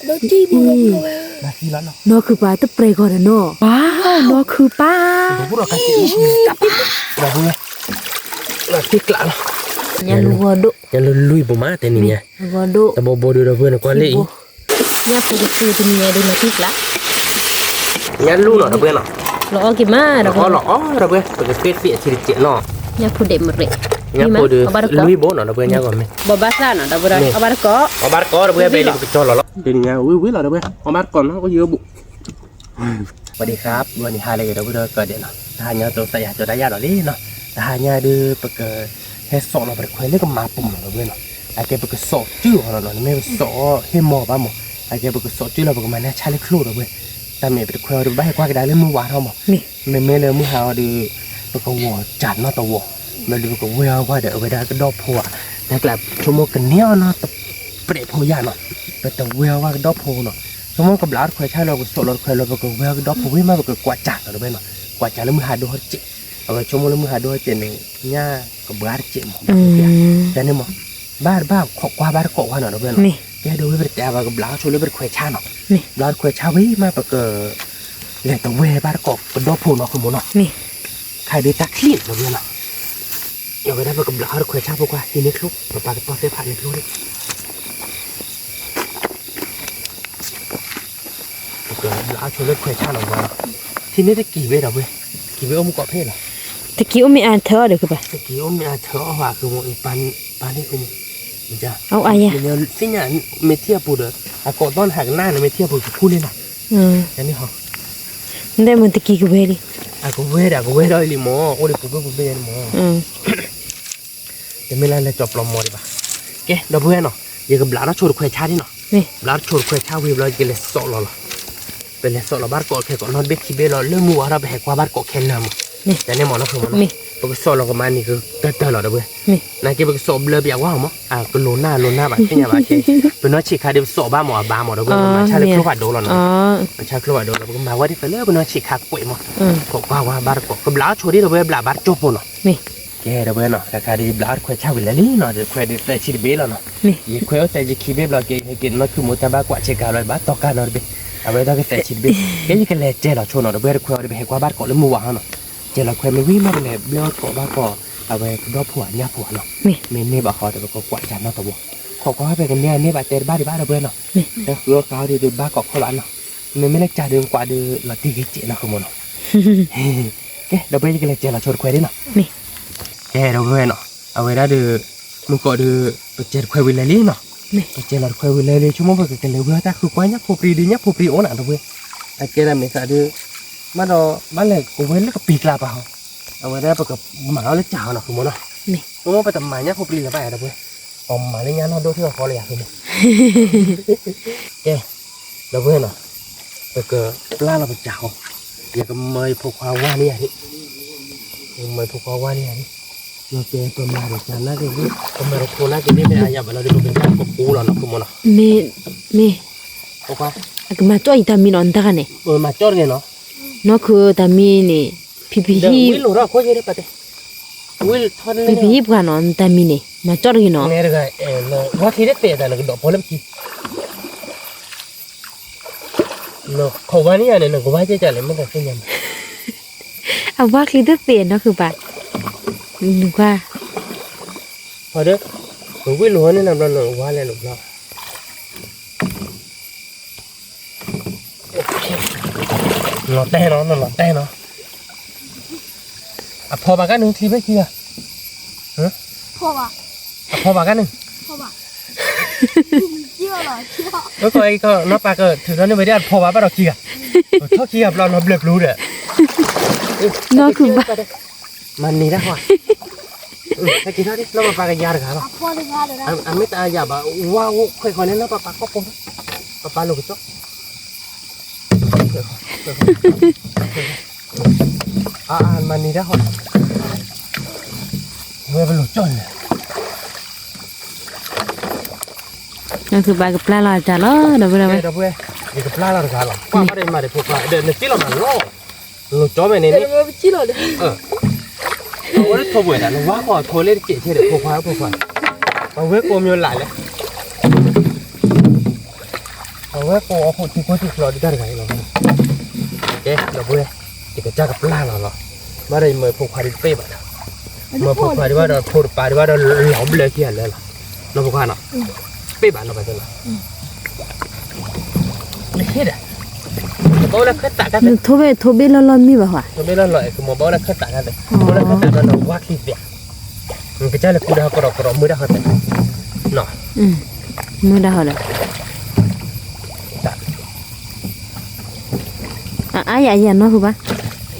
nó chi bù lông rồi là chi lắm nóคือปลาตะเปรก่อนเนาะว้าวnóคือปลา nó cũng là cái gì là vui là thích lạ lắm อย่าลัวดุ nhà lui bù má thế này nha ลัวดุ แต่bố đưa ra vừa là quá lệ อย่าปกติตัวนี้ดูมาติดละ nhà lu nó ra vừa nó รอกี่มาดอก nó lỏ ra vừa cái phết phết chỉ để chuyện nó อย่าพูดเด็ดหมดเลย nhà bố đưa lui bố nó ra vừa nhà còn mày บ่บาซ่าน่ะดอกบ่ได้เอาบาดก็ có bát có ra vừa về đi cho lỏ thì nhà quý là ra vừa có bát còn nó có dưa bụng สวัสดีครับวันนี้ฮาเลยเราเพิ่งเกิดเดือนเนาะถ้าเนี่ยตัวใส่ตัวได้ยาดอกนี้เนาะถ้าเนี่ยดูปกติให้สอนเราไปคุยเรื่องกับมาปุ่มเราเว้ยเนาะไอ้แกปกติสอนจื้อของเราเนาะไม่สอนให้หมอบ้าหมอไอ้แกปกติสอนจื้อเราปกติมันเนี่ยใช้เล็กครูเราเว้ยแต่เมื่อไปคุยเราไปให้กว่าก็ได้เรื่องมือวาดเราหมอไม่เลยมือหาดูปกติวัวจัดเนาะตัววัวไม่ดูปกติวัวว่าเดี๋ยวเอาไปได้ก็ดอกพัวแต่กลับชั่วโมงกันเนี้ยเนาะตัวเปรี้ยพัวยาเนาะแต่ตัววัวว่าก็ดอกพัวเนาะสมมติกับหลานคุยใช่เราก็สอนเราคุยเราปกติวัวก็ดอกพัวไม่มาปกติกวาดจัดเราเว้ยเนาะกวาดจัดแล้วมือหาดูเขาจิเอาไปชั่วโมงแล้วมือหาดูเขาจิเนี่ยเนี่ยก็บ้าจิหมอแต่เนี่ยหมอบ้าขอกว่าบ้าขอกว่าหน่อยเราเว้ยเนาะแกดูไปแต่ว่ากับหลานช่วยเราไปคุยชาเนาะหลานคุยชาไว้มาปกติเลยตัวเว้บ้าขอกเป็นดอกพัวเนาะคุณหมอเนาะใครได้ตักขี้เราเว้ยเนาะเอาไปได้ปกติหลานคุยชาพวกว่าทีนี้คลุกปากตัวเสียผ่านในคลุกนี่หลานช่วยเราคุยชาหน่อยว่าทีนี้ได้กี่เว้เราเว้ยกี่เว้อมกอเพศเหรอตะกี้มีอ่านเธอเด้อคือป่ะ ตะกี้อมอาเธอว่าคือมันปันนี่คือมันจะเอาอ่ะเนี่ย เนี่ยสิ่งนั้นเมเทียปูเด้ออะก่อนต้นหักหน้าเนี่ยเมเทียปูคู่นี่น่ะอันนี้เหรอได้มันตะกี้ก็เวดิอะก็เวดอยลิโมโอ้ดิปูเวดโมแต่ไม่ไรเลยจบลมโมดิป่ะแกดับเวเนาะยังกับหลานโชว์คุยชาดิเนาะหลานโชว์คุยชาวิบเราจะเลยสอลอเป็นเลยสอลบ้านเกาะแค่ก่อนนอนเบ็ดขี้เบ็ดเราเรื่องมัวเราไปแหกว่าบ้านเกาะแค่น้ำแต่เนี่ยหมอนะคือมันปกติสอลกับมันนี่คือเตอหรอดับเวนั่นคือปกติสอบเลยแบบว่าหมอก็โลน่าแบบที่เนี่ยแบบเป็นน้อยฉีกขาเดี๋ยวสอบบ้าหมอบาหมอดับเวมันใช่เลยคลุกหัดโดนเราเนาะมันใช่คลุกหัดโดนเราก็มาว่าที่ไปเลิกเป็นน้อยฉีกขาป่วยหมอบอกว่าบ้านเกาะกับหลานโชว์ดิดับเวหลานบ้านจบหมดเนาะแกดับเบิลเนาะแต่การดีบลาร์คุยชาววิลลี่เนาะจะคุยดีแต่ชีวิตเบลเนาะยี่คุยเอาแต่จะคีเบลเราเกย์กินมันคือมุตบากว่าเชกาลอยบ้าตอกกันเนาะเบเอาไว้ได้ก็แต่ชีวิตเบลแกยังแค่เล่เจเราโชว์เนาะดับเบิลคุยเอาไปให้กว่าบ้านเกาะแล้วมัวเนาะเจเราคุยไม่วิ่งมาเป็นแบบเบลเกาะบ้านเกาะเอาไว้รอบผัวเนี่ยผัวเนาะเนี่ยบอกเขาแต่ก็กว่าจันเนาะตัวขอก็ให้ไปกันเนี่ยบาดเจ็บบ้าดีบ้าดับเบิลเนาะแต่รถเขาดีบ้าเกาะเขาหลานเนาะไม่เล็กจ่าเดินกว่าเดินหลังที่เจเราขโมยเนาะแกดับเบิลยังแค่เล่เจเราโชว์คุยได้เนาะแกเราเว้ยเนาะเอาไว้ได้ดูมึงก็ดูไปเจอคุยวิลลี่เนาะไปเจอหลักคุยวิลลี่ชั่วโมงไปกันเลยเว้ยแต่คือควายยักษ์ผู้ปรีดียักษ์ผู้ปรีโอ้หน่ะตัวเว้ยไอ้แกนั่นไม่กล้าดูมาดอบ้านเล็กกูเว้ยแล้วก็ปีกลาเปล่าเอาไว้ได้ไปกับหมาเล็กจ่าเนาะคุณหมอเนาะชั่วโมงไปทำหมายักษ์ผู้ปรีแล้วไปตัวเว้ยอมหมาเลี้ยงเนาะดูที่เราพอเลยอ่ะคุณหมอแกเราเว้ยเนาะไปกับปลาเราไปจ่าอย่ากับเมย์พวกความว่านี่เมย์พวกความว่านี่เราเจอตัวมาเด็กนั้นนะเด็กนี่ตัวมาโทรน่าจะไม่ได้อยากเราจะดูเป็นการกบกูหรอเนาะคุณหมอเนาะเมโอเคก็มาจ่อยตามีนอนตากันเนี่ยมาจ่อเนี่ยเนาะเนาะคือตามีนี่พี่วิลรู้ว่าเขาจะได้ปะเต้วิลทอนเลยพี่พานอนตามีนี่มาจ่อกันเนาะเนี่ยก็ว่าที่ได้เตะแต่เราก็ดอกพอแล้วกี่เนาะเขาว่านี่เนี่ยเขาว่าจะจ่ายเลยไม่ได้เสียเงินเอาว่าคือได้เตะเนาะคือปะนึกว่าพอเด้อหนูวิ่งหลวงนี่นำเราหนูว่าอะไรหนูเนาะหลอดแต่เนาะหลอดแต่เนาะอ่ะพอบากันหนึ่งทีไม่กี่อ่ะฮะพ่อป่ะพอบากันหนึ่งพ่อป่ะเชื่อเหรอเชื่อแล้วก็ไอ้ก็น้าปลาก็ถือแล้วนี่ไม่ได้พอบาป้าเรากี่อ่ะชอบกี่อ่ะเราเบลรู้เด้อเนาะคือมันนี่ได้ป่ะถ้ากินเท่านี้เรามาปากกันยาหรือเปล่าพ่อเลยยาเลยนะไม่ตายยาบ่ว้าวค่อยๆนั่นเราปากก็ปนปลาลูกจ๊อกมันนี่ได้ป่ะเมื่อเป็นลูกจ้อนเลยนั่นคือบากับปลาลอยจ้าล้อเดี๋ยวไปเดี๋ยวนี่กับปลาเราจะหรอว่าไม่ได้มาได้พวกปลาเดี๋ยวนึกที่เราหนังล้อลูกจ้อไม่เนี่ยเดี๋ยวไปจี้เลยโอ้ยโทรบ่อยนะว่าพอโทรเล่นเกะเท่เด็กพวกเอาเว้ยโกมโยนหลายเลย เอาไว้กูเอาคนที่กูที่เราได้ไงเราเจ๊เราเว้ยที่กระจายกับปลาเรามาได้เมื่อพวกพาริเป้บ้านเมื่อพวกพาริว่าเราพูดพาริว่าเราหลอมเลยที่อะไรล่ะเราพวกนั้นเป้บ้านเราไปตัวละไม่เห็นอ่ะบอกแล้วขึ้นตากันเลย โทเบร้อนๆมีบ่วะ ไม่ร้อนเลยคือบอกแล้วขึ้นตากันเลยบอกแล้วขึ้นตากันเราว่าคลิปเนี่ยมันกระจายเลยกูได้กรอบมือได้หัดเลยเนาะ มือได้เหรออย่าเนาะคือปะ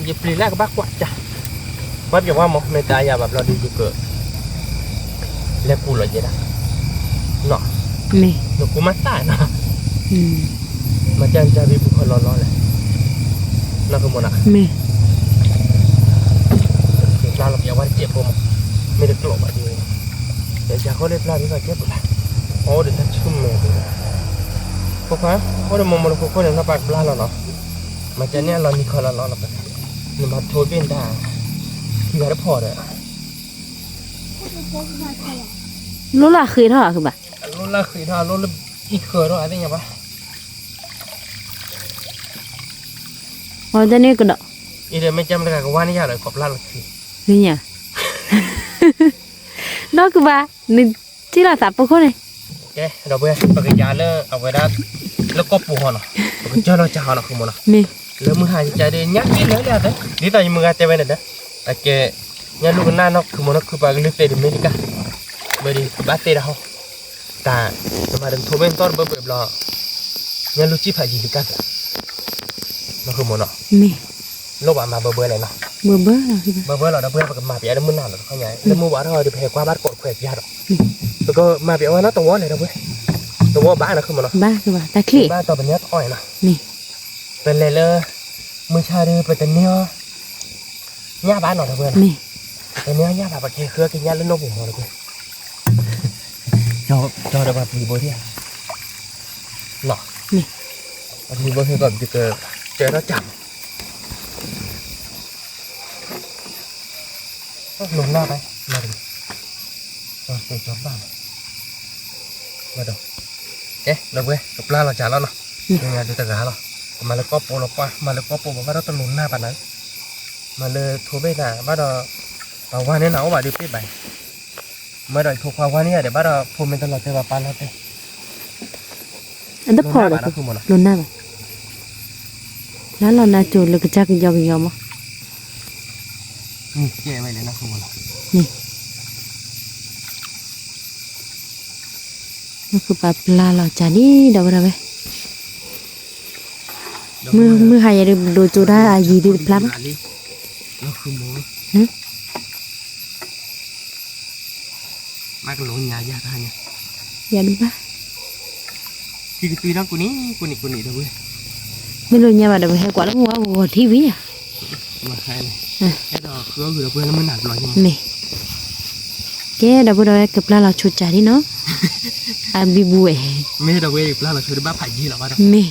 หยิบปลีแรกก็บ้ากว่าจ้ะว่าอย่างว่าหมอเมตายาแบบเราดีอยู่เกิดแล้วกูเลยจะได้เนาะ ไม่ หนูกูมาตายเนาะมาจันจะมีบุคคลร้อนๆเลยนั่นคือหมดอ่ะ ไม่ ปลาเราอย่าว่าเจ็บผมไม่ได้กลัวแบบนี้แต่จะเขาได้ปลาที่เขาเจ็บหรือเปล่าโอ้เดี๋ยวจะชุ่มเลยพวกเขาเขาได้มองมันพวกเขาเนี่ยถ้าปลาปลาเราเนาะมาจันเนี่ยเรามีคนร้อนๆเราไปนี่มาโทษเป็นได้ที่ว่าได้พอเลย รู้ละคือเท่าไหร่คือปะ รถละคือถ้ารถละอีกเคยรถอะไรอย่างเงี้ย อ๋อแต่นี่ก็ดอก อีเดี๋ยวไม่จำได้ก็ว่านี่ยากเลยขอบลาละคือ นี่เนี่ยนอกคือปะนี่ที่เราสับปะคนเลย แกเราไปปากยาเลยเอาไว้ได้แล้วก็ปูหัวเนาะปากยาเราจะหาเนาะคือมันเนาะ ไม่ แล้วมือหายใจเดินยักยิ่งเลยเนี่ยนี่ตอนมือหายใจไปเนี่ยนะแต่แกเนี่ยลูกหน้าเนาะคือมันคือปากลึกเตะดิไม่ดีกันไม่ดีบ้าเตะเราแต่มาเดินทุ่มเป็นต้นเบิ่มๆรอเนี่ยลูกจีบหายยิงกันนั่นคือมันเนาะ ไม่ โลกมาเบิ่มๆเลยเนาะ เบื่อคือปะ เบิ่มๆเราเพื่อนปากมาเปียได้มือหน้าเราเข้าใจแล้วมือว่าเราจะไปกว่าบ้านกดแขวกยาดอกแล้วก็มาเปียว่าเนาะตัววอเลยนะเว้ยตัววอบ้านนะคือมันเนาะ บ้าคือปะตาคลี่ บ้านตัวเป็นเนื้ออ้อยนะ นี่ เป็นเลยเลยมือชาเดือเป็นแต่เนื้อหญ้าบ้านหน่อยนะเพื่อน ไม่ แต่เนื้อหญ้าแบบเครือกินหญ้าแล้วนกผมหมดเลยเพื่อนจอเดี๋ยวแบบมีโบที่หรอ นี่ มีโบที่แบบจะเจอแล้วจับลงหน้าไปมาดูเจอจอบ้านมาดูเอ๊ะเราเว้ยกับปลาเราจ่าแล้วเนาะยังไงดูตะกาเรามาแล้วก็โปเรากว่ามาแล้วก็โปว่าเราต้องลงหน้าปานนั้นมาเลยโทรไปหน้าบ้านเราว่าเนี่ยหนาวว่าดูเป็ดใบมาดอยถูกความว่านี่เดี๋ยวบ้านเราพูดเป็นตลอดแต่ว่าปานเราเต้ อันนั้นพอเลยลุนหน้าปะแล้วเราหน้าจูดเลยกระจักยอมมั้ง นี่แก้ไว้เลยนะคุณเรา นี่คือปลาเราจานี่เดี๋ยวเราไปมือหายดูจูได้อายีดีพลับ แล้วคือหมูมากระโหลกยายากท่านเนี่ย อย่าดูปะ ที่ตีแล้วกูนี่เด้อเว้ย ไม่รู้เนี่ยว่าเดี๋ยวไปให้กว่าแล้วมัวหัวทีวีอ่ะ มาใครเลยแค่ดอกเครือคือเราเพื่อนแล้วมันหนักลอยใช่ไหม ไม่แกเดี๋ยวเราเก็บปลาเราชุดใจนี่เนาะอาบิบุเอ ไม่ดอกเว้ยปลาเราคือบ้าไผ่ยี่หรอวะ ไม่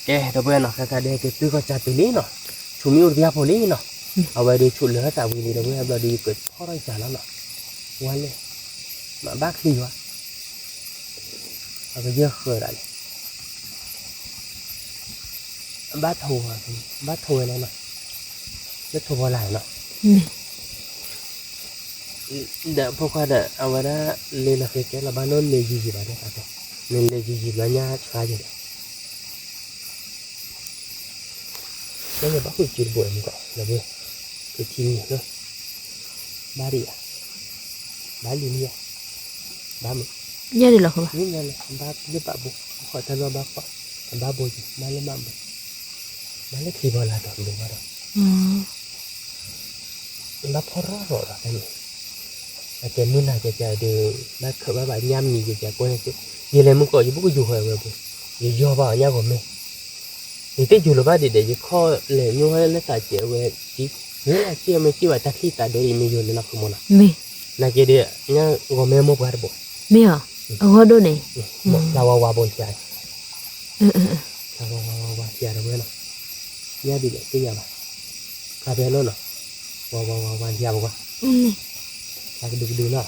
แกดอกเว้ยเนาะคาเดกตื้อก็จัดตีนี้เนาะชูมิวริยาโพลีเนาะเอาไว้ดูชุดเหลือแต่วีนี่ดอกเว้ยเราดีเกิดพ่อไรจ่าแล้วเนาะวันเลยมาบ้าขี้วะเอาไปเยอะเคยอะไรบ้าโถอะไรเนาะแล้วโถอะไรเนาะเดี๋ยวพวกเขาเดี๋ยวเอาไว้ได้เลยนะคือแกเราบ้านโน้นเลยจีบ้านเนี่ยครับเลยจีบ้านเนี่ยช้าอยู่แล้วเนี่ยบ้าคุยจีนบ่อยมั้งก็แล้วเว้ยคือจีนเนาะบ้าดิอ่ะบ้าลินี่อ่ะบ้ามึง เยอะดีหรอครับ นี่ไงเลยบ้าเยอะบ้าบุขอทำบ้าก็บ้าบุยบ้าเลยมั่งบ้าเลยที่บ้านเราตอนดูว่าเราบ้าพอร้อนหรอไอ้เนี่ยแต่แกมื้อไหนแกจะดูบ้าเขาบ้าแบบย่ำมีจะก็เนี่ยยี่เลยมึงก็ยี่บุกอยู่เหรอเว้ยบุยี่ย่อบ้าเนี่ยก็ไม่นี่ที่อยู่หรือบ้าเดี๋ยวข้อเลยนู่นให้เล่นตาเจ๋อเว้ยจีเนี่ยเจ๋อไม่กี่ว่าตาขี้ตาเดี๋ยวมีอยู่ในนักขโมยนะ ไม่ นักเดี๋ยวเนี่ยก็ไม่มองบ้าบุ ไม่เหรอเอาหัวดูนี่ เราว่าบนใจเราว่าใจเราเว้ยเนาะเนี่ยดีเลยที่ยังไงข้าเป็นโน่นเนาะว่าเยี่ยมกว่าเราดูเนาะ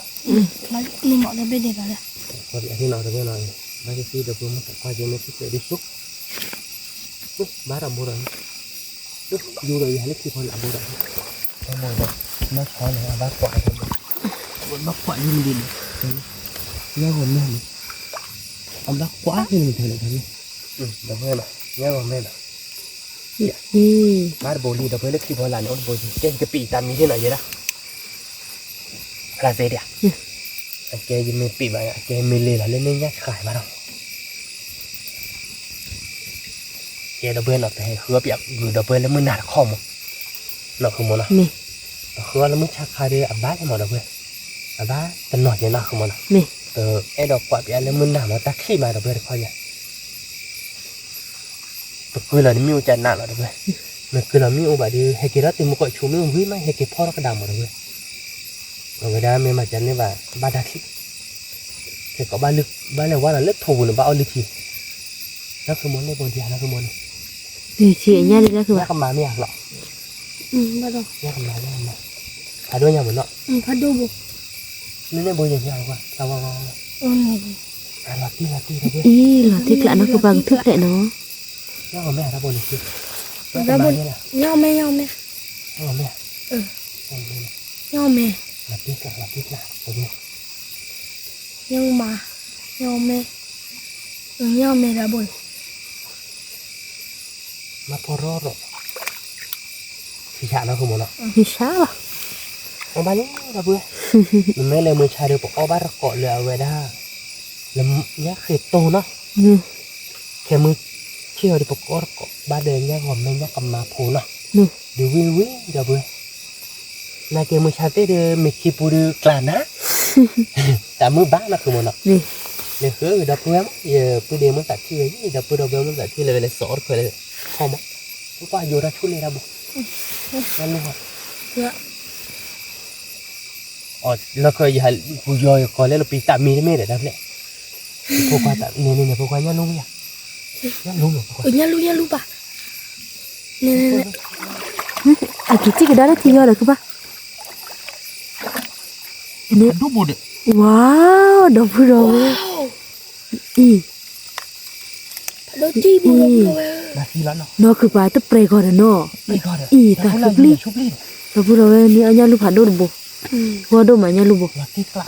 มันนี่หมอจะเป็นเด็กอะไร พอดีที่นอนเราเว้ยเนาะ Ba cái gì đâu mà qua chơi mấy cái đi xúc. Ba làm bữa rồi. Dù rồi lấy khi thôi làm bữa rồi. Cái mồi đó nó khó này ba quả thôi. Vẫn bắt quả như mình đi được. Nhớ còn mê này. Ông bắt quả như mình thấy lại thôi. Được mê mà. Nhớ còn mê mà. Ba bồ đi đâu với lấy khi thôi làm nó bồ gì. Cái bị tạm như thế này vậy đó. Là gì đấy à? Cái gì mình bị vậy cái mình lì là lên lên nhát khải mà đâu. Cái đó bên nó phải hứa bị gửi đó bên nó mới nạt không mà. Nó không muốn nào. Nè. Nó hứa nó mới chắc khai đi bá cho mà đó bên. Bá tên nọ như nào không muốn nào. Nè. Từ cái đó quả bị nó mới nạt nó ta khi mà đó bên được coi nhỉ. Tôi cười là nó miêu chán nạt nó đó bên. Mình cười là miêu bà đi hay cái đó tìm một cội chú miêu quý mà hay cái phô nó cái đầm mà đó bên. Rồi người ta mình mà chán nên bà ba đa khi. Thì có ba là qua là lớp thù nữa ba ở lực gì. Nó không muốn lấy bồn thì nó không muốn. Thì chị nha đi ra cứ Nhá bảo. cầm má mẹ lọ. Bắt đầu. Nhá cầm má mẹ. Phải đôi nhau một nọ. Phát đô bộ. Nên lên bồn nhau qua. Sao. Lọt tí đâu biết. Ý là thích lại nó cứ bằng thức lại nó. Nhá cầm mẹ ra bồn đi. Ra bồn. Nhau mẹ. Nhá cầm mẹ. Nhau mẹ. Lọt tí nào. Được biết. Nhưng mà nhau mẹ ra bồn. Mà phô rô rồi. Thì chả nó không muốn nọ. Thì sao à? Ông ba nhé ra bữa. Mình mới lên mới chạy được bỏ ba ra cọ lửa về đó. Làm nhá khế tô nó. Khi mới chiều đi bỏ cọ ba đời nhá gồm mình nhá cầm má phô nó. Đi quý ra bữa. Này kia mới chạy tới được mình khi bù được là ná. Đã mới bác nó không muốn nọ. Nếu hứa người đọc em, giờ bây giờ mới tắt chi ấy, đọc bây giờ mới tắt chi là về lại sổ rồi lại không á. Cứ qua vô ra chút này ra bụng. Ăn luôn hả? Dạ. Nó coi giờ cùi rồi coi lấy là bị tạm mì để đáp lại. Cô qua tạm nè cô qua nhá luôn nha. Nhá luôn rồi. Nhá luôn bà. Nè. À cái đó thì do là cứ bảo. Đúc bột. Wow, đâu rồi. Ý. Đó chi bù rồi. Là khi lắm Nó cứ bảo tập pre gọi nó. Ý ta chụp ly. Đâu rồi ni anh lu phản đồ bù. Qua đâu mà anh lu bù. Là tích lại.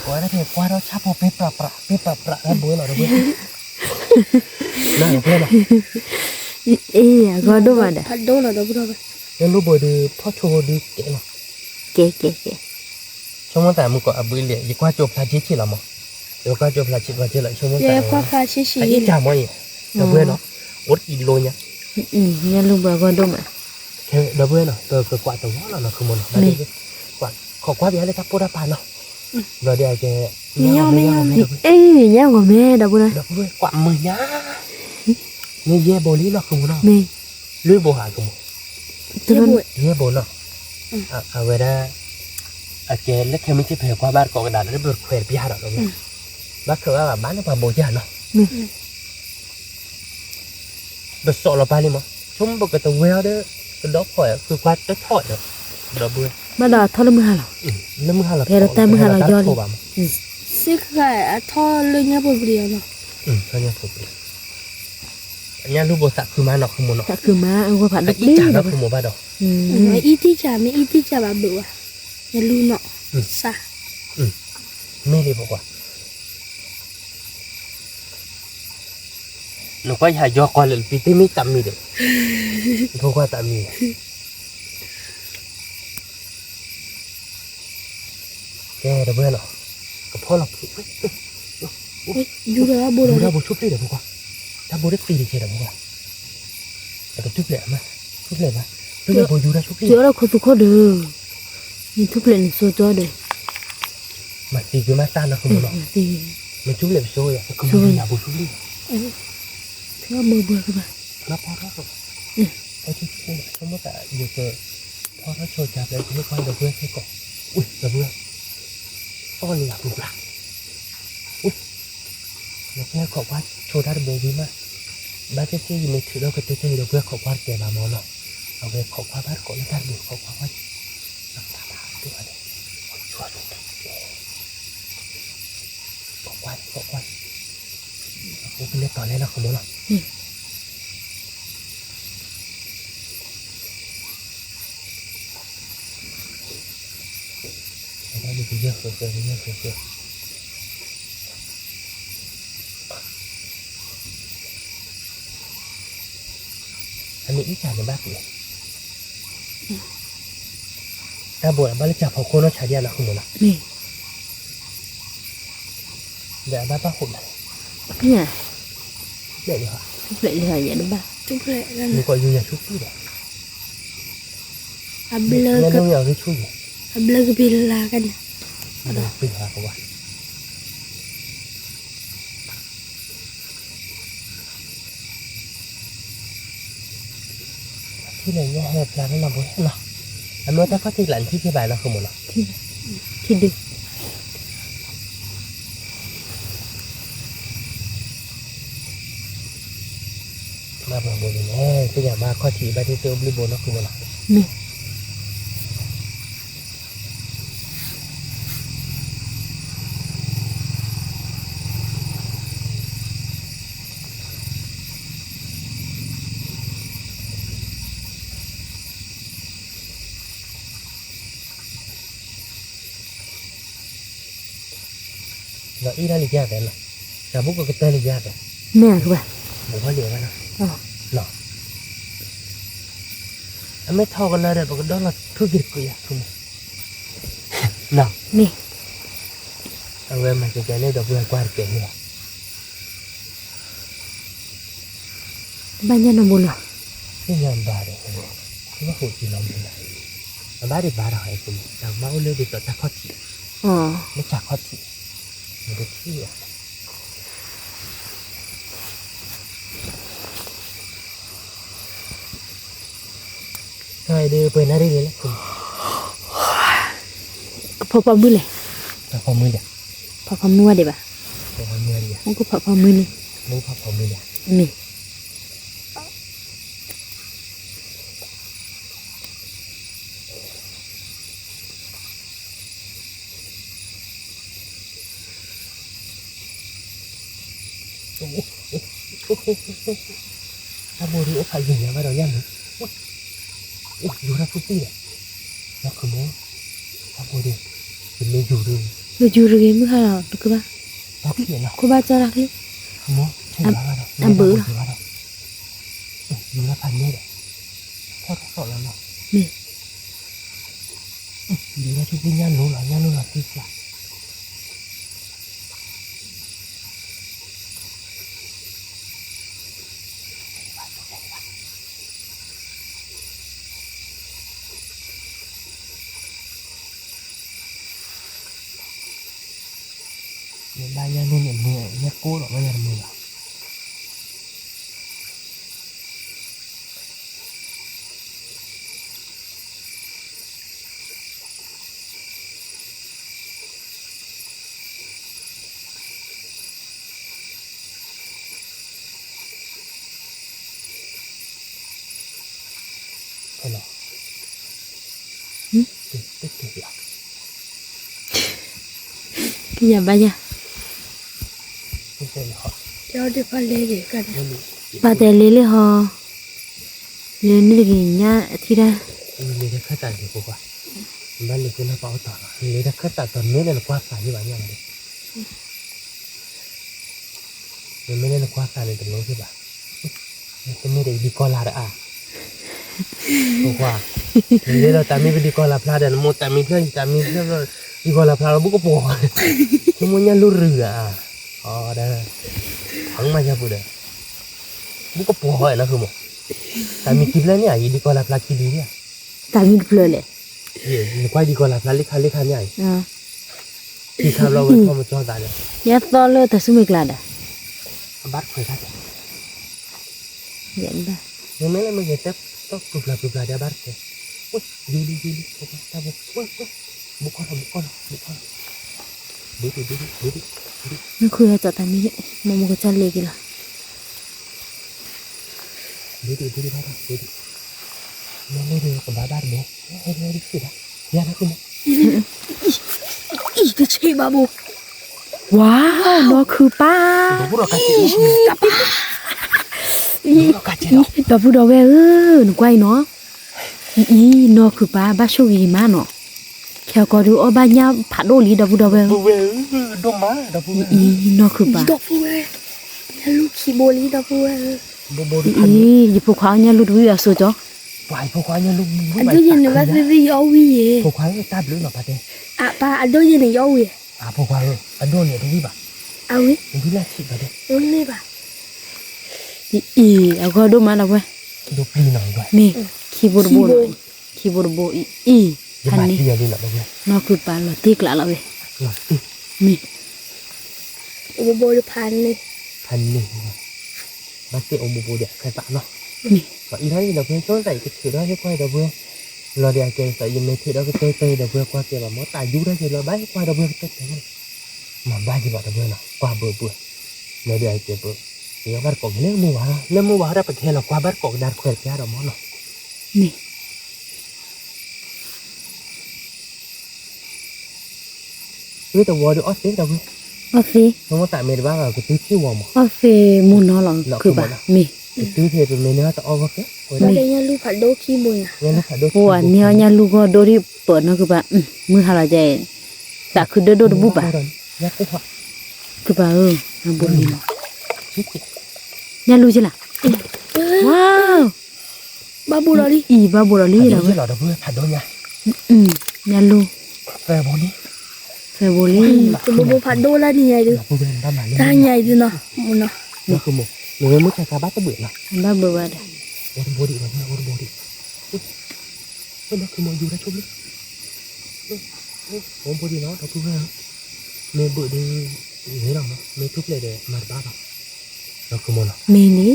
Có đó thì qua đó chắp một pep pra ra bữa nào đó bữa. Này bữa nào. Ý à qua đâu mà đã. Phản đồ là đâu rồi. Nên lúc bữa đi thoát chùa đi kệ nào. Kệ. Trong món tại một quả bưởi lệ, chỉ qua chụp là chỉ là một, rồi qua chụp là chỉ và chỉ lại trong món tại. Qua pha xí. Cái chả mọi gì, đợt bưởi nó, 1 kg nha. Nha luôn bà con đâu mà. Cái đợt bưởi nó, từ quả từ nó là nó không muốn nó. Quả khó quá bé lấy tháp bút đáp nó. Rồi đây cái nhau mẹ. Ê nhau của mẹ đâu bữa. Đợt bưởi quả mười nhá. Nên dê bò lý nó không muốn nó. Mẹ. Lưỡi bò hả không? Dê bò nó. Về đây. Cái lúc khi mình chỉ phải qua bán có cái đàn nó được khỏe bia đó rồi. Bác cứ bảo bán nó vào bồi ra nó. Bớt sợ là ba đi mà. Chúng một cái tàu heo đó, cái đó khỏi cứ qua tới thỏi rồi. Đó bữa. Bắt đầu thôi lâm hà là. Lâm hà là. Cái đó tay lâm hà là do đi. Xích khai thò lên nhà bồi bìa nó. Thôi nha phục. Nhà lúc bố sạc cứ má nó không muốn nó. Sạc cứ má ăn qua phản đất đi. Nó không muốn ba đâu. Ít chả bà bự à. Nhà lu nọ. Sa. Mê đi bộ quả. Nó có nhà do coi là bị tê tạm mì đấy. Không qua tạm mì. Cái đó bữa nào. Cái phô là Dù ra bố ra bố chút đi được không qua. Ta bố đất tì đi chơi được không qua. Cái chút lẹ mà. Chút lẹ mà. Bây giờ bố dù ra chút đi. Chỗ đó có được. Nhưng thuốc lên số cho được. Mà tì cái má tan nó không muốn nó. Mà chút lẹ xôi à. Không muốn nhà bố chút đi. Thế bơ các bạn. Nó phó đó rồi. Cái chút này không có tại nhiều cái phó đó trôi chạp đấy cũng quay đầu quên hay cỏ. Ui đầu quên. To là bụng lạc. Ui. Nó nghe cỏ quá trôi ra được bố vì mà. Ba cái gì mình thử đâu cái tê đầu quên cỏ quá kẻ bà món nó. Đầu quên cỏ quá bát cỏ nó ra được cỏ quá quá. Nó ta bà tôi ở đây. Chua chua. โอ้เป็นเล็กต่อเลยนะคุณมอเนาะ นี่ ได้ดูเยอะเกินเยอะเกินอันนี้อีกอย่างในบ้านเลยแต่บัวบ้านจับพอคนเราใช้ยาละคุณมอเนาะ นี่ เดี๋ยวบ้านป้าหุ่น เนี่ย เดี๋ยวดีค่ะ ทุกเลยเลยอย่างนั้นบ้า จุกเลยกัน มีกว่าอยู่อย่างชุบที่เดียว อับเบล แล้ว กั น้ บ องอย่างที่ช่วย อับเบลกับบิลลากัน มันเป็นหาเขาว่าที่ไหนเนี่ยให้พลาดให้มาบ่อยเนาะอันนู้นถ้าเขาที่หลังที่บ่ายเราคือหมดเนาะ ที่ดึก มาบ่อยบ่อยแน่ก็อย่างมาข้อที่ใบที่เตียวบลิโบเนาะคือหมดเนาะ นี่ เราอีนั่นอีกอย่างแต่เนาะแต่บุกก็เตยอีกอย่างแต่ แม่คือบ้า ผมว่าเหลือมันเนาะ อ๋อ เนาะอันไม่เท่ากันเลยเดี๋ยวก็ต้องเราทุกข์กิจกุยคือเนาะ นี่ เอาไว้มันจะแก่เนี่ยดอกบัวกวาดเก่งเนี่ย บ้านยานบุญเหรอ นี่ยังบาดเลยคือว่าหูจีนเราเนี่ยบาดได้บาดอะไรคุณแต่เมาเลยดีต่อตาข้อที่ อ๋อ ไม่จากข้อที่มันก็ที่อ่ะใช่เดือไปนั่นได้เลยคุณ พอมือเลย แต่พอมือเดียว พอนัวเดี๋ยวบ้า พอมือเดียว มันก็พอมือนี่ มึงพอมือเดียว นี่ ถ้าโมดีโอ้ใครอยู่เนี่ยมาเราย่ำเลยโอ้ยอยู่รับทุกที่เลยแล้วคือโมถ้าโมดีเป็นไม่อยู่เลย lu juru game ha tu ke ba รับที่เนาะ ko ba cara ni โมใช่แล้วเนาะอยู่รับพันนี่แหละพ่อทดสอบแล้วเนาะ ni ดีนะทุกที่ย่านรู้หรอย่านรู้หรอที่จ้ะเนี่ยบ้านย่านรู้เนี่ยมือเนี่ยกู้หรอกไม่ย่านมือ Thôi nào. Tích là. cái nhà ba nha Tích là họ. cho đi pha lê đểกัน ba tè lấy lấy ho lấy nó được nha thì ra Lấy ra khát tàn thì cô qua. Bạn lấy cái nó bảo tỏ. Lấy ra khát tàn tuần nữa là qua phải như vậy nha này. Nên mới là qua phải này tuần nữa chứ bà. Cái mới để đi coi là đã à. Cô qua. Lấy ra tạm mới đi coi là pla đàn một tạm mới rồi đi coi là pla là bút có bò. Chúng muốn nhăn lú rửa à. Đây. Thắng mà nha phụ đề. Bút có bò hỏi nó không một. Tạm mới kịp lên nhỉ, đi coi là pla kịp đi nhỉ. tạm biệt rồi lệ Quay đi coi là pla lít khăn nhỉ. à Thì sao lâu rồi không cho ta được. ya to lo ta sumi klada Bắt phải khác. nhận ba Nhưng mấy lần mình tép tóc chụp là để bắt kìa. Ui, đi. Cô con, ta bố. Ui. Bố con. Đi. nó khui ra cho ta mi mà một cái chân lê kia là Đi bắt đầu. Đi. Nó lên đi còn bắt bố. Đi xịt à. Ra nó không. ý cái chi ba bố ว้าวเนาะคือป้า ดอกบัวกาเจดอกกาเจ ดอกพูดอกแวหนูไกวเนาะอีเนาะคือป้าบ้าโชคดีมากเนาะแค่ก็ดูอ๋อบ้านยาผัดโดลีดอกพูดอกแว บัวดอกมาดอกบัว อีเนาะคือป้า ดอกบัวเนี่ยลูกขี้โบลีดอกบัว บัว อีอยู่พวกเขาเนี่ยรู้ดูอ่ะสู้จ้ะ ไปพวกควายเนี่ยลูก อันเดียวยังว่าจะยอวี พวกควายตาบลือหรอปะเต้ อ่ะป้าอันเดียวยังยอวี พวกควายอันโดนเนี่ยดูวิบะ เอาวิ ดูแลชิบะเต้ เอานี่ป่ะ อีเอาก็ดูมาแล้วเว้ย ดูปลีหน่อยด้วย นี่คีย์บอร์ดโบคีย์บอร์ดโบอี จะ อัน มา นี้ เตียเลยหรอเนี่ย เนาะคือป้าเราตีกละแล้วเว้ย หรอติ นี่ โอ้โบจะพันเลย พันหนึ่งมาเตะองบูเดียใครปะเนาะ นี่ và ý thấy là vừa tối dậy cái thứ đó cái quay đầu vừa là để kể tại vì mấy thứ đó cái tê đầu vừa qua kia mà mất tài dú đó thì là bái qua đầu vừa cái thế mà ba gì bảo đầu vừa nào qua bờ bờ nó để kể bờ thì các bạn còn lấy mua vào ra bật thế là qua bắt còn đạt khỏe cha đầu món nào นี่ với tàu vừa được ót tiếng đầu vừa โอเค không có tại mày bác là cái tí chiêu mà โอเคมูเนาะหรอคือป้านี่ cái tí thì tụi mình nó tao có cái ไม่ได้ยังลูกผัดโดขี้บุญอ่ะ nghe nó phải đôi พวกเนี่ยเนี่ยลูกก็โดรีเปิดเนาะคือป้ามือหาละใจแต่คือโดบุป้า nhắc cái họ คือป้าน้ำบุญนี่เนาะ chết chị เนี่ยรู้ใช่ล่ะว้าว บ้าบุรอลี อีบ้าบุรลี phải แล้ว đôi เว้ย là đầu vừa phải đôi nha เนี่ยรู้ về bố đi เฟบุรี จะโบผัดโดแล้วนี่ไงดู là cô về ta mà ตา lên ใหญ่ดูเนาะมุนเนาะ nó cứ một người mới khai bắt cái bưởi nào บ้าเบื่อเด้ ôi bố đi mà ôi bố đi ôi nó cứ mua dù ra chút đi ôi bố đi nó đâu cứ về mẹ bưởi đi thế nào mà mẹ chút lại để mà ba vào nó cứ mua nào เมนี่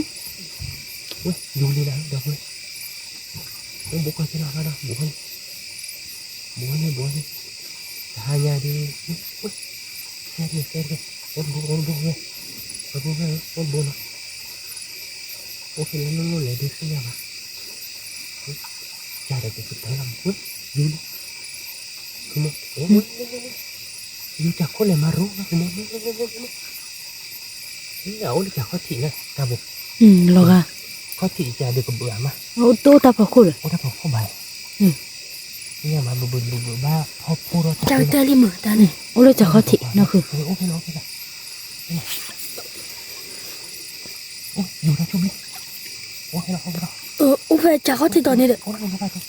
ôi dù đi nào đâu ôi ôi bố coi cái nào đó bố ơi bố ơi hai nhà đi ôi xe đi ôi bố về ôi bố nào ôi cái nó lại đi cái nhà mà cha được cái phải làm quýt dù đi không ôi dù chả có lại mà rú nó không thế là ôi chả có thị này ta buộc หรอกอ่ะ có thị chả được cái bữa mà โอ้โตตาพอคุย ôi ta bảo không bài nhà mà bữa ba họ phu rồi เจ้าเตลิมือตาเนี่ย โอ้เลยจะเขาถิเนาะคือ ôi cái nó cái này ôi dù ra chung đi ôi cái nó không cái đó อุเฟจะเขาที่ตอนนี้เด้อ ôi nó phải thôi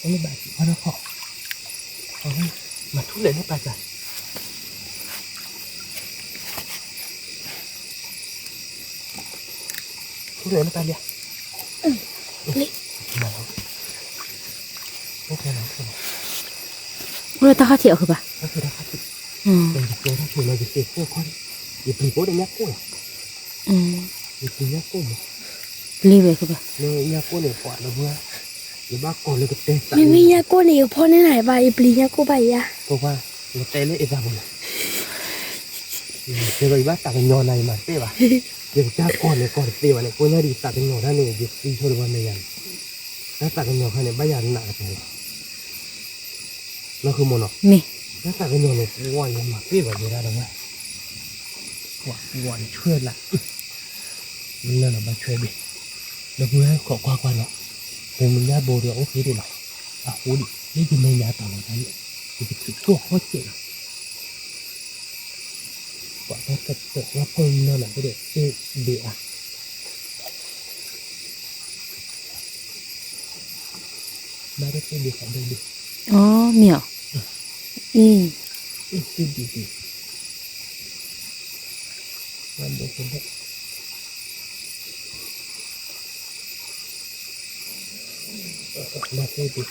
ôi bà chị nó khó mà thuốc lên nó bà trời thuốc lên nó bà liền นี่ mà ok nó โอ้เลยตาเขาถิเอาคือป่ะ ok đó khách chị อืม đừng dịch nó thử là dịch tiền cô con dịch vì bố để nhắc cô อืม dịch vì nhắc cô mà รีบเลยคือป่ะ nơi nhắc cô để quả nó vừa thì bác còn lên cái tên มีมียาโก้เนี่ยพ่อไหนใบปลียาโก้ใบยา cô qua cái tên lấy ra một thế rồi bác tặng cái nhỏ này mà tê bà việc cha con này còn tê bà này cô nhá đi tặng cái nhỏ ra này việc đi thôi được này nó tặng cái nhỏ này bây giờ nó nặng cái nó không một nó นี่ nó tặng cái nhỏ này ngoài mà tê bà gì ra đâu mà quả chưa lại nên là bà chơi bị nó vừa khó qua nó thì mình ra bồ được ok đi nào hú đi lấy cái này nhà tao nó thấy thì cái chỗ khó chịu quả nó thật sự nó phơi nó là cái để địa ba cái cái địa ở đây đi อ๋อเหมียวอี cái địa làm được không đấy là cái địa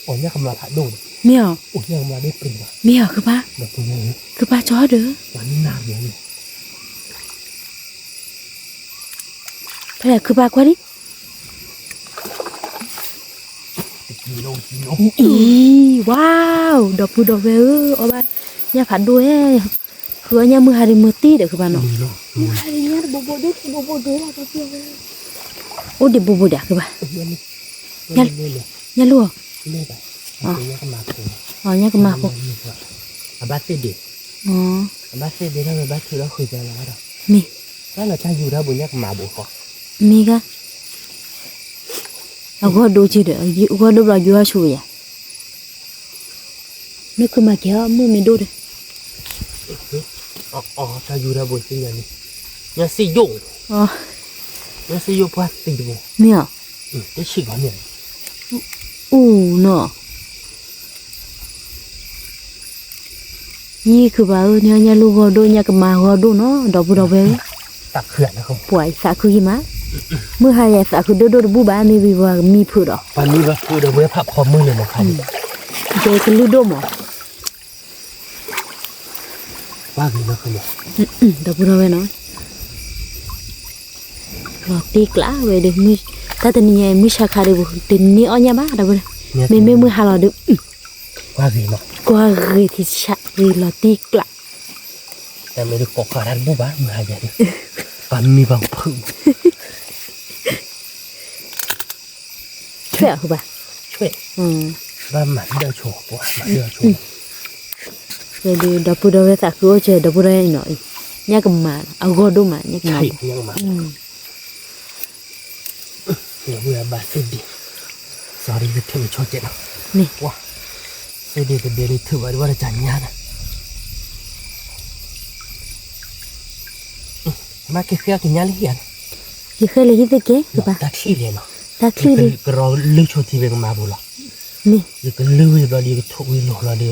ủa nhá không là thả đồ เหมียว ủa nhá không là đếp bình à เหมียวคือป่ะ là tôi nghe คือป่ะจอเด้อ bắn nào vậy này พะคือป่ะกว่าดิ kilo อีว้าวดอกพูดอกเวเอาไปเนี่ยผัดด้วยคือเนี่ยมือหาริมือตีเด้อคือป่ะเนาะ kilo อะไรเงี้ยโบดูขี้โบดูอะไรตัวเดียว โอ้เดี๋ยวบูบูเด้อคือป่ะ Nhân nhà luôn ไม่ไปเอาไปเนี่ยก็มาคุย nhà cái mà cô อาบัตเสด็จ อาบัตเสด็จแล้วอาบัตคือเราคุยกันแล้วว่า mi ถ้าเราจะอยู่ได้บุญเนี่ยก็มาบุญขอ mi cái có đồ chi được có đồ là vừa chui à nó cứ mà kéo mưa mình đồ đấy อ๋อถ้าอยู่ได้บุญสิ่งอย่างนี้เนี่ยสิยุ่ง เนี่ยสิยุ่งพอติดบุญ mi à ได้ฉีกเขาเนี่ย nó như cứ bảo nhà lu gò đôi nhà cái mà gò đôi nó đâu về ตักเขื่อนนะครับ quậy xả cứ gì má mưa hai xả cứ đôi bu ba mi vì vào mi phượt đó วันนี้ว่าพูดเดี๋ยวเว้ยพับคอมือเลยนะครับ cái lu đôi mà ว่าไงนะครับเนี่ย đâu về nó rồi tì lá về được mi ta tên nhà mi sa khá được tên ni ở nhà bá đâu về mình mưa hà là được ว่าไงเนาะ qua người thì sa người là tì lá แต่ไม่ได้กอกขาดันบุบ้ามือหายใจปานมีบางพึ่ง ช่วยหรือเปล่า ช่วยบ้านหมันเดือดโฉบว่ะหมันเดือดโฉบ rồi đi đâu bữa đâu ta cứ chơi đâu bữa đây nọ nhà cái mà à gò đâu mà nhà cái ใช่ mà ยังมาเดี๋ยวเวลาบาดเสดีสอรี่จะถึงโชดเจ็ด นี่ ว้าเสดีจะเบียร์ถือว่าจะจันยานะมาเกี่ยวกับยาลิเฮียน thì khơi lấy cái kếคือป่ะ ตัดที่เรียนเนาะ ta khơi đi ก็รอลื้อโชดที่เบงมาบุหรอ นี่ อยู่ก็ลื้อรอดีก็ทุกวิโลรอดี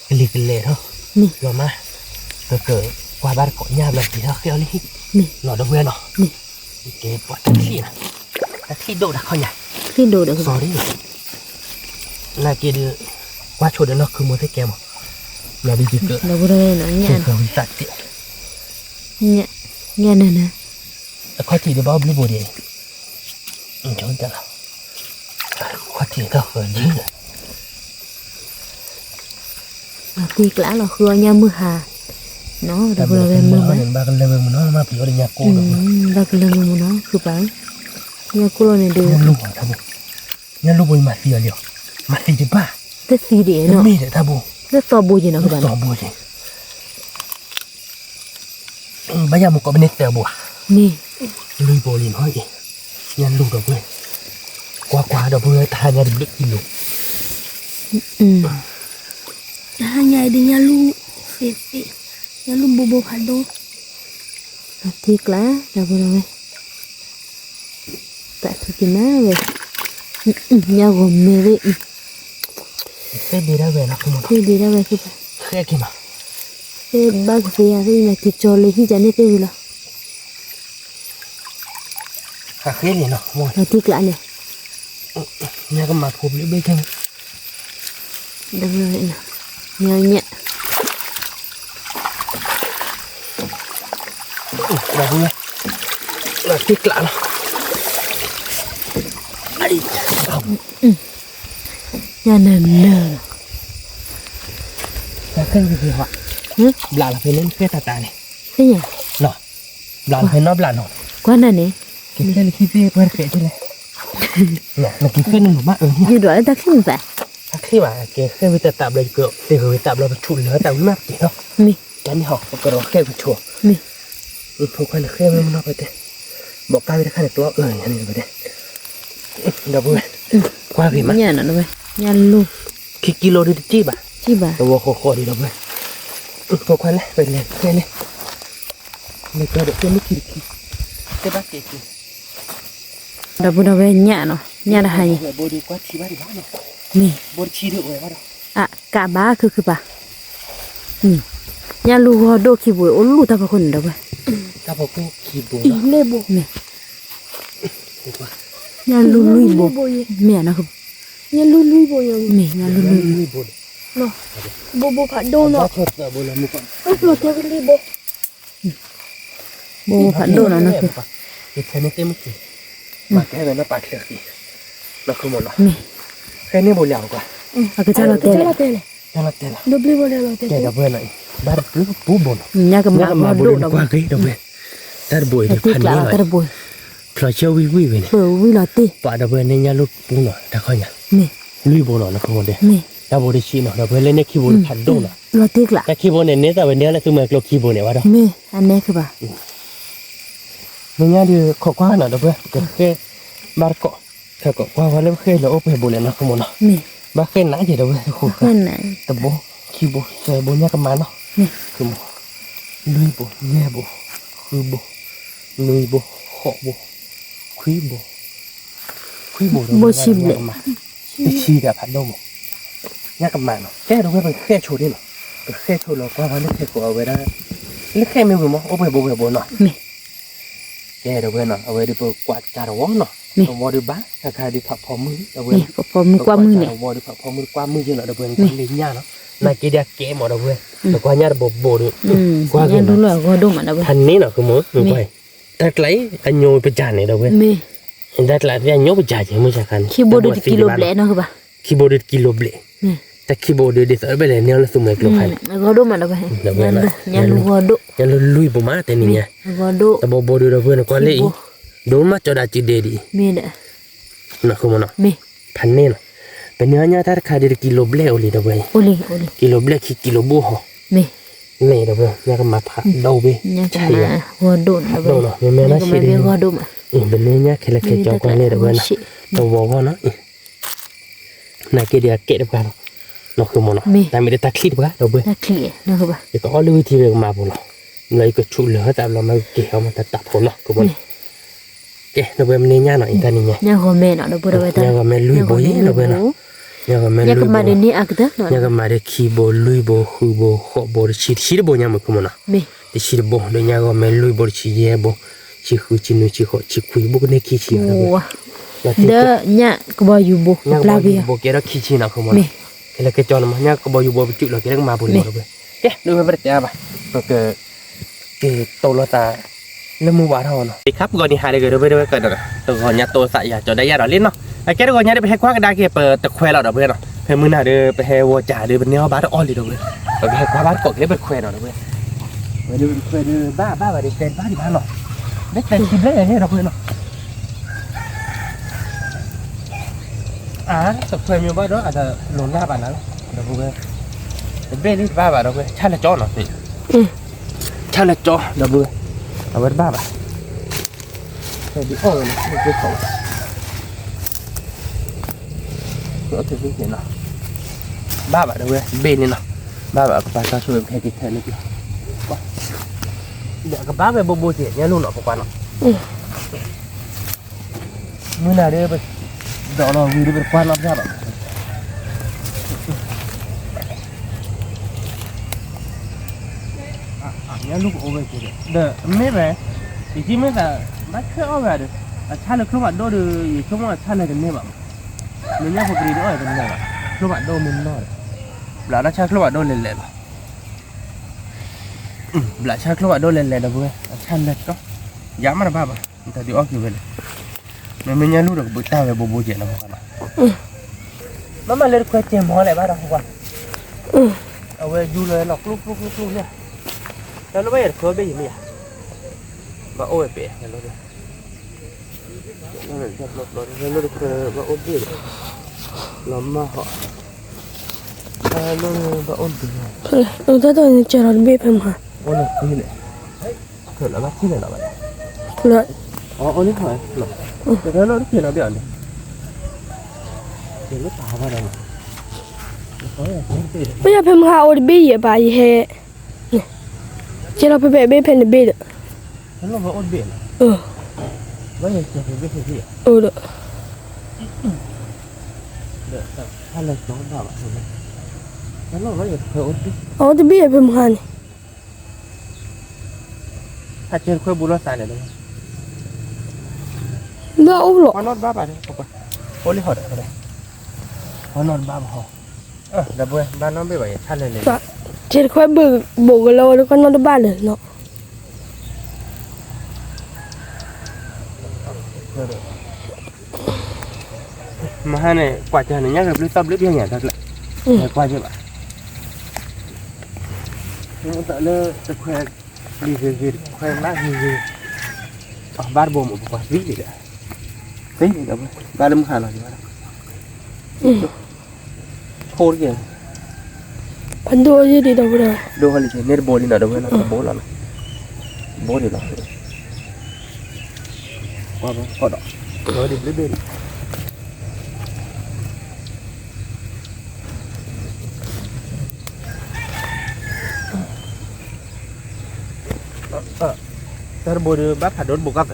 ก็ลีกันเลยเนาะ นี่ รอมาก็เกิดกว่าบ้านเกาะยาแบบที่เราเกี่ยวลิฮิ นี่ หลอดเพื่อนเนาะ นี่ เก็บปอดตัดที่นะตัดที่โดดเขาใหญ่ khơi đồ được สอรี่น่ากินว่าโชดเนาะคือมือที่แกมั้งอย่าไปจิกเกิด đâu bữa đây nó เชื่อ nhẹ เขาวิจัดเตะ nhẹ nhẹ này nè แต่ข้อที่เดี๋ยวบ้าบลิบูดีจนจะข้อที่ก็เหินยืด là tì lá là khưa nhà mưa hà nó แต่ đâu เมื่อ bữa เป็ đây น mưa เขา mà เห็นบ้ากันเลยมันน้อยมาผีอะไรยากูแบบ ba cái lần mưa nóคือป่ะnhà cô này เนี่ย đều ลูกทับุเนี่ยลูกบุยมาเสียเดียวมาเสียจีบ้า rất xì để เนี่ย nó มีแต่ทับุ rất to bùi gì nó ลู คือ ก ป่ะ ต่อบุยบ้ายามุกก็เป็นเนื้อบัว นี่ ลุยโบลินห้อยเนี่ยลูกดอกเว้ยกว่าดอกเว้ยทานยาดิบลึกกินลูก hanya di nyalu sisi nyalu bobo hado tì lá đâu bữa đây tại cái má về nhà gồm mê đấy เส้นดีได้เว้ยนะคุณหมอ khi đi ra vềคือป่ะ แค่กินมา cái bác sĩ à cái là thịt trò lấy khi chả biết cái gì là หาเคสเลยเนาะมวย là tì lá này เนี่ยก็มาพบเลยเบ้แค่ đâu bữa đây nè nhẹ nhẹ ดอกเว้ยดอกที่กลางไอ้ nhà nè nè แต่เครื่องคือหัวบลาละเพนเล่นเครื่องตาเนี่ย cái gì เนาะบลาละเพนนอบลาเนาะ quá nè nè กินเครื่องขี้เพื่อนเคยใช่ไหมเนาะมันกินเครื่องหนึ่งหรือบ้าเนี่ย như đó ta không phải ที่ว่าแกเคยไปตับเลยเกือบเดี๋ยวไปตับเราไปชุนแล้วแต่ไม่มาจีเนาะ mi แกนี่หอกก็รอแค่ไปชัว mi พวกคนเคยมันเอาไปเตะบอกกล้าไปได้ขนาดตัวอย่างนี้ไปเตะเดี๋ยวไปกว่ากี่มั้ย nhà nó đâu nhà luôn กี่กิโลดิจีบอ่ะ chi bà ตัวโคดีเดี๋ยวไปพวกคนเลยไปเลยแค่นี้ไม่ก็เดี๋ยวไม่กี่แต่บ้าเก๋ đâu bữa đâu nhà nó nhà là hay โบดีกว่าชีบ้าดีบ้าเนาะ mi โบดีชีด้วยว่า à cả baคือป่ะnhà lu ho do khi buổi ôn lu ta phảiคนđâu vậy ถ้าพวกกูขี่บู ile bo mi ถูกป่ะ nhà lu lui bo boye mẹ nó không nyalu lui boye mi nhà lu lui ไม่บู no bobo hado โน่ no ชดแต่บูแล้วมุก lo te ile bo bo phản đồ nóคือ อีกแค่นี้เต็มกี่มาแค่เป็นน้ำปลาเถื่อนแล้วคือหมดละ mi แค่นี้บูเหลียวกว่า à cái cha nó te tele la tele แค่ละเต็มละ doble bolle lo te แกดับเบิลหน่อยบ้านปุ๊บปุ๊บบน nhà cái เนี่ย mà มา ho บู do น đâu กว่ากี่ดับเบิลแต่บุย là ที่ tiếc พันนี้ห là น่อย cái bùi พลอยเชื่อวิววิวเนี่ย bùi vi là tê ป่าดับเบิลเนี่ยลูกปุ้งหน่อยถ้าค่อยเนี่ย mi ลุยโบหน่อยนะขโมยเด้ นี่ ดาโบได้ชีเนาะดาเพื่อนเล่นในคีย์บอร์ดพันโดนอ่ะ เราติ๊กละ แต่คีย์บอร์ดเนี่ยแต่วันนี้แหละคือเมื่อเราคีย์บอร์ดเนี่ยว่าดอก นี่อันนี้คือป่ะ เมื่อดีขอกว่าหน่อยดาเพื่อนก็แค่บาร์ก็ถ้าก็ว่าวันแล้วเคยเราโอเปโบเลยนะขโมยเนาะ นี่ บาร์เคยหนาเฉยดาเพื่อนคู่กั นั่ น นน่ะ แต่โบคีย์บอร์ดใส่โบเนี่ยกันมาเนาะ นี่ คือลุยโบแย่โบคือโบลุยโบขอโบคุยโบมาไปชีเดี๋ยวพันโดมเนี่ยกันมาเนาะแค่ดาเพื่อนเป็นแค่โชว์ดิเนาะแค่โชว์เราก็วันนี้แค่กูเอาไว้ได้เล็กแค่ไม่รู้มั้งโอเปโบเนาะ นี่ แกเดี๋ยวเว้ยเนาะเอาไว้ดีกว่าจารวงเนาะ นี่ เอาไว้ดีบ้าถ้าใครดีผักพอมือเอาไว้ นี่ก็พอมือกว่ามือเนี่ย เอาไว้ดีผักพอมือกว่ามือเยอะเนาะเดี๋ยวเว้ยคนเลี้ยงยาเนาะนายกินยาเก๋หมดเดี๋ยวเว้ยแต่กว่าเนี่ยโบดู กว่ากันรู้เลยก็ดูมันเอาไป ทันนี้เนาะคือหมูหนูไปแต่ไหลอันโยไปจานเนี่ยเดี๋ยวเว้ย มี แต่ไหลอันโยไปจานยังไม่ใช่กัน คีย์บอร์ดกิโลเบลเนาะคือป่ะ คีย์บอร์ดกิโลเบล นี่ แต่คีย์บอร์ดเดี๋ยวเอาไปเลยเนี่ยเราสุ่มเลยกิโลพัน ก็ดูมันเอาไปยันรู้ก็ดู ยังลุยบ่มาแต่นี่ไง ก็ดู แต่โบดูเดี๋ยวเว้ยก็เลยโดนมาจอดจีเดดี มีเนี่ย เนาะคือมันเนาะ มี พันนี่เนาะเป็นเนื้อเนี่ยถ้าขายได้กิโลเบลโอลีเดี๋ยวเว้ย โอลิ กิโลเบลคือกิโลบูฮอ มี นี่เดี๋ยวเพื่อนเนี่ยก็มาผัดดาวเบ ยังจะมาหัวดูนเอาไป ดาวเนาะแม่น่า ก็ เชื่ มา อ เรี ดี ยกหัวดูมา เป็นเนื้อเนี่ยแค่ละแค่จอกเลยเดี๋ยวเพื่อนนะตัววอเนาะนายเกเดียเกะเดี๋ยวกันเนาะคือมันเนาะแต่ไม่ได้ตักคลิปกันเดี๋ยวเพื่อน น่าเคลียร์เนาะคือป่ะ เดี๋ยวก็เอาลุยทีเดียวมาปุ่นเนาะเลยก็ชุดเหลือแต่เรามาเกี่ยวมาตัดผมเนาะคือมันเกะเดี๋ยวเพื่อนมันเนี่ยหน่อยตานี่ไง ยังหัวแม่เนาะเดี๋ยวพูดเอาไว้ตา เนี่ยก็แม่ลุยโบยเดี๋ยวเพื่อนเนาะเนี่ยก็แม่ ยัง ลุ ก็ ย มา โบ เดี๋ยวนี้อักเด้อเนาะ เนี่ยก็มาได้คีโบลุยโบคือโบขอโบชีโบเนี่ยมันคือมันเนาะ มี แต่ชีโบเดี๋ยวเนี่ยก็แม่ลุยโบชีเย่โบชีคือชีนุชีขอชีคุยบุกเนี่ยขี้ชีนะ โอ้ เพื่อน เด้อเนี่ยก็บ่อยู่บุ ยัง ปลาเบีย บ่เกะขี้ชีนะคือมัน มี Kela ke chon ma nya ko bo yu bo chu lo ke ma bu lo be ke do be ta ba to ke to lo ta le mu ba tho no ครับก่อนนี่หาได้ก็do be doก็ดตัวก่อนเนี่ยตัวสะอย่าจอได้ยาดอลิ้นเนาะไอ้แกก่อนเนี่ยได้ไปให้ควักได้keเปิดตะแควเราดอกเบ้เนาะเพิ่นมื้อหน้าเด้อไปให้วัวจ่าเด้อเป็นแนวบ้านอ้อลิดอกเบ้ไปให้ควักบ้านกอกเลยเป็นแควเนาะดอกเบ้ไปดูแควเด้อบ้าบ่ได้เป็นบ้าที่บ้านเนาะได้แต่สิเลยเนี่ยดอกเบ้เนาะสักเพื่อนมีบ้านด้วยอาจจะหล่นหน้าบ้านนั้นเดี๋ยวพวกเบ้นี่บ้าบ้าเดี๋ยวชาละจ้อเนาะนี่ชาละจ้อเดี๋ยวเอาไว้บ้าบ้าเดี๋ยวดิโอ้ยนี่คือเขาเอาถือไปเห็นเนาะบ้าบ้าเดี๋ยวเบ้นี่เนาะบ้าบ้าก็ไปก็ช่วยแค่ติดแทนนิดเดียวเดี๋ยวก็บ้าไปโบเสียเนี่ยลูกเนาะพวกกันเนาะมื้อหน้าเด้อไปดอกเราวีดีเป็นควันรับยาแบบเนี่ยลูกโอเวอร์กูเด้อไม่แบบจริงๆไม่แต่ไม่เคยเอาแบบชาเลยเครื่องวัดโดดูอยู่ช่วงว่าชาเลยกันเนี่ยแบบเนี่ยพวกรีดอ้อยกันเนี่ยเครื่องวัดโดมันน้อยหลานชาเครื่องวัดโดเล่นๆหลานชาเครื่องวัดโดเล่นๆนะเว้ยชาเล็กก็ย้ำมาบ้าบ้าแต่เดี๋ยวออกอยู่เลยมันยังรู้หรอกบุตรแบบบูเจนะพวกนั้นมันเลยคุยเจมออะไรบ้างนะพวกนั้นเอาไว้ดูเลยหลอกลูกเนี่ยแล้วเราไม่เห็นเคยไปยังไงมาโอ้ยเป๋เห็นรถเลยนั่นแหละรถเคยมาโอ้ยเป๋ล้มมาเหรอนั่นมาโอ้ยเป๋ ถ้าตอนนี้เจอเราเบี้ยเพิ่มค่ะ โอ้ยนี่เลยเกิดอะไรที่ไหนล่ะบ้าง เลย อ๋อนี่เหรอหรอแต่แล้วเราที่ไหนเดี๋ยวนี้เดี๋ยวรถตาบ้างนะ ไม่อยากเพิ่มค่ะโอ้ยเบี้ยไปเฮ่เจอเราไปแบบเบี้ยเพิ่มเบี้ย ฉันลองมาอดเบี้ยนะว่าอย่างเงี้ยเป็นเบี้ยเบี้ย เด้อ เดี๋ยวถ้าเราน้องบ้าแบบนี้ฉันลองว่าอย่างเคยอดเบี้ย อ๋อจะเบี้ยเพิ่มค่ะนี่ ถ้าเจอเคยบุรุษตายเลยนะ แล้วโอ้หรอ พอนอนบ้าแบบนี้ปกติโอ้ลิหดอะไรพอนอนบ้าบ่เดี๋ยวบ้านน้องไม่ไหวชันเลย เจอค่อยเบิกโบกเราแล้วก็นอนบ้านเลยเนาะ มาให้เนี่ยกว่าจะเนี่ยกับลิตับลิบยังไงทักเลยกว่าจะแบบนี่แต่เลิกจะแควดีคือแควมากคือบ้านบ่มอุปกรณ์วิ่งเลยสิกับบ้านเริ่มขาดหน่อยบ้าน phô kìa Pan do je di da bura. đồ hay là chỉ nét bồ đi nào đâu với nó bố là bố đi nào qua đó rồi đi bên ta bồ đưa bác phải đốt bồ gấp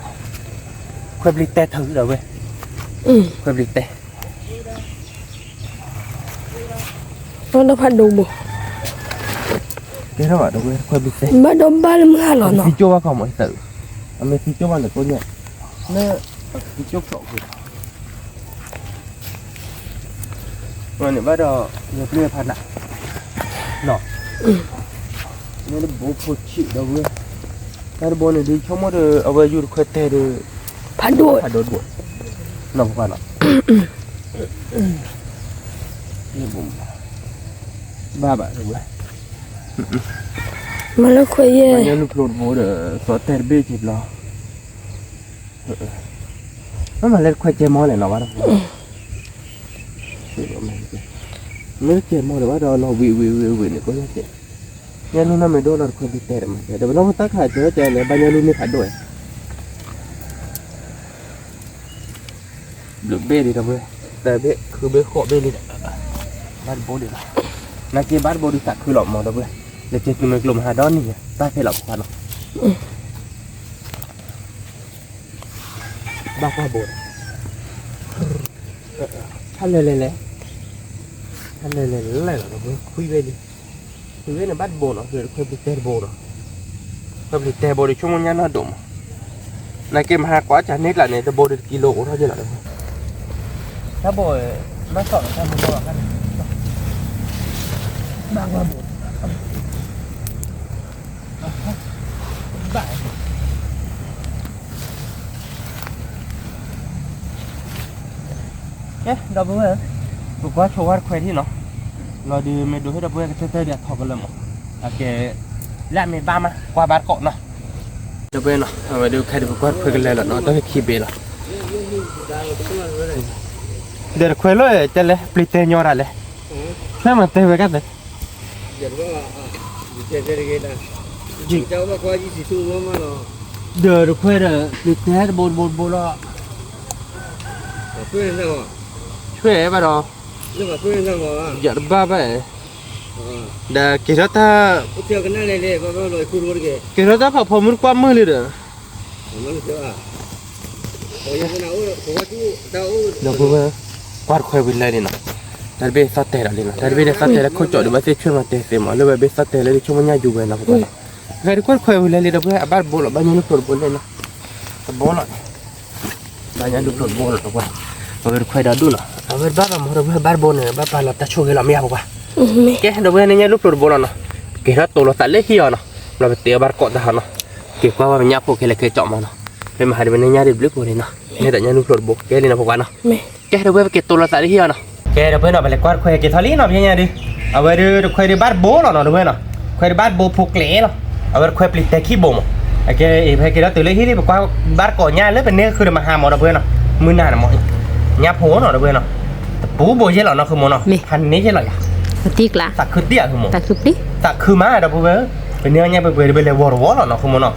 khoe bì tè thử rồi với khoe bì tè Nó đã pan do bo. cái đó ở đâu với khoe bì tè Ba dom ba lam ha lo no. phi châu không mọi sự anh phi châu ăn được cô nhỉ nó phi châu sọ kìa rồi này bắt đầu nhập lên phạt lại nọ nên bố phụ chị đâu với cái bố này đi trong một ở bây giờ khoe tè được Pan do. phải đốt bụi nằm qua nọ ba bạn rồi Ma la khoi ye. bây giờ lúc lột bố để có tè bê chịp lo nó mà lên khoe chè mò này nó bắt đầu mới chè mò để bắt đầu nó vị này có gì nhà luôn nó mới đôi là khoe bị tè mà để nó không tác hại cho chè này bao nhiêu luôn mới phải đổi được bê đi đâu bêแต่เบ้คือเบ้ขอเบ้เลยบ้านโบดีละนักเก็บบ้านโบดีสักคือหลอกมอđâuเบ้เดี๋ยวเจ็บคือมันกลุ่มหาดอนนี่ตาแค่หลอกควันบ้าว่าโบดท่านเลยท่านเลยอะไรหรอเบ้คุยเบ้ดิคุยเบ้ในบ้านโบเนาะเดี๋ยวคุยไปเตะโบเนาะคุยไปเตะโบดิช่วงนี้น่าดุมนักเก็บหากว่าจะนิดละเนี่ยจะโบดิกิโลเท่าไหร่ละถ้าโบยมาสอนท่านมึงบอกกันบางว่าโบยบ่ายเอ๊ะดับเบิ้ลบุกว่าโชว์ว่าคุยที่เนาะเราดูไม่ดูให้ดับเบิ้ลเต้ๆเดี๋ยวถอดกันเลยมั้งโอเคแล้วมีบ้านมากว่าบ้านเกาะเนาะดับเบิ้ลเนาะมาดูใครดูบุกว่าคุยกันเลยหรอเนาะต้องให้คีบเบลล์ Để quay lại cho lấy plite nhỏ ra lấy. Sao mà tê về cái đấy? Gì? Để được quay là plite bồn lo. Quay vào đó. Giờ ba vậy. Đã cái đó ta. Cái đó ta phải muốn qua mưa liền rồi. Được rồi. Quạt khoe với lại đi nào, tại vì sao tệ rồi nè, tại vì sao tệ là không chọn được bác sĩ chuyên mà tệ mà, lúc bây sao tệ là đi chung với nhau dù về nào cũng vậy, cái quạt khoe với lại đi đâu vậy, bắt bố là bao nhiêu lúc rồi bố lên nào, bố lại, bao nhiêu lúc rồi bố là đâu vậy, rồi khoe đó đủ nào, rồi bắt làm rồi bắt bố này, bắt làm ta chui cái làm nhau quá, cái đâu vậy này lúc rồi bố là nào, cái đó tổ là tại lấy khi nào, là bị tiêu bắt cọt ra nào, cái qua vào nhau cái là cái chọn mà nào, bây mà hai đứa này nhau đi lúc rồi nào, này tại nhau lúc rồi bố cái này là bố nào. Cái đâu cái tổ là tại đây nào cái đâu nó phải là quạt khoe cái thali nó như nhau đi ở đây được khoe đi bắt bố nó đúng không nào khoe đi bắt bố phục lẽ nó ở đây khoe plite tay khí bồ mà cái đó từ lấy hít đi qua bắt cỏ nhai lấy bên nàyคือมาหาหมอđâu nàoมือหน้าหมอยับหัวnó đâu nào bố bố chứ nóคือหมอnóพันนี้chứ là tiếc làตักคือเตี้ยคือหมอ ตักคือติ๊ก ตักคือม้าđâu bố bên này nhai bên này vỏ nóคือหมอnó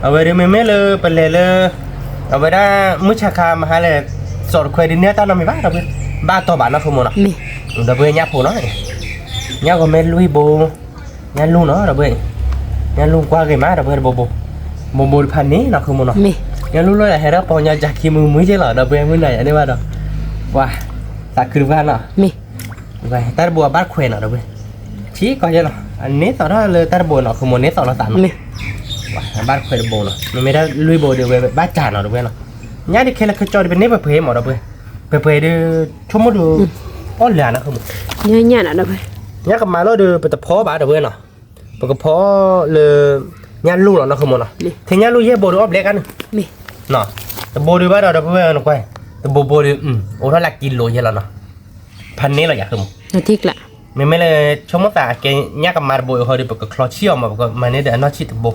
ở đây mìnhเลยbên nàyเลยở đây đã mới chả khám hay là sọt khoe đi nè tao làm mày bắt đâu biết ba to bạn nó không muốn nào đâu biết nháp phụ nó nháp còn men lui bồ nháp luôn nó đâu biết nháp luôn qua cái má đâu biết bồ phan ní nó không muốn nào nháp luôn lại hay đó bỏ nháp chặt khi mới chế lở đâu biết mới này anh em đâu wow ta cứ van nào vậy ta bùa bắt khoe nào đâu biết chỉ coi như là anh nét tao đó là ta bùa nó không muốn nét tao nó tàn bắt khoe bồ nó mới đã lui bồ được về bắt trả nó đâu biết nào nhá đi khi là cái trò đi bên nếp bể mà đâu bể đi chung một đồ ó lẻ nó không nhá là đâu vậy nhá cầm máy nó được bể tập phó bả đâu vậy nào bể tập phó là nhá lu nó không một nào thì nhá lu dễ bồ được ốp lẻ cái nữa nọ tập bồ đi bắt đầu đâu vậy nó quay tập bồ đi ô nó là kilo vậy là nóพันนี้là không tiếc là mình mới là chung một tạ cái nhá cầm máy bồ hồi đi bể cái clo chiêu mà bể máy này để nó chỉ tập bồ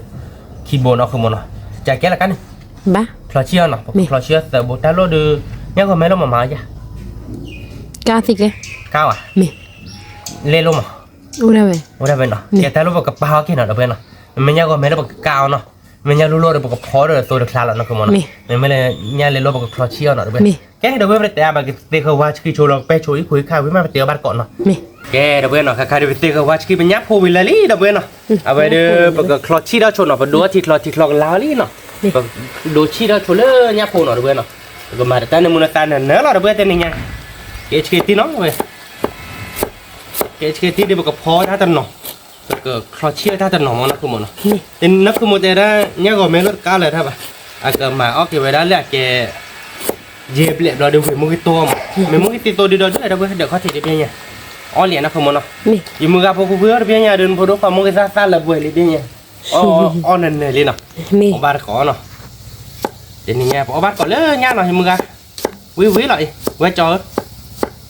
khi bồ nó không một nào chả cái là cái này ba clo chiêu nào clo chiêu từ bồ ta lô được nhá còn mấy lô mà chứ cao thì cái cao à เล่นลมอ่ะ โอ้ได้ไหม โอ้ได้เป็นเนาะแกแต่รู้บอกกับปลากินเนาะเป็นเนาะมันยังก็ไม่ได้บอกกาวเนาะมันยังรู้ๆได้บอกกับพอเด้อตัวเด็กคลาแล้วเนาะคือมันมันไม่เลยยังเล่นลมบอกกับคลอเชียเนาะเป็นแกเดี๋ยวเว้ยไปแต่แบบเตะเขาว่าคือโชว์เราไปโชว์คุยข้าววิมาไปเตะบ้านก่อนเนาะแกเดี๋ยวเว้ยเนาะค่ะเดี๋ยวไปเตะเขาว่าคือเป็นยักษ์โพวิลลี่เดี๋ยวเว้ยเนาะเอาไปเด้อบอกกับคลอชีเราโชว์เนาะไปดูที่คลอลาวลี่เนาะดูชีเราโชว์เลยยักษ์โพเนาะเดี๋ยวเว้ยเนาะก็มาแต่ในมุนตาเนี่ยเนาะเดี๋ยวเว้ยแต่นี่ไงเกชเกตีเนาะเว้ยเกชเกตีเดี๋ยวบอกกับพอท่าตันเนาะก็คลอเชียท่าตันเนาะมันนักขโมยเนาะแต่นักขโมยแต่ละเนี่ยก็ไม่ลดก้าวเลยท่าป่ะอาจจะมาออกเก็บไว้ได้แหละแกเจ็บเล็บเราเดี๋ยวมือตัวมันมือตีตัวเดียวด้วยเดี๋ยวเขาถือได้เป็นไงอ๋อเหรียญนักขโมยเนาะยิ่งมือกับพวกเพื่อนเป็นไงเดินพอดูความมือซ่าๆเลยบ่อยเลยเป็นไงอ๋อนั่นเลยเนาะบาร์ก่อนเนาะเดี๋ยวนี้ไงพอบาร์ก่อนเลยย่างหน่อยมือกันวิเลยไว้จอด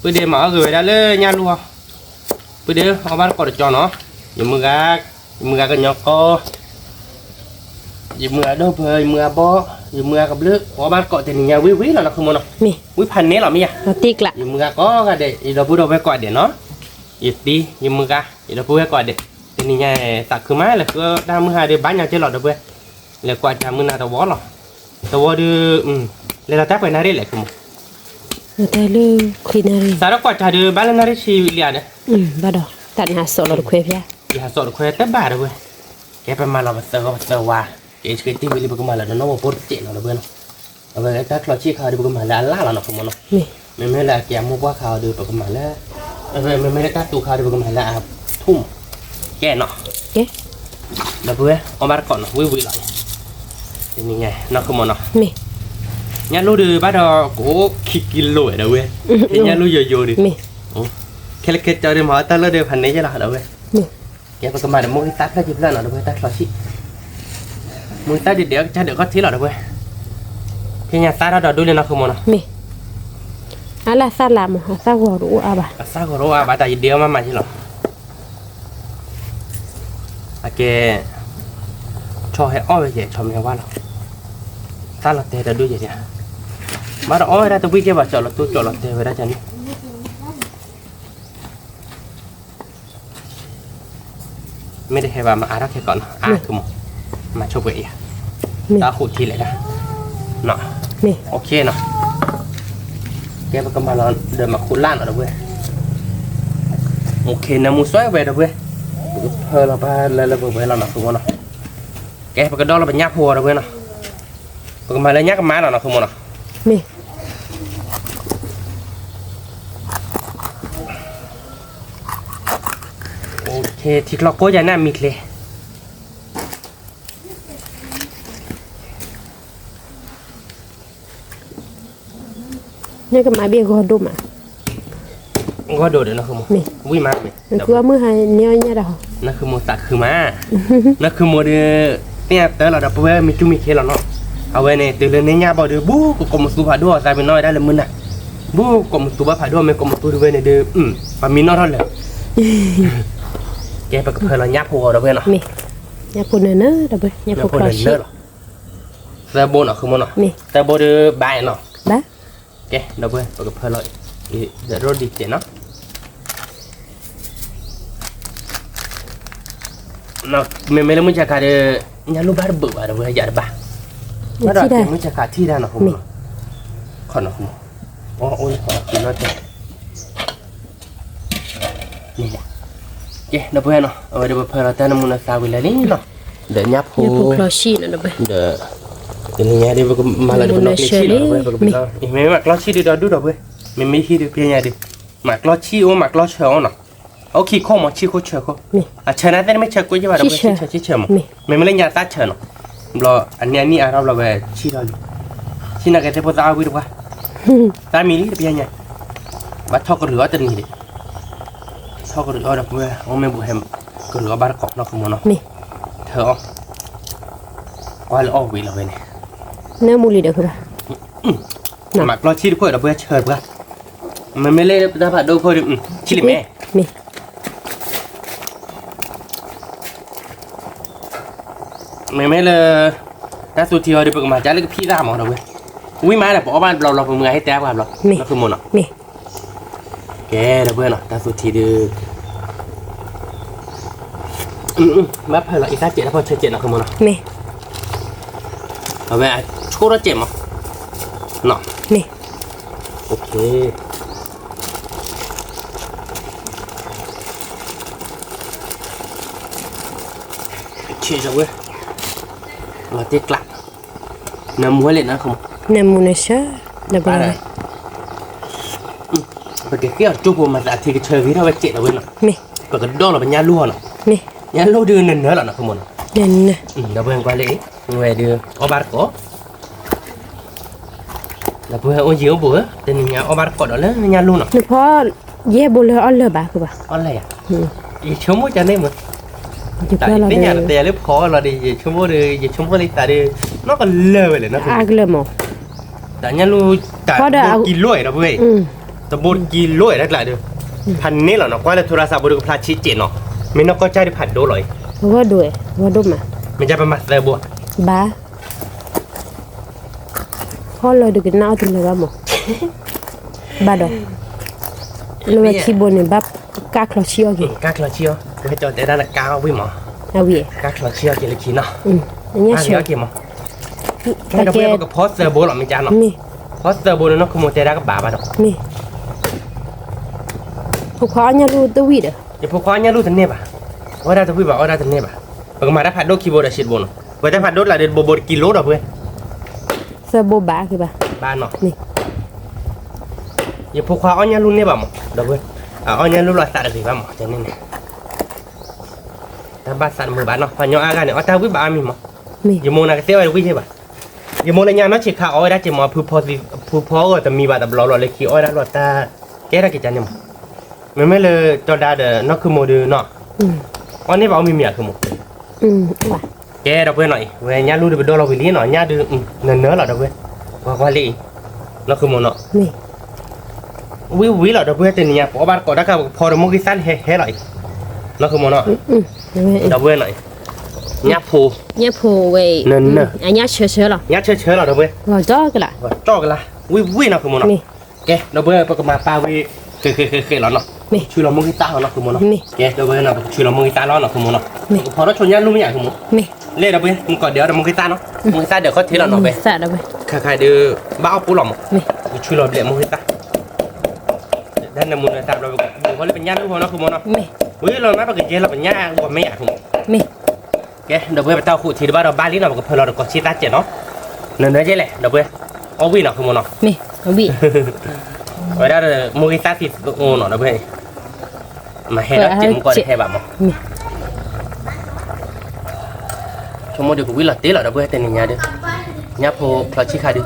ไปเดี๋ยวมาเอาเกลือได้เลยย่างรัวไปเดี๋ยวเอาบาร์ก่อนจอเนาะยิ่งมือกันnhóc coยิ่งมือđâu phơiมือบ่ยิ่งมือกับเลือกพอบาร์ก่อนแต่นี่ไงวิlà không muốn nàoวิพันนี้หรอมั้ยติกละยิ่งมือก็กันเดี๋ยวเราพูดเอาไว้ก่อนเดี๋ยวเนาะอีกดียิ่งมือกันเดี๋ยวเราพูดไว้ก่อนเดี๋ยวแต่นี่ไงตักคือไม้เลยก็ได้มือหาเดี๋ยวบ้านยังเจอหลอดเดี๋ยวเว้ยแล้วกว่าจะมือหน้าตะวอหรอตะวอดื้อแล้วเราตักไปนาเร่แหละคือมั้งแต่เลือคุยนารีสารกว่าจะเดือบ้านนาเร่ชีวิลเลียเนี่ยบ้าดอกตัดหาสอเราคุยพี่อย่าสอดคุยแต่บ้าเลยเว้ยแกไปมาเราเซอร์ว่าเอชเคตีวิลลี่บุกมาแล้วน้องมาพูดเจ๋งเราเว้ยเนาะเอาไปถ้าคลอชี่เขาดูบุกมาแล้วล่าเราเนาะคือมั้งเนาะไม่ละแกมุกว่าเขาดูบุกมาแล้วไม่ได้ตัดตัวเขาดูบุกมาแล้วทุ่มแกเนาะแล้วเว้ยเอามาก่อนเนาะวิเลยเป็นยังไงเนาะคือมั้งเนาะnhà lu đi bắt đầu cố kiki lội đâu vậy cái nhà lu yo đi cái cái cho đi mà ta lu đi phần này chứ là đâu vậy cái bây giờ mà mua cái tát ra chụp ra nào đâu vậy tát là gì mua tát thì để cho được có thứ nào đâu vậy cái nhà tát đó đôi lên nó không muốn nào là sao làm hả sao gò rú à bà sao gò rú à bà tại vì điều mà chứ là cái cho hết oi vậy cho mình qua nào tát là tê đã đôi vậy nè mà đó ôi ra tôi biết cái bà chọn là tôi chọn là thế vậy đó chẳng mấy đứa bà mà đó cái còn cứ một mà chụp vậy ta hụt thì lại ra nọ ok nọ cái bà cầm bà là đời mà khốn lan ở đâu vậy ok nó mua xoáy về đâu vậy hơi là ba là vừa về là nó không nọ cái bà cái đó là bà nháp hồ đâu vậy nọ còn mà lấy nháp cái má nào nó không nọโอเคที่เราก็จะน่ามิดเลยนี่ก็มาเบี้ยก็ดูมาก็โดดเลยนะคือโมวิ่งมาเลยคือว่ามือหายเนี้ยเนี่ยเรานั่นคือโมตัดคือมานั่นคือโมเดือเนี่ยแต่เราดับเบิ้ลมีจุ่มมีเคเราเนาะเอาไว้เนี่ยตื่นเลยเนี่ยบอกเดือบู๊กูกลมตัวผ่าด้วยใส่เป็นน้อยได้เลยมึงน่ะบู๊กลมตัวผ่าด้วยไม่กลมตัวด้วยเนี่ยเดือปามีน้อยเท่าไหร่แกไปกับเพื่อนเราหยาบหัวเราเพื่อนเนาะหยาบหัวเนื้อเราเพื่อนหยาบหัวคลอชีแต่โบนเนาะคือโมเนาะแต่โบเดือบายเนาะบ้าแกเราเพื่อนไปกับเพื่อนเราเดี๋ยวรถดีเจเนาะเนาะไม่เลยมึงจะขาดยาลูกบ้าเบื่อเราเพื่อนยาบ้าไม่ได้มึงจะขาดที่ได้เนาะคุณขอเนาะคุณโอ้ยขอกินน้อยจังนี่แหละโอเคเราเพื่อนเนาะเอาเดี๋ยวเพื่อนเราแต่น้ำมันสาวิลลี่เนาะเดี๋ยวยับหัวคลอชีนะเพื่อนเดี๋ยวนี่เดี๋ยวมาเลยเดี๋ยวเราคลอชีเนาะเพื่อนไม่มาคลอชีเดี๋ยวดูเดี๋ยวเพื่อนไม่คิดเดี๋ยวเพี้ยนเดี๋ยวมาคลอชีโอ้มาคลอเชอเนาะโอเคข้อมาชีโคเชอเขาเชอนะแต่ไม่เชอกูจะว่าเราเพื่อนเชอมั้งไม่เล่นยาตัดเชอเนาะเราอันนี้เราแบบชีเราชีนักเตะพอตาวิรู้ว่าตามีนี่เพี้ยนเนี่ยบัดทอกหรือว่าตัวนี้ดิทอกหรือว่าดับเบิ้ลโอ้ไม่บุเฮมก็หรือว่าบาร์กอกเนาะคุณโมเนาะเธอว่าเราออกวิลเราไปเนี่ยเนื้อมูลีเดี๋ยวคือหมักรอชีดเพื่อดับเบิ้ลเชิดเพื่อมันไม่เล่นได้ผ่านดูเพื่อชิลิแม่ไม่เลยถ้าสุดที่เราได้เปิดมาจ้าเลยก็พี่ร่ามของเราเว้ยวิ่งมาเนี่ยบอกว่าเราเป็นมือให้แต้มกันหรอเราคือโมเนาะแกดับเบิ้ลเนาะถ้าสุดที่ดื้อ แม่เพลละอีซ่าเจ็ดแล้วพอเจ็ดนะคือมันเนาะ นี่ เอาไว้ชั่วละเจ็ดมั้งเนาะ นี่ โอเคเชี่ยจังเว้ยเราเจ๊กลักน้ำมัวเลยนะคุณ น้ำมูนเชอดับเบิลเลย เพราะแกเกี่ยวจุ๊บมาแต่ที่เชิงที่เราไปเจ็ดเอาไว้เนาะ นี่ ปกติดอกเราเป็นยาลู่เนาะ นี่ ยาลู่เดือนนึงเนื้อหรอนะคุณมัน เด่นนะ เราเพิ่งqua lễ ngoài đường ở bar có là vừa ôn diếu bữa tên nhà ở bar có đó lớn nhà luôn à นึกพอเย่บุเลยอ้อนเลยบ้าคือป่ะ on này à chúng mua cho nên mà อยู่ tại เพื่อเรา cái เล nhà ย là tiền lớp khó là đi chúng mua đi chúng mua đi tại đi nó còn lơ vậy nó อากเลยหมอ tại nhà luôn tại Có đã- 1 kilo đó vậy อืม แต่1 kilo đó lại đượcพันนี้เหรอเนาะว่าเลยโทรศัพท์บริการพลาชิเจนเนาะไม่นอกก็ใจได้ผัดโดเลย ว่าด้วยว่าดุมา มันจะประมาณเตอร์บัว บ้าพ่อเลยดูกันน้าเอาถึงเลยว่าหมอบ้าดอกเลยคีย์บอร์ดเนี่ยบ้ากากเราเชี่ยวกี่ các là chiêu cái cho tới đây là cao với mà เอาเวีย các là chiêu kia là khí nào อันนี้ à เชี่ยว nhớ kìa mà แต่ cái đó แก bây giờ có poster bố là mình chán nó นี่ poster bố nó không một tay ra các bà đâu นี่พวกเขาเนี่ยรู้ตัววิดอ่ะ giờ phụ khoa nhá luôn thằng nè bà ở đây tôi quý bảo ở đây thằng nè bà và mà đã phạt đốt keyboard là shit bố nó với đã phạt đốt là đến bộ 1 kilo đâu vậy เซอร์โบบาคือป่ะ ba nó Nè. giờ phụ khoa ở nhá luôn nè bà mà đâu vậy ở nhá luôn là sạt được gì bà mà cho nên này ta ba sạt 10 bát nó và nhỏ aga này ở tao quý bà mình mà นี่ giờ môn này cái tiêu quý chứ bà giờ môn này nhà nó chỉ khá ở đây chỉ mà phụ phó rồi tầm mi bà tập lò lò lấy khí ở đây lò ta cái ra cái chân nhỉ mà mới là cho ra để nó cứ một đứa nọ อืม อันนี้บอกมีเมียคือหมด อืมว่ะ แกเราไปหน่อยเว้ยญาลูไปโดนเราไปเลี้ยหน่อยญาดูเนื้อเราเว้ยว่าลีเราคือหมดเนาะ นี่ วิเราเว้ยแต่เนี่ยพอบ้านก่อนนะครับพอเรามุกิสันเฮ้หน่อยเราคือหมดเนาะ อืมยังไง เราเว้ยหน่อยญาผู เนี่ยโผล่เว้ย นั่นน่ะ อันนี้เชื่อเชื่อหรอ ญาเชื่อเราเว้ย ว่าจ้อกันละ จ่อกันละวิเราคือหมดเนาะ นี่ แกเราเว้ยปกมาปาวิเคเราเนาะ นี่ ชื่อเรามุกิตาเราคือหมดเนาะ นี่ แกเราเว้ยเนาะชื่อเรามุกิตาเราคือหมดเนาะ นี่ พอเราชนญาลูไม่อยากคือหมด นี่ เล่เราเว้ยมึงก่อนเดี๋ยวเรามุกิตาเนาะมุกิตาเดี๋ยวเขาเทเราเนาะเว้ย สะแล้วเว้ย ใครๆดูบ้าปูหล่อม นี่ ช่วยเราเลี้ยงมือตาด้านในมือตาเราเขาเลยเป็นญาติลูกเขาเนาะคุณมอเนาะ นี่ อุ้ยเราไม่ปกติเราเป็นญาติกว่าไม่อยากคุณ นี่ แกเดี๋ยวไปเต้าขู่ทีบ้านเราบ้านนี้เราก็เพลเราก็ชี้ตาเจ็ดเนาะเนื้อใช่แหละเดี๋ยวไปเอาวิ่งเนาะคุณมอเนาะ นี่เอาบี ไว้ได้มือตาติดโง่เนาะเดี๋ยวไปมาให้เราเจ็บมือก่อนให้แบบมั้ง นี่ ชั่วโมงเดียวกูวิ่งหลับตีหลับเดี๋ยวไปแต่เนี่ยญาติญาติพอเราชี้ขาดิ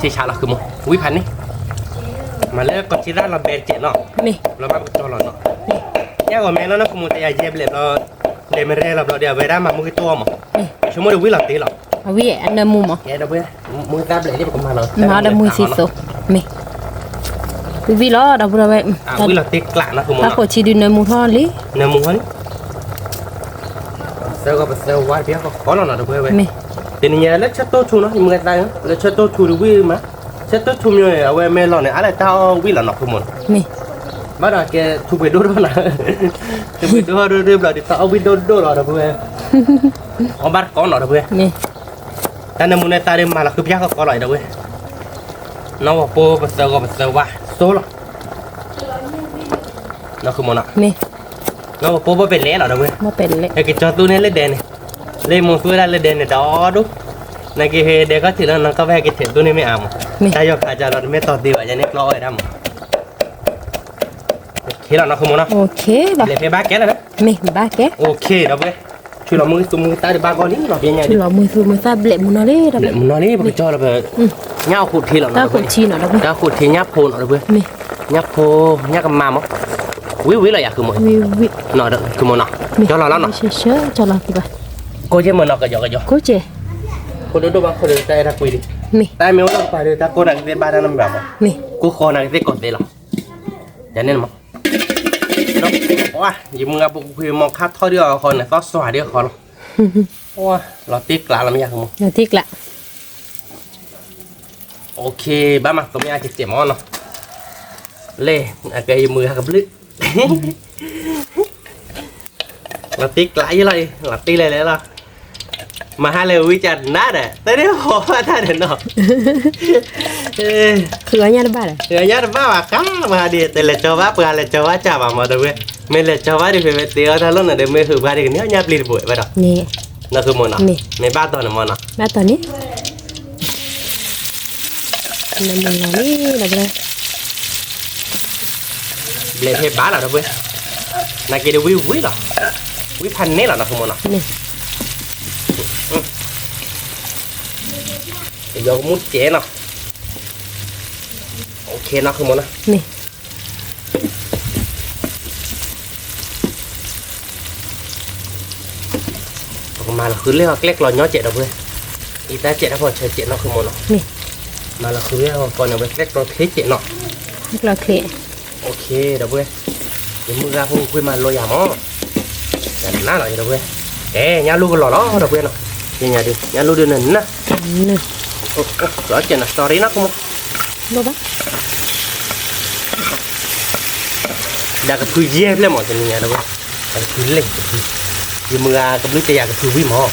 ชี้ช้าละคือมั้งวิ่งพันนี่มาแล้วก็ชี้ด้านเราเบนเจ็ดเนาะ นี่ เราบ้านก็จอหลอนเนาะเนี่ยก็แม่แล้วนะคุณมูแต่ยาเจ็บเล็บเราเดมเร่เราเดี๋ยวไปได้มามือตัวมั้งชั่วโมงเดียววิ่งหลับตีหรอ เอาบีอันเดมุมอ่ะ แกเดี๋ยวไปมือตาเบลนี่ผมมาเลย มาเดมุยสิโซนี่วีล้อดับเราไป วิ่งหลับตีกลางนะคุณมู ถ้า เนาะ ขวดชีดินในมูทอลี่ เนี่ยมึงเขานี่เซลก็เป็นเซลวายเพี้ยก็ขอเราหน่อยเดี๋ยวไป นี่ แต่เนี่ยแล้วชัดโตชูเนาะมึงไงตายเนาะแล้วชัดโตชูดูวิ่งมาชัดโตชูมีอะไรเอาไว้แม่เราเนี่ยอะไรตาวิ่งหลับเนาะคุณมู นี่ บ้านเราแกถูกไปดูด้วยนะถูกไปดูเรื่องเราดิตาเอาวิ่งดูเราเดี๋ยวไปเอาบ้านก้อนเนาะเดี๋ยวไป นี่ แต่ในมุมในตาเดิมมาเราคือพี่ก็ขอหน่อยเด้อเว้ยน้องว่าโป้ภาษาก็ภาษาว่าโซ่หรอน้องคือมันอ่ะ นี่ น้องว่าโป้เป็นเล่หรอเด้อเว้ย มาเป็นเลย ไอ้กิจตัวนี้เล่เด่นเล่มงคุยได้เล่เด่นดอดูในกิเหเด็กก็ถือแล้วน้องก็แวกกิจตัวนี้ไม่เอาแต่ยกอาจารย์เราไม่ต่อดีว่าจะเน็กล้อไอ้ดำโอเคแล้วน้องคือมันอ่ะ โอเคป่ะ เล่เพย์บ้าแกแล้วนะ นี่บ้าแก โอเคเด้อเว้ยช่วยเรามือตาเดี๋ยวบ้าก่อนนี่เราเป็นยังไง ที่เรามือคือมือซาเบลมูนาเล่ดับ เล่มันนอนนี่ไปจ่อเราไปเงาขุดทีเรา ถ้าขวดชีหน่อยดับ เงาขุดทีเงาโพนเราเว้ย นี่ nhắc phô nhắc cầm mam á quý là cứ mỗi วิ nọ được cứ mỗi nọ cho nó lắm nọ เชื่อเชื่อจะรอกี่บาท cô chứ mà nọ cái giò กูเจ cô đứa đâu bác cô đứa tay ra quỳ đi นี่ tay méo đâu phải đứa ta cô này cái ba năm bảo นี่ cô kho này cái cột đây là cho nên mà nó quá gìมึงเอาคุยมองคัดท่อเดียวคนเนี่ยก็สว่างเดียวคนว้าเราติ๊กกลางเราไม่อยากมึง เดี๋ยวทิกละ โอเคบ้ามาตรงนี้อาจจะเจ็บมั้งเนาะ เล่อะcáiมือกับลึกlà tí lại với lại là tí lại đấy là mà hai lời quy chặt nát à tới đấy khó mà thay được nó คืออันนี้ได้บ้าเลย người nhát ba bà cá mà đi từ là cho bác là cho bác chả bảo mà đâu biết mình là cho bác đi về tiêu ta lúc này để mình thử ba đi nếu nhát liền buổi vậy đó นี่ nó cứ món nào mình ba tuần là món nào มาตอนนี้น้ำมันเรานี่เราไปเลย lên thêm bá là đâu biết này kia đều quý rồi quý pan nét là nó không món nào นี่ thì do muốn chế nào ok nó không món nào นี่ mà là cứ leo lét lò nhó chạy đâu biết y ta chạy nó còn chơi chạy nó không món nào นี่ mà là cứ leo còn là biết lét lò thế chạy nó เราเคลียร์ ok đâu biết thì mua ra không quên mà lo giảm ó để nát lại đâu biết ê nhà lu lò đó đâu biết nào thì nhà đi nhà lu đưa nè nè นี่ đó chuyện là story nó không รู้ปะ đã cái thứ gì lên mọi chuyện nhà đâu biết cái thứ lên thì mua ra cái lưới cái thứ vi mỏ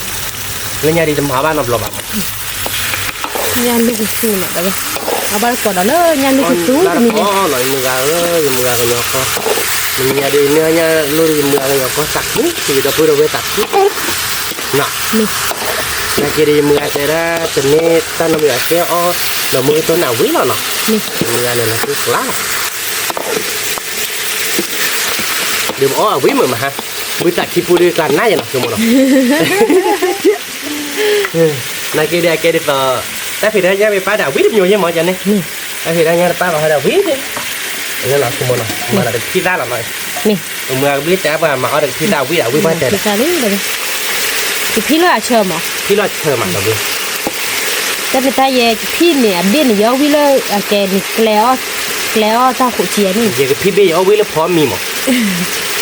lên nhà đi tầm hóa ba nằm lò bạc ยานลูกซื้อมาได้เอาบ้านก่อนเด้อยานลูกซื้อ là มี có nói mua ra cái nhỏ có mình nhà đi nhà lu đi mua cái nhỏ có sạch thì đâu biết đâu biết sạch nè นี่ là kia đi mua cái ra cho nên ta nó bị cái o là mua tôi nào quý nó nè นี่ mua này là cái lá đừng ó quý mà ha quý tại khi phụ đi làm nãy giờ nó không một này kia đây kia đi vào tại vì đây nhà bị phá đảo quý được nhiều như mọi chuyện này นี่ tại vì đây nhà phá vào hai đảo quý đi nên là không một mà là được khi ra là nói นี่ mua biết trả và mà ở được khi đảo quý đảo quý bao nhiêu พี่ซาลี่เลยพี่พี่เลยเชื่อมั้ย khi lo chờ mà đảo quý แต่ไม่ตายพี่เนี่ยเบี้ยเนี่ยยอวิเลยแกนี่เกลียวตาขุเจียนี่ giờ cái phi bây giờ quý là phó mì mà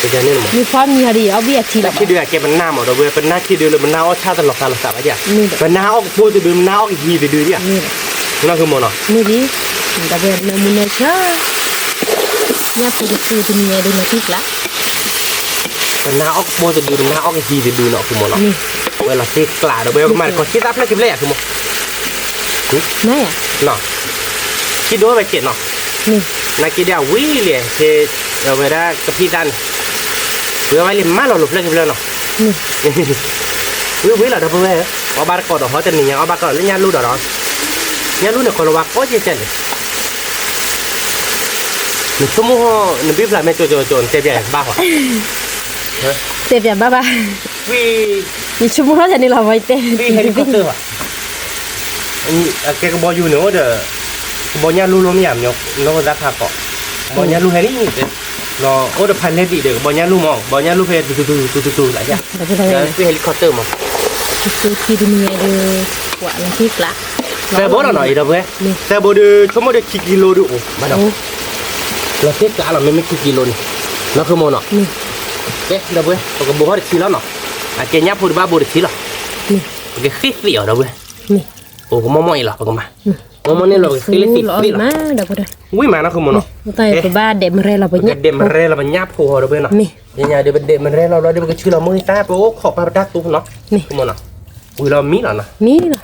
bây giờ nên mà มีความมีอะไรเอาเบี้ยที แต่ ละ ที่เดือดแกมันหน้าหมดเลยเป็นหน้าที่เดือดเลยมันหน้าอ้อชาตลอดการรักษาไว้จ้ะ นี่ เป็นหน้าอ้อพูดจะดูมันหน้าอ้อฮีไปดูดิอ่ะ นี่ นั่นคือหมดเนาะ นี่ดิแต่เป็นเนื้อมันเนื้อเชื่อเนี่ยพูดตัวนี้ดูนะที่ละ เป็นหน้าอ้อพูดจะดูมันหน้าอ้อฮีไปดูเนาะคือหมดเนาะ นี่ เวลาที่กล้าเดี๋ยวไปมันก็คิดรับแล้วคิดเลยอ่ะคือหมด ไหนอ่ะ เนาะคิดด้วยไปเจ็ดเนาะ นี่ นักกีฬาวิ่งเลยที่เราไปได้กับพี่ดันเพื่อไว้เล่นมาเราหลบเล่นกันเลยเนาะ นี่ วิ่งเราเดี๋ยวไปเอาบาร์กอดเขาจะหนีเอาบาร์กอดเล่นยาลูดอร์ยาลูเนี่ยคนละวักก็เจ๊เลยหนึ่งชั่วโมงหนึ่งปีพลาดไม่โจนเจ็บใหญ่บ้าหัว เจ็บอย่างบ้าบ้า วิ่ง นี่ชั่วโมงเท่านี้เราไว้เต้ วิ่งเฮลิคอปเตอร์ว่ะแกก็บอกอยู่เนาะเด้อบอกยาลูล้มยามเนาะเราจะพาเกาะบอกยาลูเฮลินี่เด้อเราโอ้เดี๋ยวพันเฮลิเด้อบอกยาลูมองบอกยาลูเพลตูหลายอย่าง เราจะได้ เฮลิคอปเตอร์มั้ง คือที่ดูนี่ดูกว่าละที่ละ แต่บอกเราหน่อยเด้อเว้ยแต่บอกเด้อชั่วโมงเด้อกี่กิโลดูโอ้มาดอกเราเทกะเราไม่กี่กิโลนี่นั่นคือโมเนาะ นี่ เด้อเด้อเว้ยเราก็บอกว่ากี่แล้วเนาะอ่ะแกยับพูดบ้าบอกกี่แล้ว นี่ โอเคขี้เสียวเด้อเว้ย นี่ โอ้ก็มออีหรอปะก็มานี่เราขี้เล็ก ร้อน นี่หรอ มากเดี๋ยวก็ได้ วิ่งมานะคือโมเนาะ ตายไปบ้านเด็กมันเรเราไปเนี่ย เด็กมันเร่เราเป็นญาติผัวเด้อเว้ยเนาะ นี่ ยังเดี๋ยวเด็กมันเร่เราเดี๋ยวมันก็ชื่อเรามือตาโป๊ะขอบปลาดักตุ้เนาะ นี่ คือโมเนาะอุ้ยเรามีหรอนะ นี่ล่ะ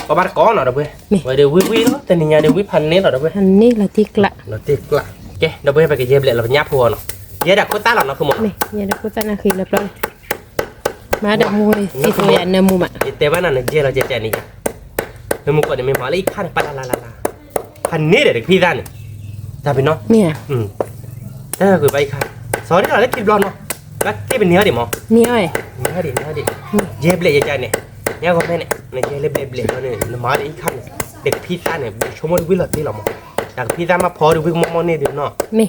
ก็บ้านก้อนเด้อเว้ย นี่ ไว้เดี๋ยววิ่งเนาะแต่นี่เดี๋ยววิ่งพันเนี้ยเด้อเว้ย อันนี้ละที่ละ เราติดละเก๋เดี๋ยวไปเย็บเลยเราเป็นญาติผัวเนาะเย็บดักโคตรตาหรอเนาะคือโม นี่เนี่ยเราก็จะน่าคือเรียบร้อยมาดมวยสิตัวยันเนื้อมุมอ่ะ แต่ว่านั่นเจเราเจแจนี่จ้ะแล้วมึงก่อนเนี่ยไม่พอแล้วอีกขั้นปัดลาพันนี้เด็กพี่ด้านนี่จ้าพี่น้อง เนี่ย ถ้าคือไปค่ะสอนที่เราได้คลิปร้อนเนาะแล้วที่เป็นเนื้อดิหมอ นี่อ้อย เนื้อดิเย็บเลยเจเนี่ยเนี่ยก็แม่เนี่ยเนี่ยเย็บเลยแล้วเนี่ยมาได้อีกขั้นเด็กพี่ด้านเนี่ยชั่วโมงวิ่งหลอดที่เราหมอจากพี่ด้านมาพอดูวิ่งมองเนี่ยดิเนาะ นี่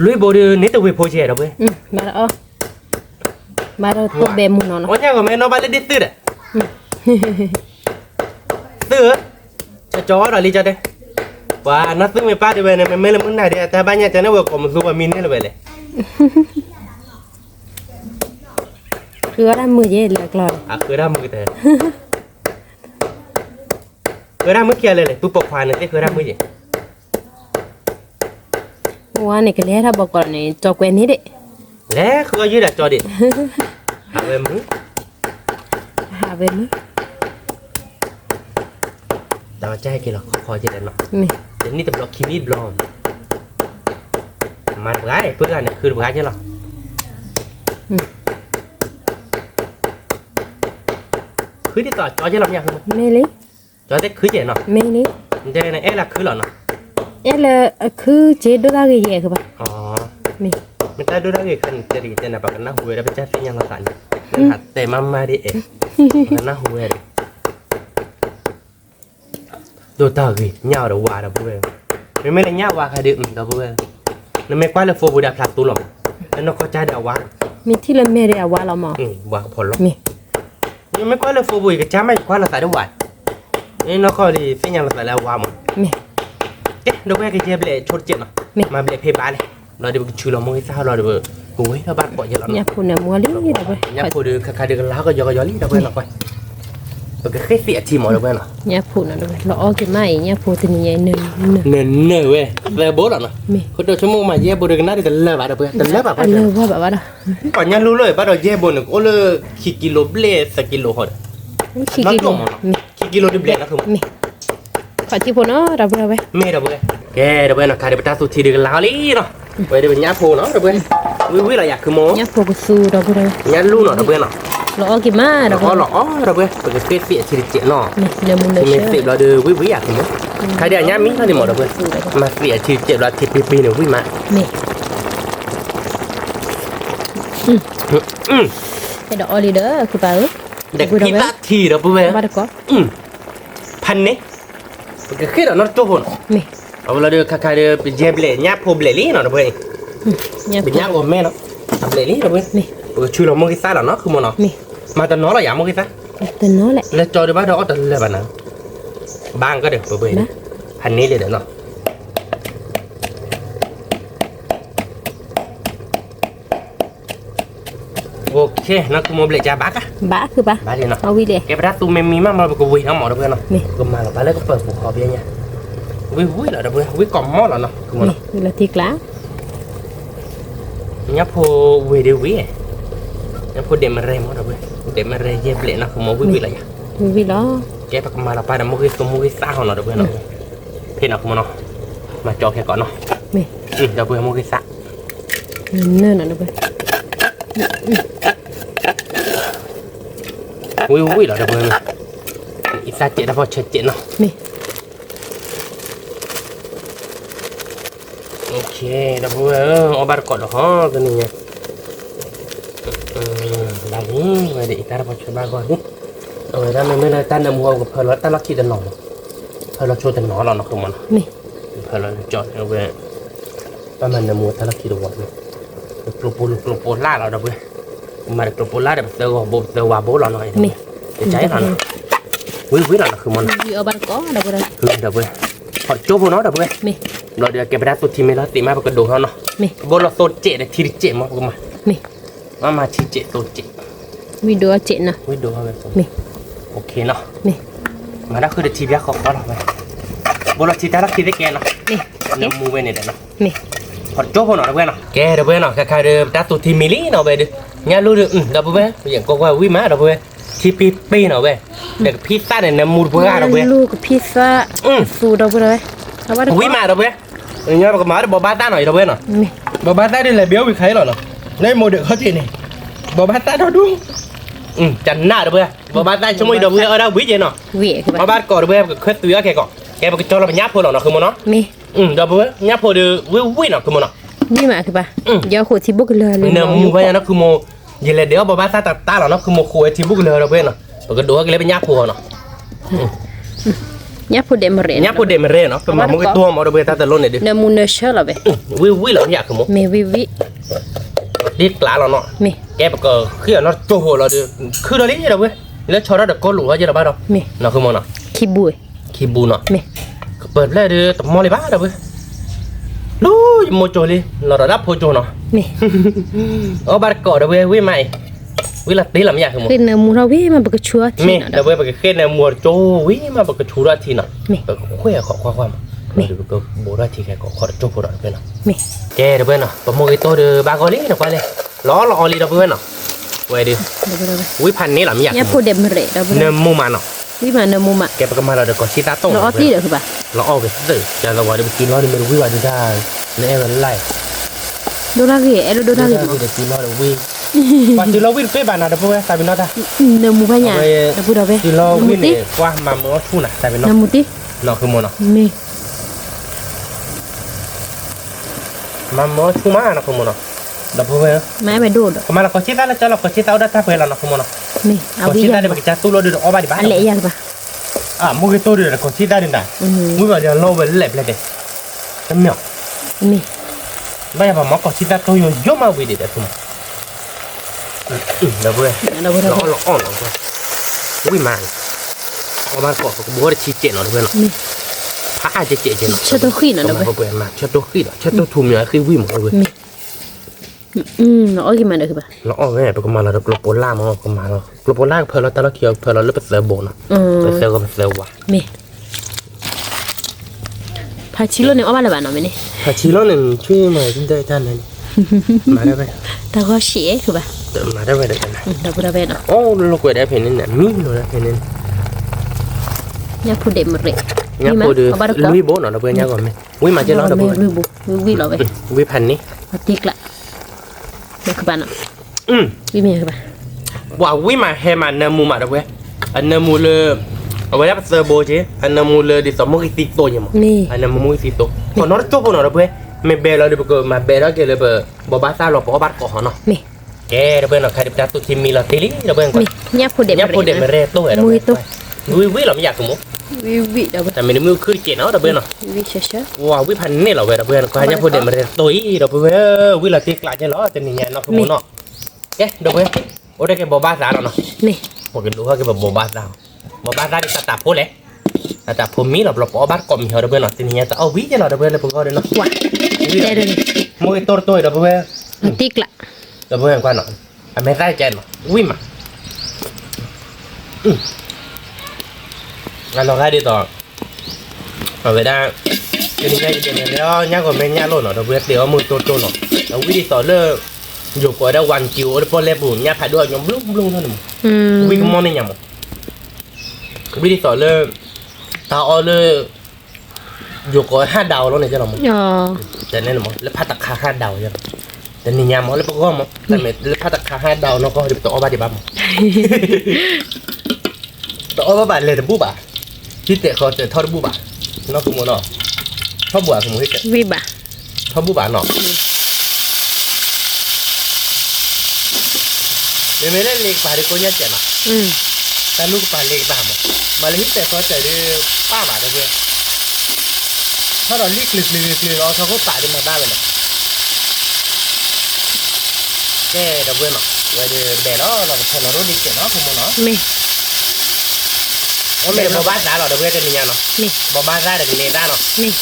ลุยบอดูนี่ตัววิ่งโพเช่เราเว้ย มาแล้วมาแล้วตัวเบมุนเนาะ วันนี้ก็แม่น้องไปเล่นดิตื่นตื่นจะจ่อเราลีจะได้ว่านัดตื่นไม่ป้าเดี๋ยวเนี่ยไม่เล่นมึงไหนเดี๋ยวแต่บ้านเนี่ยจะเนี่ยว่าผมสู้กับมินนี่เลย คือว่ามือเย็นเลยกลอย อ่ะคือได้มือแต่คือได้มือเกียร์เลยตุ๊บปกควานเนี่ยคือได้มือเย็น ว่านี่ก็แล้วถ้าบอกก่อนนี่จอแกวนนี้เด้ lẽ khơi dưới là cho điện à về mướn หาเว้น đó trai kia là khỏi gì đấy nó นี่ đến đi tập lọ kim ít blom mà gái bữa nàyคือgái chứ lo cứ đi tỏi cho chứ làm nhà không แม่ลิ cho tết cứ vậy nó แม่ลิ đây này là cứ là nó เอ๊ะละคือเจดูได้กี่แย่คือป่ะ นี่ mình ta đưa ra cái cần chỉ tên là bảo cái nó huề đã bị chết phi nhang là sẵn hạt tề mama đi ế nó huề đồ tờ gì nhau đầu hòa đầu huề mình mới là nhau hòa khai đựng đầu huề nó mới quá là phô bùi đạp lạt tu lỏng nó có chai đầu hòa มีที่ละแม่ได้เอาว่าเราหมอ hòa phổ lắm นี่ nhưng mới quá là phô bùi cái chá mày quá là tại đâu hòa nên nó coi thì phi nhang là tại là hòa mà นี่ đâu có cái chia bể chốt chuyện mà bể phê bán này rồi được chửi lòng môi sao rồi được cuối nó bắt bỏ giờ lắm เนี่ยพูดน่ะมัวลิได้เว้ย nhá phụ được khai được lá có gió lý đâu quên nó quay rồi cái khét xịa chìm ở đâu quên nó เนี่ยพูดน่ะเว้ยเราออกกันมาอีเนี่ยพูดตัวใหญ่ๆนึง nè quê về bố rồi nó มี คนเดียวชั่วโมงมาเย่บนกันน่าจะเลิกบ้าเด้อเพื่อนแต่เลิกแบบ อันเลยว่าแบบว่า ก่อนยังรู้เลยบ้าเราเย่บนก็เลยกี่กิโลเบลสักกิโลหด ขี้กิโลมี กี่กิโลดิเบลนะคือ มีขอที่พูดเนาะเราเว้ย ไม่เด้อเพื่อนแกเด้อเพื่อนใครเดี๋ยวไปตาสุดทีเดียวกันแล้วลี่เนาะไปเดี๋ยวเป็นยาโพเนาะเด้อเพื่อนวิเราอยากคือโม เนี่ยพูดก็สู้เราเว้ย ยาลู่เนาะเด้อเพื่อนเนาะ เราออกกันมาเรา อ๋อเหรอเด้อเพื่อนเป็นเคสเสียชีวิตเจ๋อเนาะ นี่เนี่ยมึงเลย มี เชื่อ สิบเราดูวิอยากคือโมใครเดี๋ยวยามิ้งเขาเดี๋ยวหมดเด้อเพื่อนมาเสียชีวิตเจ๋อเราทีปีเนี่ยวิมา นี่ไอ้ดอกออลิเดอร์คือป่ะ เด็กพี่ตาทีเด้อเพื่อน บ้าเด็กก็ พันนี่ก็คือเรานอตโจหน นี่ เอาเราเดือคาเดือเป็นเจเบลญาโพเบลลี่เนาะเพื่อน เนี่ย เป็นญาโอแม่เนาะเบลลี่เนาะเพื่อน นี่ ชื่อเราโมกิซ่าเนาะคือโมเนาะ นี่ มาตอนน้อเราอยากโมกิซ่า แต่น้อแหละ แล้วจอเดี๋ยวบ้านเราตอนเลยบ้านนะบางก็เดี๋ยวเพื่อนพันนี้เลยเดี๋ยวเนาะโอเคนั่นคือโมเบลจ่าบักอะ บ้าคือป่ะ บ้าเลยเนาะ เอาวิเลย แกไปรับตู้เมมีมากมาเป็นกวีทั้งหมดเพื่อนเนาะ นี่ ก็มาแล้วไปแล้วก็เปิดหัวคอเบี้ยเนี่ยวิเหรอเพื่อนวิกล่อมหม้อเหรอเนาะคือโม นี่ เนาะ เวลาที่กลาง nhá po về điều quý nhá po để mà rèm đó rồi để mà rèm dẹp lệ nó không mua quý vị là vì đó cái bác mà là phải là mua cái sao nó được bên nó thế nào không nó mà cho cái con nó นี่ đâu vừa mua cái sao เนิ่นๆน่ะเว้ย quý là đâu vừa ít ra chết nó vào chết chết nó นี่ ok đâu vừa ở bar cọt đó cái này nha là đi mà để ta vào chơi ba con đi rồi ra mình mới là ta nằm mua của phở ta lắc khi ta nổ phở nó cho ta nổ là nó không mà นี่ phở nó chọn nó về ba mình nằm mua ta lắc khi đồ vật pro lá là đâu vừa mà được pro lá để tơ hòa bố là nó này นี่ để cháy là nó quý là nó không mà วิเอาบ้านก็เราก็ได้ đâu vừa họ chốt vô nó đâu vừa นี่ rồi để cái bát tôi thì mới là tìm mai vào cái đồ nó นี่ bố là tôi chệ để thì chệ mà cơ mà นี่ mà chỉ chệ tôi chệ วิดูเจ็ดนะ quý đồ hơn นี่ ok nó นี่ mà đã khơi được chi biết khó khó rồi bố là chi ta đã khi đấy kẹt nó นี่ nó mua bên này đấy nó นี่ họ chốt vô nó đâu vừa nó kẹt đâu vừa nó cái được bát tôi thì mì lý nó về được nhà luôn được đâu vừa vậy có qua quý má đâu vừa chi pi nó về để pizza này nó mua vừa đâu vừa ลูกกับพิซซ่าสูเราก็ได้เอาบ้าน quý má đâu vừa nhớ mà má bỏ bát ta này đâu vừa nó นี่ bỏ bát ta đi là béo bị kháy rồi nó đây mua được hết gì này bỏ bát ta đâu đúng chẳng nào đâu vừa bỏ bát ta chúng mình đâu vừa ở đâu biết gì nó เวียคือ bỏ ป่ะ bát cỏ đâu vừa khét tưới cái cỏ cái cái cho nó nháp thôi nó không muốn nó นี่ đâu vừa nháp thôi được vui nó không muốn nó นี่มาคือป่ะเดี๋ยวขวดที่บุกเลยเลย nè mua vậy nó cứ mua vậy là đéo bỏ bát ta ta là nó cứ mua khối thì bút lờ đâu vừa nó rồi cái đũa cái lấy bên nháp thôi nó เนี่ยพูดเดมเรน nháp thôi để mà rê nó mà mua cái tua mà đâu vừa ta từ luôn này được เนมูเนเชอร์เราไป vui là nhạc không muốn เมวิวิ đi lá là nó มี cái cái khi nó trôi hồ là được cứ đó lấy gì đâu vừa lấy cho nó được có lũ hay gì đâu bao đâu มี nó không muốn nó คิบุย khi bù nó มี เปิดเลยดูตบมอเลยบ้าเด้อเว้ยรู้โมโจเลยเราระดับโพโจเนาะ มี เอาบาร์กอเด้อเว้ยวิใหม่วิลัดตีลำยากคือหมด คือเนมูเราวิมันเป็นชัวที มี น่ะ เด้อเว้ยไปขึ้นในมัวโจวิมาบักชูราทีน่ะ มี ไปคุยกับความ เดี๋ยวก็โบราณที่แกก็ขอจบโบราณเป็นเนาะ นี่ แกเดี๋ยวเป็นเนาะประโมยโตเดือบางกอลี่เนาะไปเลยล้อลีเดี๋ยวเป็นเนาะไว้ดิ เดี๋ยว วิพันนี้หล่ะไม่อยาก เนี่ยพูดเด็มเลยเดี๋ยว เนื้อมูมันเนาะ วิมาเนมุมอ่ะ แกไปก็มาเราเดี๋ยวก็ชิตาโต้ เราออตี้เดี๋ยวคือป่ะ เราออกไปตื่นจะเราว่าเดี๋ยวกินเราเดี๋ยวไม่รู้วิว่าดูได้เนี่ยมันไล่ โดราเกะเอโดราเกะ เดี๋ยวกินเราเดี๋ยววิปัจจุบันเราวิ่งเฟ้บานาเดี๋ยวพวกตายเป็นนอตา เนมุพะเนี่ยเดี๋ยวพูดเอาไป กินเราวิ่งเนี่ยกว่ามาเมื่อทุ่นอ่ะตายเป็นนอ เน ต มุติ เนาะคือโมเนาะ นี่ มาเมื่อทุ่นมาเนาะคือโมเนาะเดี๋ยวพวก แม่ไปดูด kemana kau cita lah jalan kau cita udah tapi lah nak kemana นี่เอา kau วิ cita ยา dia pakai jatuh lo dia obat di อัน mana เละยังป่ะ ah mau gitu dia kau cita dia dah อืม mui baru lo belep lagi temio นี่ banyak apa mau kau cita tu yo mau beli dia semua dah boleh เราพูดเอา lo ไป lo on lo wih man obat kau kau boleh cicit lo dia นี่ phá cicit je lo เชื่อตัวขี้น่ะเดี๋ยวไป kau boleh mah catu khi dah catu thumnya khi wih mau wih นี่เราเอากี่มันเดี๋ยวคือป่ะ lo on eh pakai malah lo pola mau kau malah lo pola per lo taruh kio per lo lepas sebon อืม per sel kau per sel wah นี่พาชิโร่เนี่ยเอามาเลยป่ะเนาะไม่เนี่ย ถ้าชีโร่เนี่ยช่วยมาจนได้ท่านนั้นมาได้ไหม แต่ก็เสียคือป่ะ มาได้ไหมเดี๋ยวกันนะ เราพูดเอาไปเนาะ โอ้ลูกเวได้เพนนี่เนี่ยมีลูกได้เพนนี่ เนี่ยพูดเด็มเลย เนี่ยพอดูลุยโบนเราเพื่อนเนี่ยก่อนไหมวิมาเจอแล้วเราเพื่อน ลุยบุวิเราไป วิพันนี่ มาติ๊กละเดี๋ยวคือป่ะเนาะ อืม วิเมียคือป่ะ ว่าวิมาเฮมันเนมูมาเราเพื่อนอันเนมูเลยเอาไว้รับเซอร์โบเจอันเนมูเลยดิสมุกิติโตยังมั้ง นี่ อันเนมูมุกิติโตพอนอร์โตพอนอร์เพื่อนไม่เบลเราเดี๋ยวก็มาเบลเราเกลือเบอร์บอบาซ่าเราปอบาร์ก่อนเนาะ นี่ แกเราเพื่อนเราใครจะตุทิมีเราตีลิเราเพื่อนก่อน นี่เนี่ยพูดเด็ม เนี่ยพูดเด็กมาเร่โตเหรอวิเราไม่อยากกูมั้ง วิเราไป แต่ไม่ได้มือคือเจนเอาเราเพื่อนเนาะ วิเฉย ว้าววิพันนี่เราเว้ยเราเพื่อนก็ให้พูดเด็กมาเรียนตัวอีเราเพื่อนวิลาตีกลาจะล้อจะนี่ไงเนาะคือโมเนาะเอ๊ะเราเพื่อนโอ้ได้แค่บอบาซ่าเนาะ นี่ ผมก็รู้ว่าแค่บอบาซ่าที่ตาพูดเลยตาพูดมีเราปอบาร์กอมเหรอเราเพื่อนเนาะจะนี่ไงแต่เอาวิจะเราเพื่อนเราเพื่อนก็ได้เนาะ ว้าได้เลย มวยตัวเราเพื่อน มาติ๊กละ เราเพื่อนกว่าเนาะไม่ได้ใจเนาะวิมางั้นเราให้ดีต่อเอาไปได้จะนี่ไงจะเนี่ยแล้วเนี่ยก็ไม่เนี่ยโลเนาะเราเพื่อนเดี๋ยวมือตัวเนาะเราวิธีต่อเลิกอยู่ก็ได้วันจิ๋วได้พอเล็บบุญเนี่ยผ่าด้วยยมบลุ้งเท่านั้น อืม วิกมอนนี่ยังมั้งวิธีต่อเลิกตาอ้อเลิกอยู่ก็5 ดาวแล้วเนี่ยจะหรอมั้ง อ๋อ แต่เนี่ยมั้งแล้วพัตตาคา5 ดาวยังแต่นี่ยังมั้งแล้วก็มั้งแต่เมื่อแล้วพัตตาคา5 ดาวเนาะก็เดี๋ยวต่อบ้านดีบ้างต่อบ้านเลยแต่บูบ่าที่เตะเขาเตะทอดบูบ่าเนาะคือมั้งเนาะทอดบูบ่าคือมั้งที่เตะ วิบะ ทอดบูบ่าเนาะไม่ได้เล็กป่าเด็กคนนี้เจ๋งอ่ะ อืม แต่ลูกป่าเล็กบ้ามั้งมาเลยที่เตะเขาเตะได้ป้าบ่าเด้อถ้าเราลีกลึกเราเขาก็ป่าได้มาได้เลยนะแค่เดี๋ยวเว้ยเนาะเว้ยเดี๋ยวเราพอเรารู้ดีเจ๋งเนาะคือมั้งเนาะ นี่ แล้วไม่บอบ้านสาเราเดี๋ยวเว้ยกันนี่ยังเนาะ นี่ บอบ้านสาเดี๋ยวนี่ได้เนาะ นี่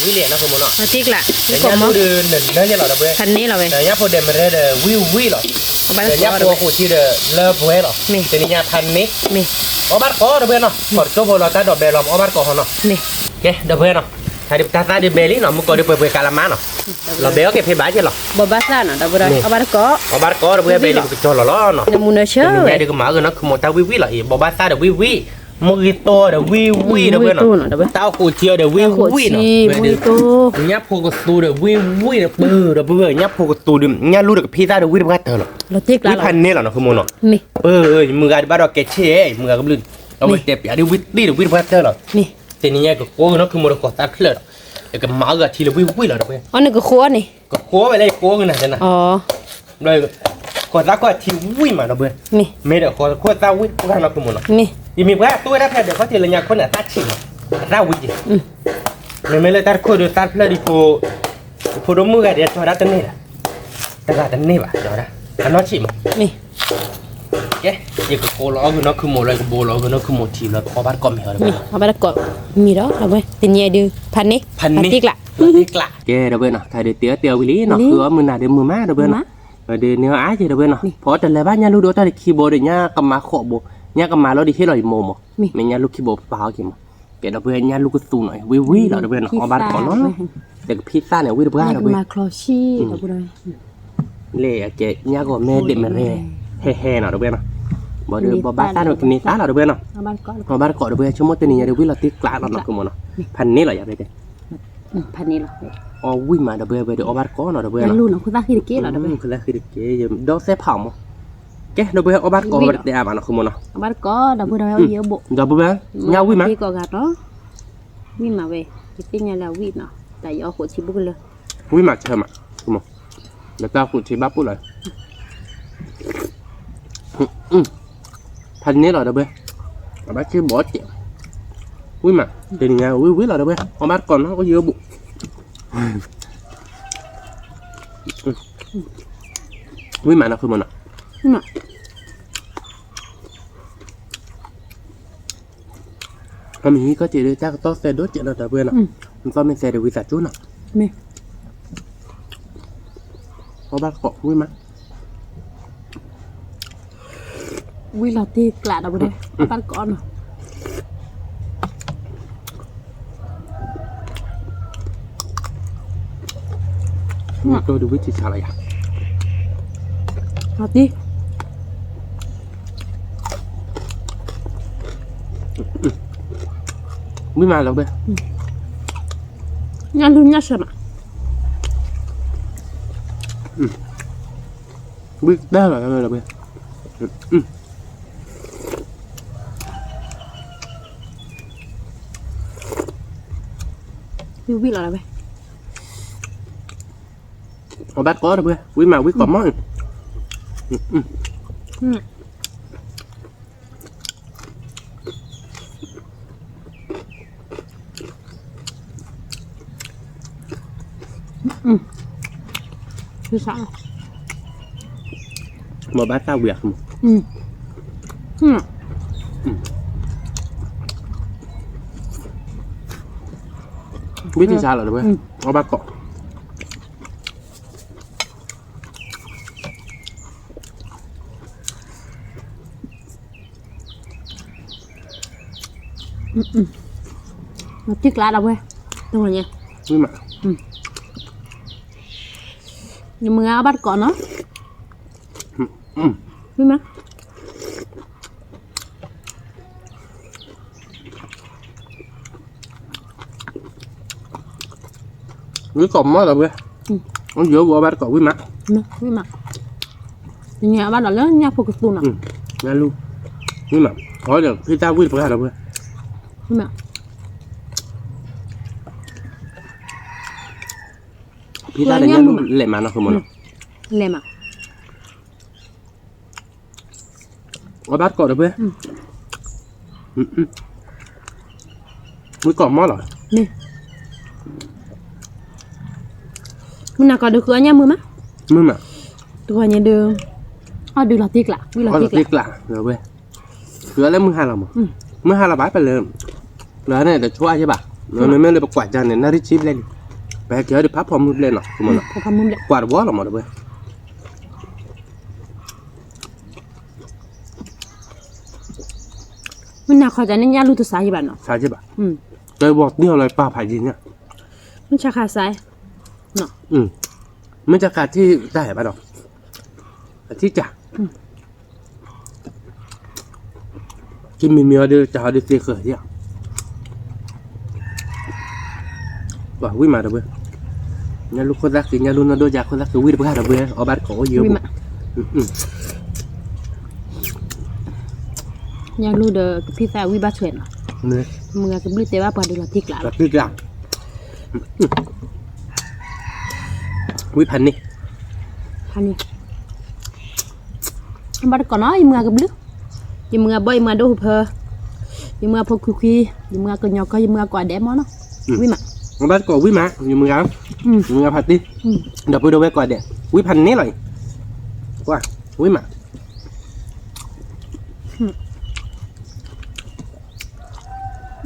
วิเลียนเนาะคือมั้งเนาะ มาติ๊กละ แต่ ก็ ยัง มา พูดหนึ่งเนี่ยเราเดี๋ยวเว้ย คันนี้เราไป แต่ยังพูดเดี๋ยวมันได้เดี๋ยววิหรอ เอาไป แต่ แล้ ยั ว ง ก็ พวกคู่ที่เดี๋ยวเลิฟเว้ยหรอแต่นี่ยังพันนี้ นี่ บอบ้านก็เดี๋ยวเว้ยเนาะกดโซ่พอเราตัดดอกเบลล์บอบ้านก็เนาะ นี่ โอเคเดี๋ยวเว้ยเนาะถ้าเดี๋ยวตัดเดี๋ยวเบลลี่เนาะมันก็เดี๋ยวเปิดกาลามาเนาะเราเบลก็เก็บให้บ้านเจ้าหรอบ อบาซ่าเนาะดับเบิลเอาไปแล้วก็ บอบ้านก็เดี๋ยวเว้ยเบลลี่ก็จอหล่อเนาะ เนมุนเชอ แต่นี่เดี๋ยวก็มากันเนาะคือมอตาวิหรออีบอบ้านซาเดี๋ยววิมุกิโตเดี๋ยววิเดี๋ยวเว้ยเนาะเต้าคู่เชียวเดี๋ยววิเนาะ มุยโต ยับพวกตูเดี๋ยววิเดี๋ยวเดี๋ยวเบื่อยับพวกตูเดี๋ยวยับรู้เดี๋ยวพี่ตาเดี๋ยววิเดี๋ยวก็เธอหรอ เราติ๊กละ วิพันนี่หรอเนาะคือโมเนาะ นี่ มือกันบ้านเราเกเช่มือกันลื่นเราไปเจ็บอย่าเดี๋ยววิเดี๋ยววิเดี๋ยวก็เธอหรอ นี่ แต่นี่ก็โก้เนาะคือโมเราก็ตัดเพลิดแล้วก็มาก็ทีละวิหรอเดี๋ยวเว้ย อันนี้ก็คัวนี่ ก็โก้ไปเลยโก้กันนะจ๊ะนะ อ๋อ เลยก็ตัดก็ทีวิมาเนาะเว้ย นี่ ไม่เดี๋ยวก็ตาวิก็เนาะคือโมเนาะ นี่ ยังมีว่าตัวได้แค่เดี๋ยวเขาทีละอย่างคนน่ะตัดชิมราวิจิไม่เลยตัดคนเดียวตัดเพลิดดิโพดมือกันเดี๋ยวจอดตันนี่แหละแต่ก็ตันนี่ว่ะจอดอันนั้นชิม นี่ เอ๊ะยังก็โคล้อคือนักคือโมเลยก็โบล้อคือนักคือโมทีแล้วพอบ้านก็มีเหรอ นี่เอาไปแล้วก็มีแล้วเอาไปเป็นยังไงดูพันนี้ติ๊กละ ติ๊กละแกเดี๋ยวเว้ยเนาะถ้าเดี๋ยวเตี๋ยววิลี่เนาะคือว่ามือหน้าเดี๋ยวมือม้าเดี๋ยวเว้ยเนาะเดี๋ยวเนื้ออ้ายเดี๋ยวเว้ยเนาะพอแต่ละบ้านยาลูกโดนแต่คีย์บอร์ดเนี่ยกำมาขอบเนี่ยกำมาแล้วดิที่เราอีโมมั้งไม่เนี่ยลูกคีย์บอร์ดเปล่ากี่มั้ง แกเราเพื่อนญาติลูกกระตูหน่อยวิเราเพื่อนเอาบ้านก่อนเนาะแต่พิซซ่าเนี่ยวิเราเพื่อนเราเพื่อน มาคลอชี่ดับบุได้ เล่แกญาติก็แม่เด็กแม่แห่เนาะเราเพื่อนเนาะบ่เดือบ่บ้านซ่าเนาะกินนี่ซ่าเราเพื่อนเนาะ เอาบ้านก่อน เอาบ้านก่อนเราเพื่อนชั่วโมงตัวนี้เราวิเราติ๊กกลาเราเนาะคือมันเนาะพันนี้เราอยากได้ พันนี้หรอ อ๋อวิมาเราเพื่อนเดี๋ยวเอาบ้านก่อนเนาะเราเพื่อน แล้ว เนาะ ลูกน้องคุณตาคิดเก๋เหรอดับบุ คือแล้วคือเก๋ยังดอกเสียเผามั้งแกเราเพื่อนเอาบ้านก่อนเราได้อ่ะมันเนาะคือมันเนาะ เอาบ้านก่อนดับบุได้เอาเยอะบุ เราเพื่อนญาติวิมา พี่ก็กัดเนาะวิมาเว้ยที่เป็นไงแล้ววิเนาะแต่ยอหัวชิบุกเลย วิมาเชิญมาคือมันแล้วก็คุณชิบ้าปุ๊บเลยพันนี้เราเพื่อนเอาบ้านคือบอสเจ๋งวิมาเป็นไงวิเราเพื่อนเอาบ้านก่อนเนาะก็เยอะบุวิมาเนาะคือมันเนาะ น่ะ ทำอย่างนี้ก็จะได้จ้างต้องเซดด้วยเจ้าเราเพื่อนเนาะมันก็ไม่เซดวิสัชจุนเนาะ นี่ เอาบ้านเกาะวิมา วิลาตีกลาดับบุได้เอาบ้านก่อนเนาะ ตัวดูวิจิตรอะไรอ่ะ เอาตี วิมาแล้วเพื่อน งานดูน่าสนุก วิได้เหรอเราเพื่อน วิลอะไรไป เอาบ้านเกาะเพื่อนวิมาวิเกาะมั่ง คือสั่ง มาบ้านตาเวียก วิธีชาเหรอเพื่อนเอาบ้านเกาะมาตีกลาดับเว้ยตรงไหนเนี่ย วิมา ยังมึงเอาบ้านก่อนเนาะรู้ไหม วิเกาะมั่งเหรอเพื่อนมันเยอะกว่าบ้านเกาะวิมา นะวิมาอย่างเงี้ยบ้านเราแล้วเนี่ยพวกกระตุ้นอ่ะ งั้นลูกวิมาขอเดี๋ยวพี่ตาวิเพื่อนเหรอเพื่อน รู้ไหม พี่ตาเนี่ยลูกเละมาเนาะคือมัน เล่มอ่ะ เอาบ้านเกาะเพื่อนวิเกาะมั่งเหรอ นี่มึงน่าก็ดูคืออันเนี้ยมือมั้ย มึงมา ตัวอันเนี้ยดูอ๋อดูลาติกละดูลา เอา ติก ติ๊ก ละ ละเหรอเว้ยเหลือแล้วมึงหาเรามั้งมึงหาเราบ้านไปเลยแล้วเนี่ยเดี๋ยวช่วยใช่ป่ะเราไม่เลยประกวดจานเนี่ยน่าริชิบเลยไปเกี่ยวเดี๋ยวพับพร้อมมือเลยเนาะคือมันเนาะ พอคำมึงเลย กวาดวัวหรอหมดเลย มึงน่าเข้าใจเนี่ยรู้ตัวสายบ้านเนาะ ใช่ใช่ป่ะเจอบอกเนี่ยอะไรป้าไผ่ดินเนี่ย มึงชาขาสายเนาะ ไม่จะขาดที่ได้ป่ะเนาะที่จ่าที่มีเมียเดือจะหาดิเสียเขื่อนเนี่ยว่าวิ่งมาเด้อเว้ยเนี่ยลูกคนรักสิเนี่ยลูกนั่นโดนยาคนรักคือวิ่งไปหาเด้อเว้ยเอาบ้านของเยอะ วิมาเนี่ยรู้เด้อพี่สาววิบาเฉยเนาะ เนี่ย มึงก็บลิเตว่าพอดูลาติกละ รักที่จ่าวิ่งพันนี่ พันนี้บ้านก่อนเนาะมึงก็บลิยังมึงบ่อยมาดูเพอยังมึงพกคุยยังมึงก็ยอกก็ยังมึงก็แดมเนาะวิมา เอาบ้านก่อนวิ่งมาอยู่มึงเอามึงเอาพัดดิเดี๋ยวไปดูไว้ก่อนเดี๋ยววิ่งพันนี่เลยว่าวิ่งมา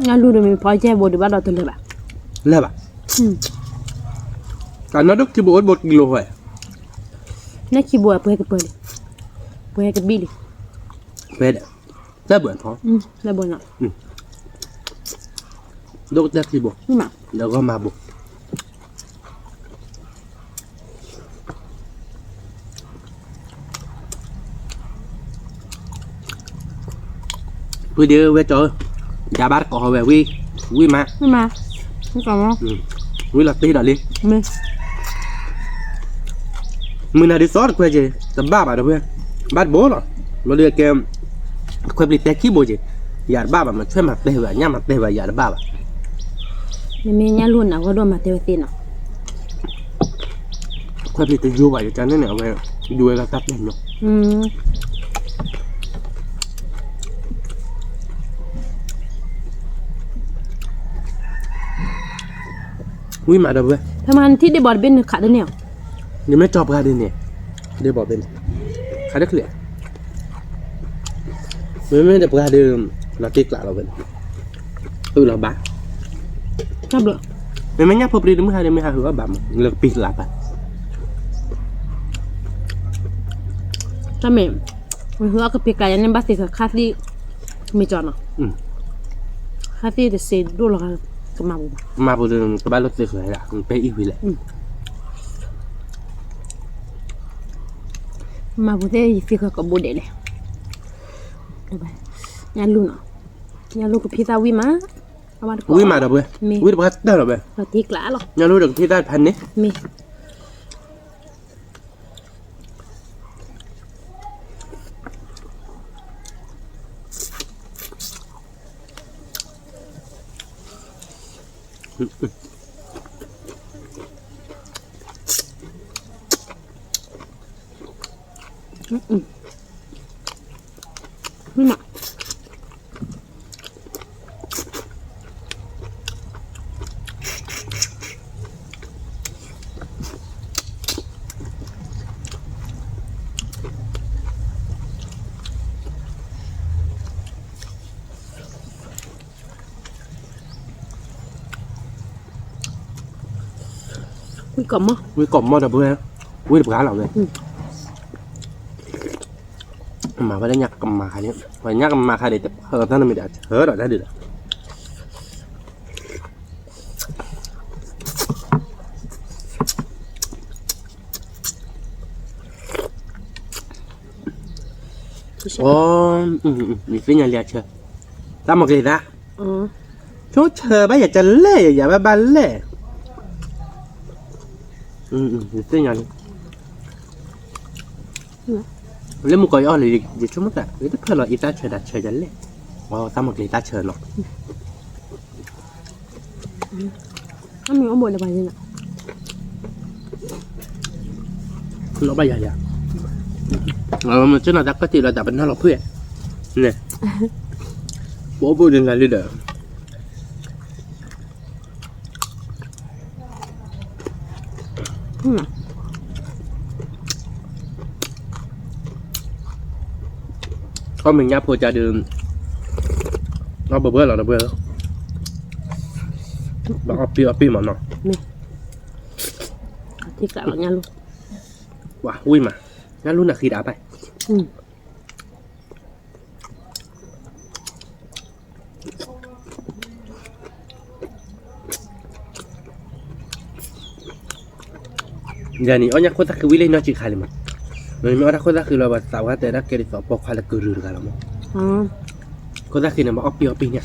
งั้นรู้เดี๋ยวมีพอแจ้บดบ้านเราตัวเลยแบบ เลิกอ่ะการนัดดูที่บดกิโลเหรอ นี่ขี้บัวเพื่อกับเพื่อนเพื่อกับบีเลย เป็ดได้เบื่อท้อง ได้บนเนาะ đốt đất thì buộc nhưng mà đâu có mà buộc vui đi về chỗ nhà bác có về vui mà nhưng mà không còn không vui là tí đã đi mình là đi xót quê gì tầm ba bà đâu quê bát bố rồi nó đưa kêu quê bị té khí bố gì giờ ba bà mà chơi mặt tê và nhá mặt tê và giờ ba bà mình nhá luôn nào có đôi mặt tiêu tiền nào quê bị té du vậy cho nên nào về du là cắt đèn nó vui mà đâu quê ทำไมที่ได้บอดเป็นขาดเนี่ย nhưng mà chọc ra đi nè đi bỏ bên khá đất liền mới đẹp ra đi là tiếc lại là bên là bá ชอบเลย mấy nhát phơi đi đúng hai hứa bà là pin lại bà ถ้าไม่มันหัวกับปีกไก่ยันบัสติกับคาซี่ไม่จอดเนาะคาซี่จะเสียดูหรอกับมาบุ mà bây giờ các bạn lót tiền rồi là pe ít vậy มาบุเตยฟิกกับบูเดเลยยาลูเนาะยาลูกับพี่ตาวิมาเอามา vui mà đâu vậy vui được hết đâu rồi vậy เราตีกล้าหรอ nhà nuôi được thì taพันđấy มี ไม่หนัก Quý cẩm á? Quý cẩm mà đâu vậy vui được gái nào vậy mà phải nhắc cầm mà khai nhé phải nhắc cầm mà khai để tập hở thân mình đã hở rồi đã được mình phải nhà liệt chơi ta một cái ra chỗ chờ bây giờ chờ lệ giờ ba lệ mình phải nhà lấy một cái gì chúng mất à cái tức là ita chơi đặt chơi dần lên wow ta một cái ta chơi nó mình có buổi là bài gì nè nó bây giờ mà chứ nào ta có thể là tập nó lọc huyết nè bố vui đừng là leader con mình nháp hồi trà đường nó bơ bơ là nó bơ nó pi mà nó thì cả là nhà luôn wow vui mà nhà luôn là khi đá bay giờ này ở nhà con ta cứ lên nó chỉ khai mà rồi mà ở con ta cứ là sao hếtแต่cáiสอบปอกkhai là cứ rửa cả lắm con ta khi nào mà pi nhá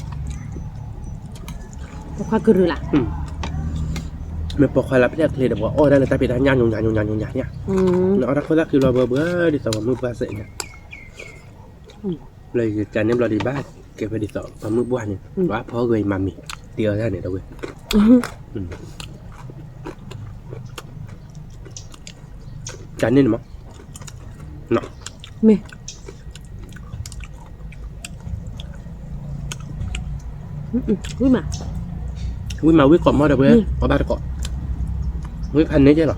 พอค่าคือล่ะ mình pok khai là biết là được ở đây là ta bị đánh nhung nhá nó ở con ta cứ là bơ đi sọ mưa ba sợi nháเลยจานนี้เราดีบ้านเก็บไปดีต่อปลาหมึกบ้านเนี่ยว่าพอเลยมามีเตียวได้เนี่ยเด้อเว้ยจานนี้มั้งเนาะ มีอุ้ยมา วิ่งมาวิ่งเกาะมอเด้อเว้ยเอาบ้านเกาะวิ่งพันนี้ใช่หรอ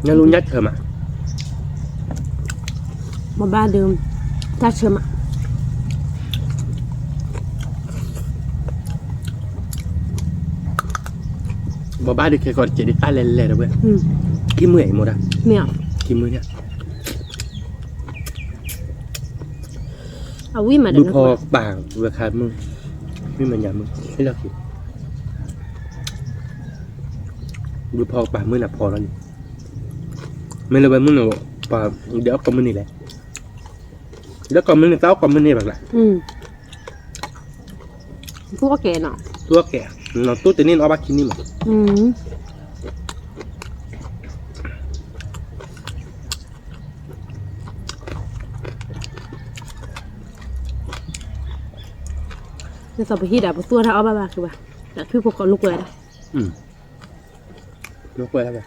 งั้นลุงยัดเธอมา มาบ้านเดิมถ้าเชื่อมา บ่บ้านดิแค่ก่อนเจดิต้าเล่นๆเด้อเว้ยกี่มื้อไอ้หมดอ่ะ เมีย กี่มื้อเนี่ย อ เอาวิ่งมาเดี๋ มื ย อ วนะ พอปากเวลามึงไม่เหมือนอย่างมึงให้เราคิดมือพอปากมือหนักพอแล้วนี่ไม่เลยไปมึงหนูปากเดี๋ยวก็มึงนี่แหละแล้วก็มึงนี่เต้าก็มึงนี่แบบละ พวกแกเนาะ ตัวแก่เราตู้แต่นี่เอาบักคินี่มา ในสอบไปที่ดับตัวถ้าเอาบ้าคือว่าแต่พี่พวกเขาลุกเลยนะ ยกไปแล้วไป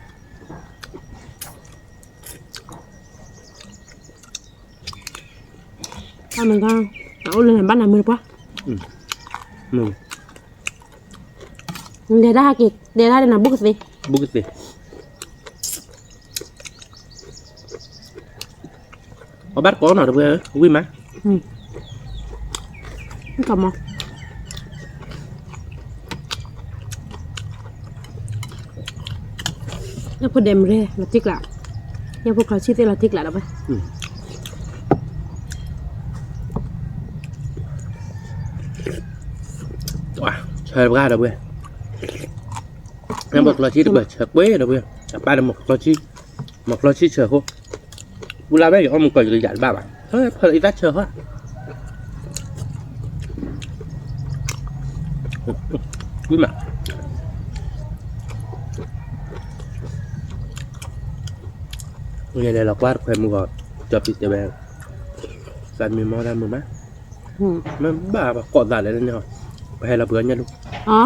ถ้ามันก็เอาเลยบ้านไหนมือปะ มึง เดี๋ยวได้กี่เดี๋ยวได้เดี๋ยวนะบุกสิ บุกสิเอาบัตรก่อนหน่อยเถอะเพื่อนวิ่งมา นี่กลับมาเนี่ยพอเดมเลยเราจิกละเนี่ยพวกเขาชี้ที่เราจิกละแล้วไป ว้าเชิญบ้านเถอะเพื่อนงั้นบอกเราชี้ตัวเบิดเชิญเว้ยเถอะเพื่อนป้าเดี๋ยวบอกเราชี้เชิญเขาเวลาแม่อยู่ห้องมึงก่อนจะหยาดบ้าป่ะเฮ้ยพออีกแล้วเชิญเขาวิ่งมาเนี่ยเราวาดแควมือก่อนจับปิดจะแบงสั่นมีมอได้มือไหมมันบ้าป่ะกอดได้เลยเนี่ยไปให้เราเพื่อนเนี่ยลูก อ๋อ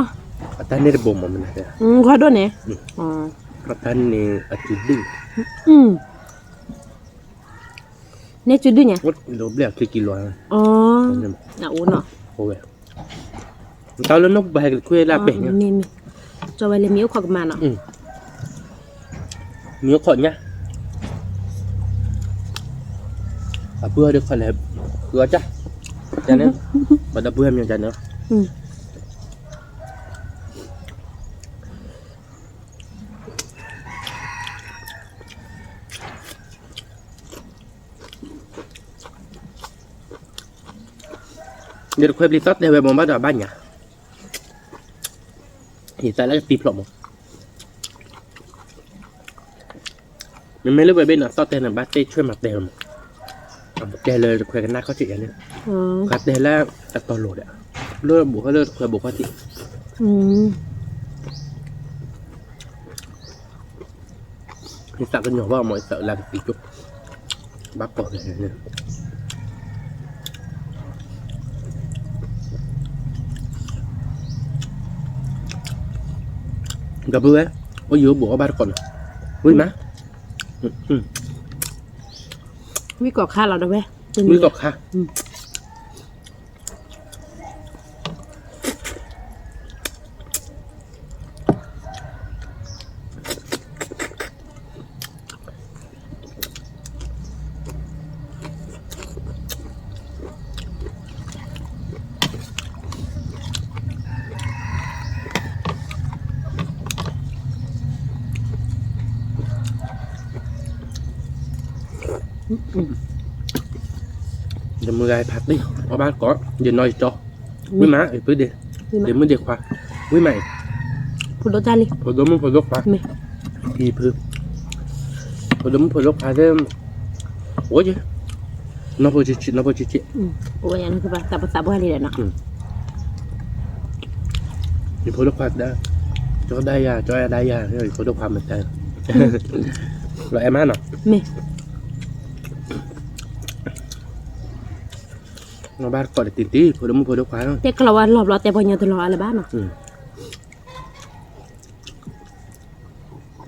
ท่านนี่ได้บ่มมันนะเนี่ย ขอโทษเนี่ยอ๋อ ท่านนี่อาจุดดึง เนี่ยจุดด้วยเนี่ย วัดโลบเรียกกี่กิโล อ๋อน่ะโอ้เนาะ โอ้ยตอนแล้วนกไปคุยลาเป็ดเนี่ย นี่จะไว้เลยมิ้วขอกันมาเนาะ มีขอดเนี่ยเพื่อเด็กคนไหนเพื่อจ้ะจานนี้บัดเพื่อนยังจานเนาะเดี๋ยวคุยบริษัทเดี๋ยวไปมองบ้านบ้านเนี่ยเห็นใจแล้วจะตีปลอมมันไม่เลือกไปเป็นอ่ะซอสเตนบ้านเต้ช่วยหมักเดลเดลเลยคุยกันหน้าเขาจีอย่างนี้กัดเดลแล้วตัดตอนโหลดอ่ะเลือกบุกเขาเลือกคุยบุกเขาจีนี่สักกันหน่อยว่าหมอยsợ làm gì chút bác bỏ này nè gặp bữa có giữa bộ ba còn vui má วิกอกข้าเราด้วย vui cọc ha giờ mưa gai phạt đi ở ba có giờ nói cho với má thì cứ đi để mới đi khoa với mày พูดรสจารี พอดมพอดกkhoa thì phưพอดมพอดกkhoa thêm ủa chứ nó vô chị โอ้ยอันนั้นคือภาษาบ้านเลยเนาะ thì phô đốc khoa đã cho đây à cho đây à rồi phô đốc khoa mình đây rồi em ăn nào แม่ nó ba gọi là tiền tí phô đốc khoa không แต่ก็เราว่ารอบเราแต่พอยังตลอดอะไรบ้างเนาะ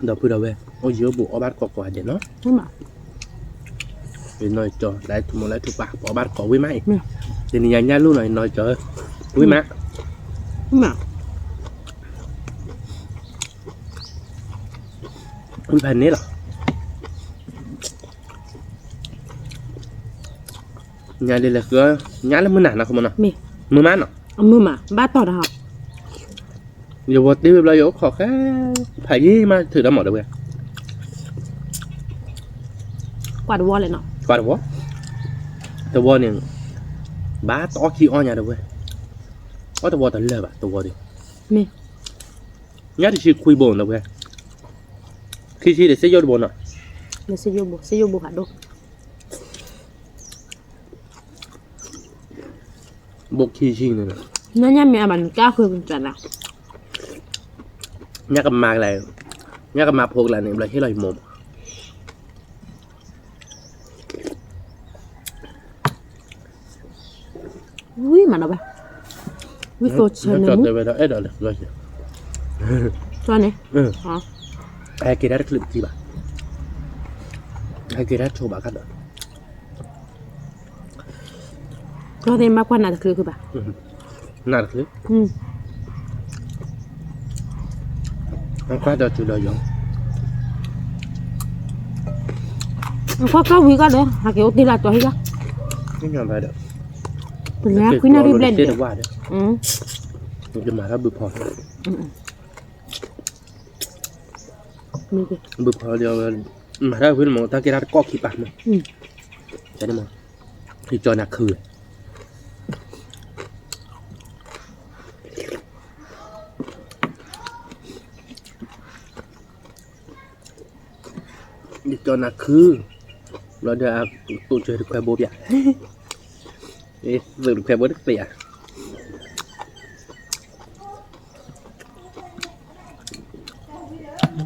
đầu phư đầu về ôi giữa bộ bát cọ quả để nó ใช่ไหม thì nói cho lại một lại thuộc bạc bỏ bát cọ với mày thì nhà nhà luôn này nói cho với má ใช่ไหม với phần đấy là nhà đây là cửa nhà là mưa nản nào không nào แม่ mưa mát nào เอามือมาบ้านต่อดาว giờ vượt đi bây giờ khó khăn phải gì mà thử đã mở được kìa กวาดวอลเลยเนาะ qua được tao vô này bá to khi o nhà đâu vậy có tao tao lừa bà tao đi มี nhớ thì khui bồn đâu vậy khi để sẽ vô bồn à เดี๋ยวเซโยบุหาดู bột khi này นั่นยังมีอันก้าคือเป็นจันละ nhớ cầm mạc lại nhớ cầm mạc thuộc lại này là cái loại mồm อุ้ยมันเอาไปวิโซเชน nó มุ chọn về đó ấy đó rồi ตัวนี้ ừ อ๋อ ai kia đã clip gì bà ai kia đã cho bà cắt đó ตัวนี้มากกว่าน่าจะคือแบบ nào là clip อืม nó quá cho chủ đời giống ก็เข้าวิก็เลยหาเกี่ยวตีละตัวให้ก็ cái nhọn vậy được เป็นไงคุยน่ารีบเล่น เดี๋ เดี๋ ย ยว ว ว่าเดี๋ยว อืม จะมาแล้วบึกพอ มีดิ บึกพอเดียวมาถ้าเพื่อนมองถ้าแกรัดก็ขี้ปากมั้ง อืม ใช่ไหมมั้งที่จอหนักคือที่จอหนักคือเราเดี๋ยวตัวเจอแควโบบี้เอ๊ะสึกแควโบได้เสีย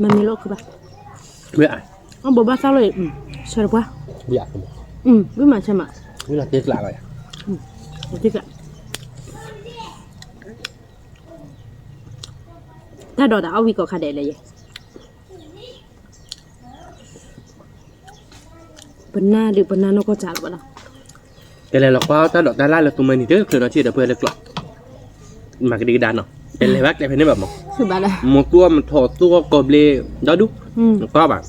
มันมีโรคคือแบบ เบื่อ อ๋อบอกว่าเศร้าเลยใช่หรือเปล่า เบื่อ วิมันใช่ไหม เวลาเจ๊กหลายเลย โอเคกันถ้าโดดเอาวิก็ขาดเลยยังปัญหาหรือปัญหานก็จ่าหรือเปล่า cái này là qua ta đọc ta lại là tụi mình thì trước khi nó chỉ được về được lọ mà cái đi đàn nó cái này bác lại phải nên bảo một คือแบบอะไร một tua một thọ tua cọp lê đó đúng อืม có bạn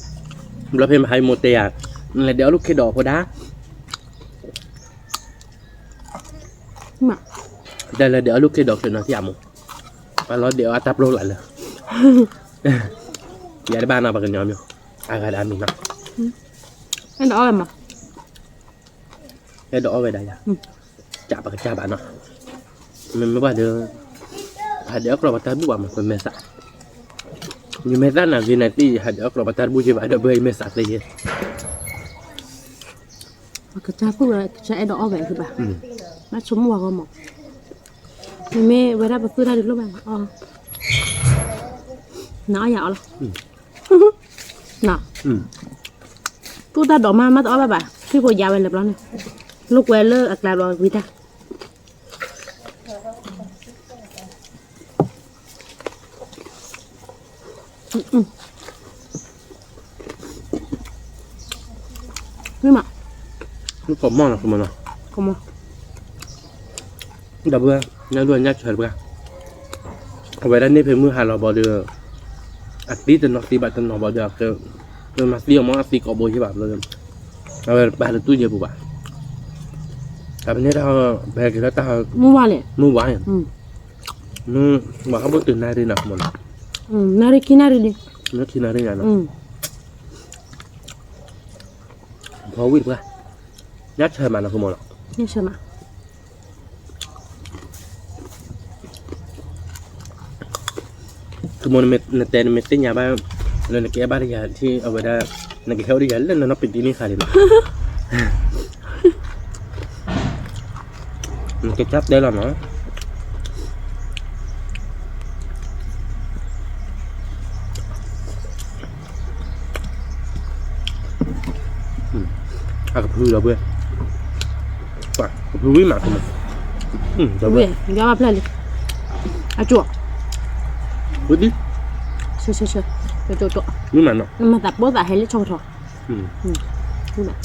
เราเพิ่มให้หมดเตียแล้วเดี๋ยวลูกแค่ดอกพอได้ มา แต่แล้วเดี๋ยวลูกแค่ดอกเสร็จนะที่อ่ะมึงแล้วเดี๋ยวตับโลlạiเลยอย่าได้บ้านเอาไปกันยอมอยู่อะไรได้มีมั้ง ไอ้ดอกอะไรมา cái đỏ về đây à chả bà cha bạn nó mình mới bảo được hạt đỡ rồi bắt tay bút mà còn mẹ sạ nhưng mẹ sạ là vì này thì hạt đỡ rồi bắt tay bút chỉ phải đỡ bơi mẹ sạ gì กระจายพวกอะไรใช้ไอ้ดอกอะไรคือแบบมาชมว่าก็หมดมีแม่เวลาไปซื้อได้หรือเปล่าอ๋อหนาวอย่าเอาละหนาวตู้ตาดอกมาต่อแบบที่พอยาวไปเลยแล้วเนี่ยลูกเวลเลอร์อักลาลอยวิตานี่มา nó có món nào không mà nó ขโมย đập bữa nhớ luôn nhắc trời bữa ở vậy đây nên phải mưa hà lò bò được ăn tí từ nó tí bạn từ nó bò được rồi mà tiêu món ăn tí có bồi cho bạn rồi rồi bạn được tôi nhiều bạnแต่เป็นนี้เราแบกแล้วตา เมื่อวานเลย มือไหวนู่นว่าเขาบอกตื่นนายได้หนักหมด นาฬิกานาฬิกา นึกที่นายได้ไงนะพอวิ่งไปยัดเชิญมานะคุณหมอ นี่ใช่ไหม คือมันในเต็นท์ไม่ติดยาบ้าแล้วในแก้บ้านยาที่เอาไว้ได้ในแก้เขาได้ยาเล่นแล้วนับเป็นที่นี่ขายเลยมันจะจับได้หรอเนาะกับพื้นเราเบื่อป่ะกับพื้นวิ่งหมากคุณเราเบื่ เว้ อย ยอมมาเพลินเลยอาจวบ พูดดิ เชื่อไปจวบ วิ่งหมากเนาะ มาตัดโบ๊ทแต่ให้เล็กชงทอนี่แบบ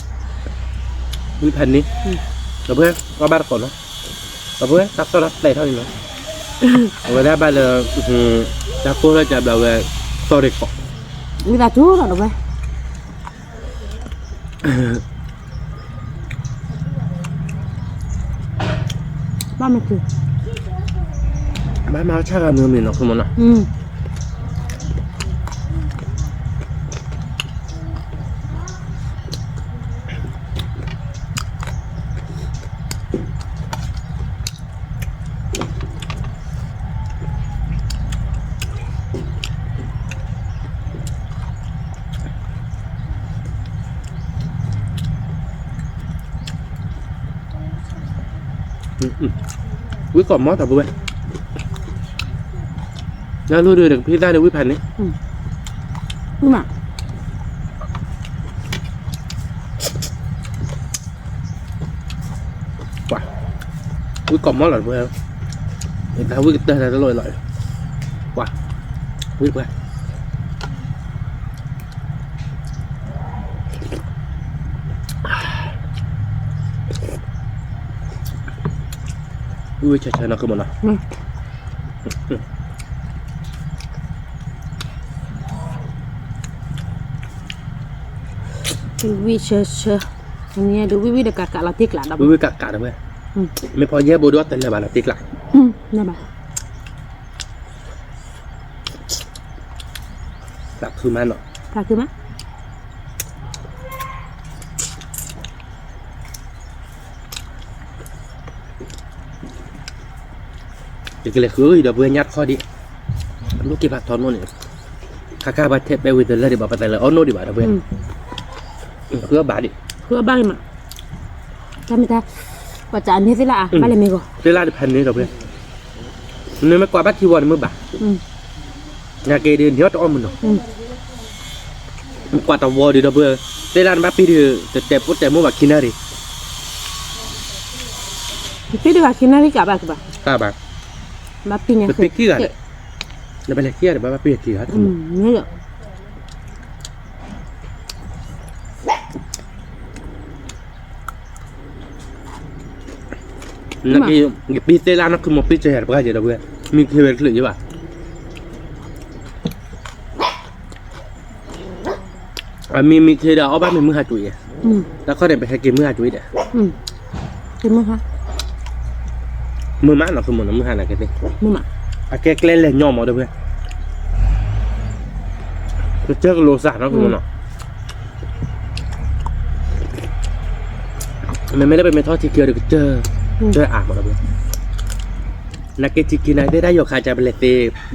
วิ่งแผ่นนี้เราเบื่อก็บ้านก่อนเนาะเราเบื่อตับต้อนรับได้เท่านี้เนาะเอาไว้ได้บ้านเลยจากโค้ชจะแบบว่าโซเด็กเกาะ มีแต่ทุกข์หรอเว้ยบ้านมันคือ บ้านมาชากันเมืองนี่เนาะคุณมันเนาะ quý còn mót à bố ơi ra luôn đưa được pizza được quý phần đấy nhưng mà quả quý còn mót là bố ơi người ta quý cái tên này nó lôi lại quả quý bố ơi ui trời nó cơ mà nàoวิเชเชอันนี้ดูวิเด็กกะละติกละดับ ui cả được vậyไม่พอแย่โบดอแต่ละบาทละติ๊กละ นี่บ่ หลักคือมันเนาะ ถ้าคือมั้ย thì cái này khứa thì vừa nhát kho đi lúc kia bạc thon luôn này kakak bát thép bây giờ là để bảo bát là ono đi bảo vừa khứa bà đi คือบ้างมั้ยจำไม่ได้ว่าจะอันนี้สิล่ะบ้านเลยมั้ยก็ thế là được phần này rồi vừa nếu mà qua bát chi vòn mới bà nhà kia đi nhót om mình rồi qua tàu vò đi rồi vừa thế là bát pi đi đẹp bút đẹp mua bạc kia đi พี่ดูว่าคิดน่าที่กะบ่คือบ่ ta bà บับพี่เนี่ย bát pi kia rồi là bên kia để bát pi kia hết นี่เหรอ là cái pi tê la nó cứ một pi chơi hạt bao giờ đâu vừa mình kia về lựa chứ bà mình kia đó bác mình mưa hạt chuốiแล้วก็เด็ดไปให้กินมื้อหาจุ้ยเด้อ กินมั้ยคะ มื้อมะเนาะคือมื้อมื้อหาน่ะกันดิ มื้อมา อะแกเล่นเลยย่อมเอาเด้อเพื่อนก็เจอกับโลซาเนาะคือมื้อเนาะมันไม่ได้เป็นเมทอดที่เกียวเดี๋ยวก็เจออ่างหมดแล้วเพื่อนนักเก็ตจิกินได้อยู่ขาจะเป็นเลเต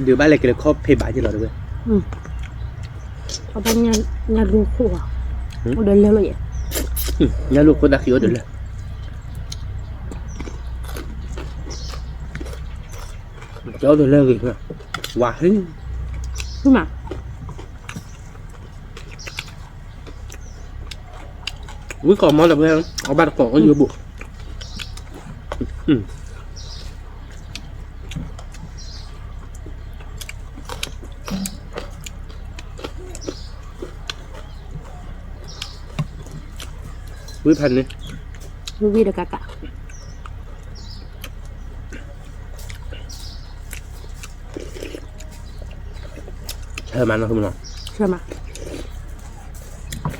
อยู่บ้านเลยก็เลยครอบเพย์บายที่เราเด้อเพื่อน เอาไปงานดูคู่อ่ะเดินเร็วเลยอ่ะ nhà luộc có đặc hiệu được là cháu rồi leo gì nữa wow hết ขึ้นมา quý còn món là với có ba cỏ có nhiều bụng quý phần đi ดูวิเด็กกะ chờ mà nó không nào ใช่มั้ย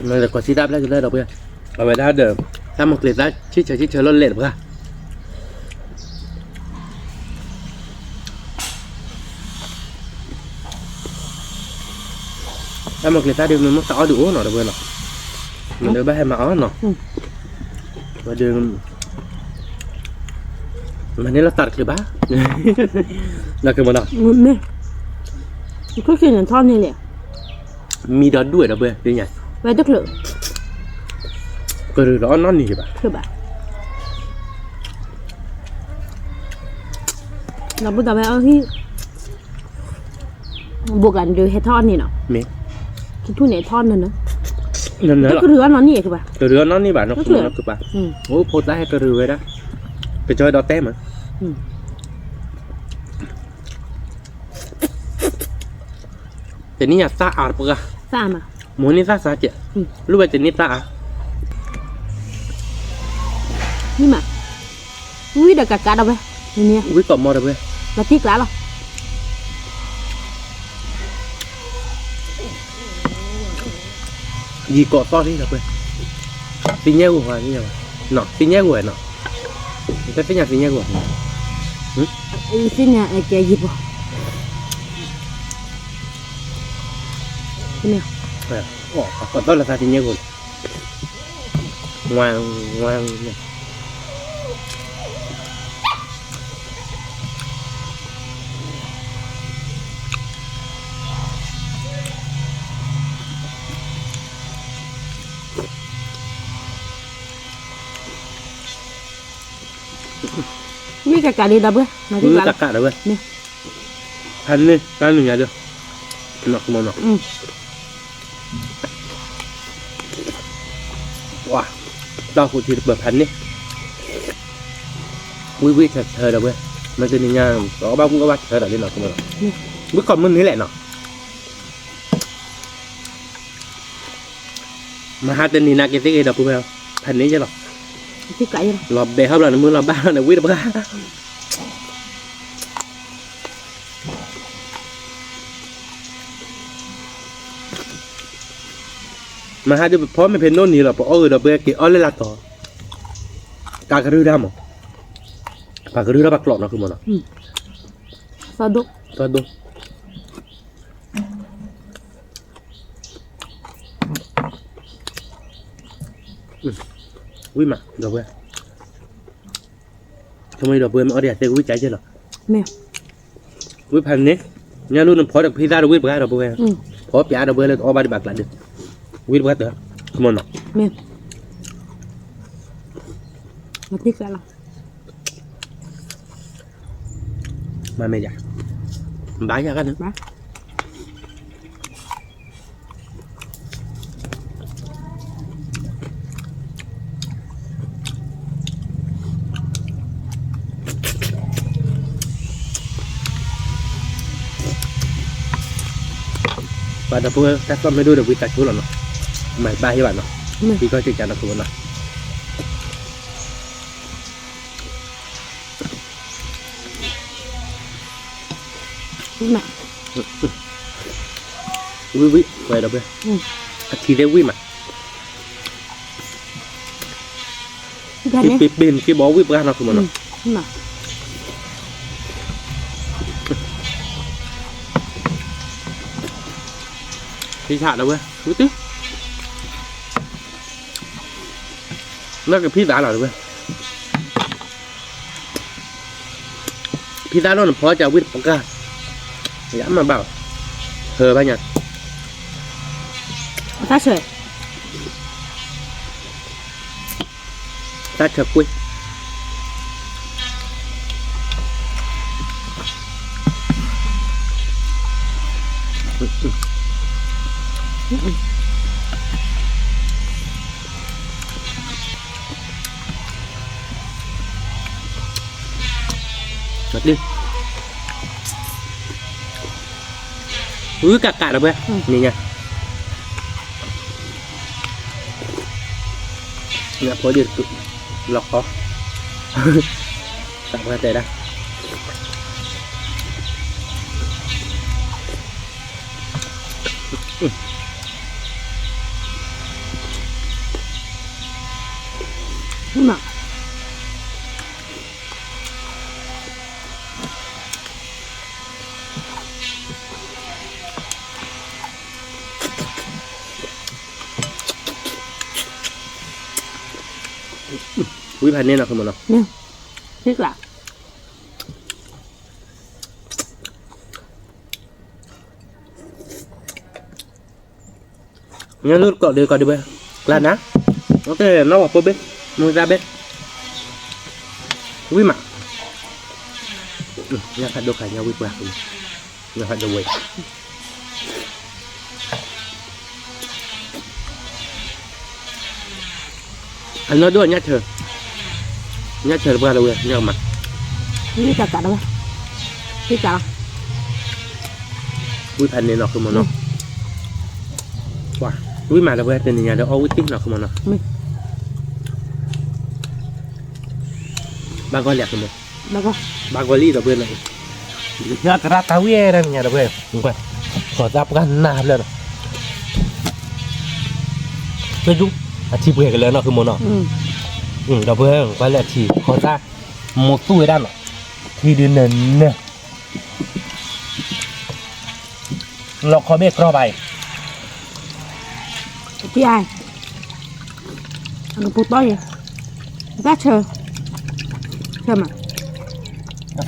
nó là quả xí đáp lại cho lên đâu bây ở vậy đã được ta một liệt ra chít chờ lên lẹt ra ta một liệt ra được mình mất tỏ đủ nó đâu bây nào mình đỡ ba hai mỏ nó và đường mà nếu là tạt thì bá là cái món nào นี่ก็กินอย่างทอดนี่แหละ mi đó đuổi đâu bây đi nhỉ ไว้ตึกเหลือ cái đó nó nhỉ bà คือแบบเราพูดแต่ว่าเอาที่บวกกันดูให้ทอดนี่เนาะ mẹ คิดทุนไหนทอดนั่นนะ nên nữa ก็เรือนั่นนี่คือแบบ cái đứa nó như bà nó Rất không là- nó cực bà ô phốt ra hay cái rửa vậy đó cái chơi đó tem màแต่นี่อยากซาอาร์ปะ ซ่ามา หมูนี่ซาซาเจ๊รู้ว่าจะนี่ซา นี่มาวิเด็กกะเอาไปนี่ วิกอบมอร์เว้ย ละติกละหรอ gì cọ to đi là quên xin nhé của hoàng như nào nọ xin nhé của nọ người ta xin nhà xin nhé của สิเนี่ยแกหยิบบ่เนี่ย còn đó là sao xin nhé của ngoan ngoan này cái cà đi đập bữa mà đi Cà cà đâu vậy nè hành đi cái này nhà được nó không ngon wow đau phụ thì bật hành đi vui thật thời đâu vậy mà từ nhà có bao cũng có bắt thời đâu đi nào không ngon bước còn mình thế lại nào mà hai tên thì na cái cái đập bữa hành đấy chứ nào cái cà gì lọp bè hấp là nó muốn làm ba là quý đập ba mà hai đứa phó mình phải nôn nhiều là bỏ ở đó bây giờ ở lên là to cả cái đứa đam và cái đứa đó bắt lọt nó không mà nó sao đúc to đúng quý mà được chưaทำไมดอกเบี้ยมันเอาเดี๋ยวเตะquý trái chưaหรอ nè quýพันนี้เนี่ยรุ่นพอจากพิซซ่าดอกเบี้ยดอกเบี้ยพอปีดอกเบี้ยเลยเอาไปบักหลังดิquýบักเถอะขโมยหรอ nè mà thích ra là มาไม่อยากบ้าอยากกันนะ bác và đọc vừa các con mới đưa được quy tắc của nó mày ba với bạn nó thì coi chắc chắn là của nó mẹ quý về đọc vừa thì để quý mà cái này bên cái bó quý ra nó của nó mà thì chả đâu quý tí nó cái pizza nào được pizza nó là phó chào quý bóng ca dám mà bảo hờ ba nhỉ ta sợi ta chờ quý bật đi cả đâu vậy nhìn nha nhà có điện lọc khó tạm ra tệ đây mà quýพันนี่นะคุณมันเนาะ nè thích là งั้นรูดก่อนเดี๋ยวเบ้กล้านะโอเคน้องบอกปุ๊บเบ้มึงraเบ้quý mà nhà phát đồ cả nhà quý bạc nhà phát đồ quay anh nói đùa nhát chờ qua đâu nhà mặt cái cà đâu cái cà quýพันนี่เนาะคุณมันเนาะว้าquý mà đâu tên nhà đâu quý tích nàoคุณมันเนาะba con lẹt rồi đâu có ba con ly đâu bên này nhà cái rát tao ye đây nhà đâu bên đúng khôngขอจับกันหน้าเลยเนาะไม่รู้อาชีพเพื่อนกันเลยเนาะคือมันเนาะเราเพื่อนไปแหละทีขอจ้าหมดตู้ไว้ด้านเนาะทีเดือนเนี่ยเราขอเมฆรอไป cái ai ăn bột to vậy ta chờ mà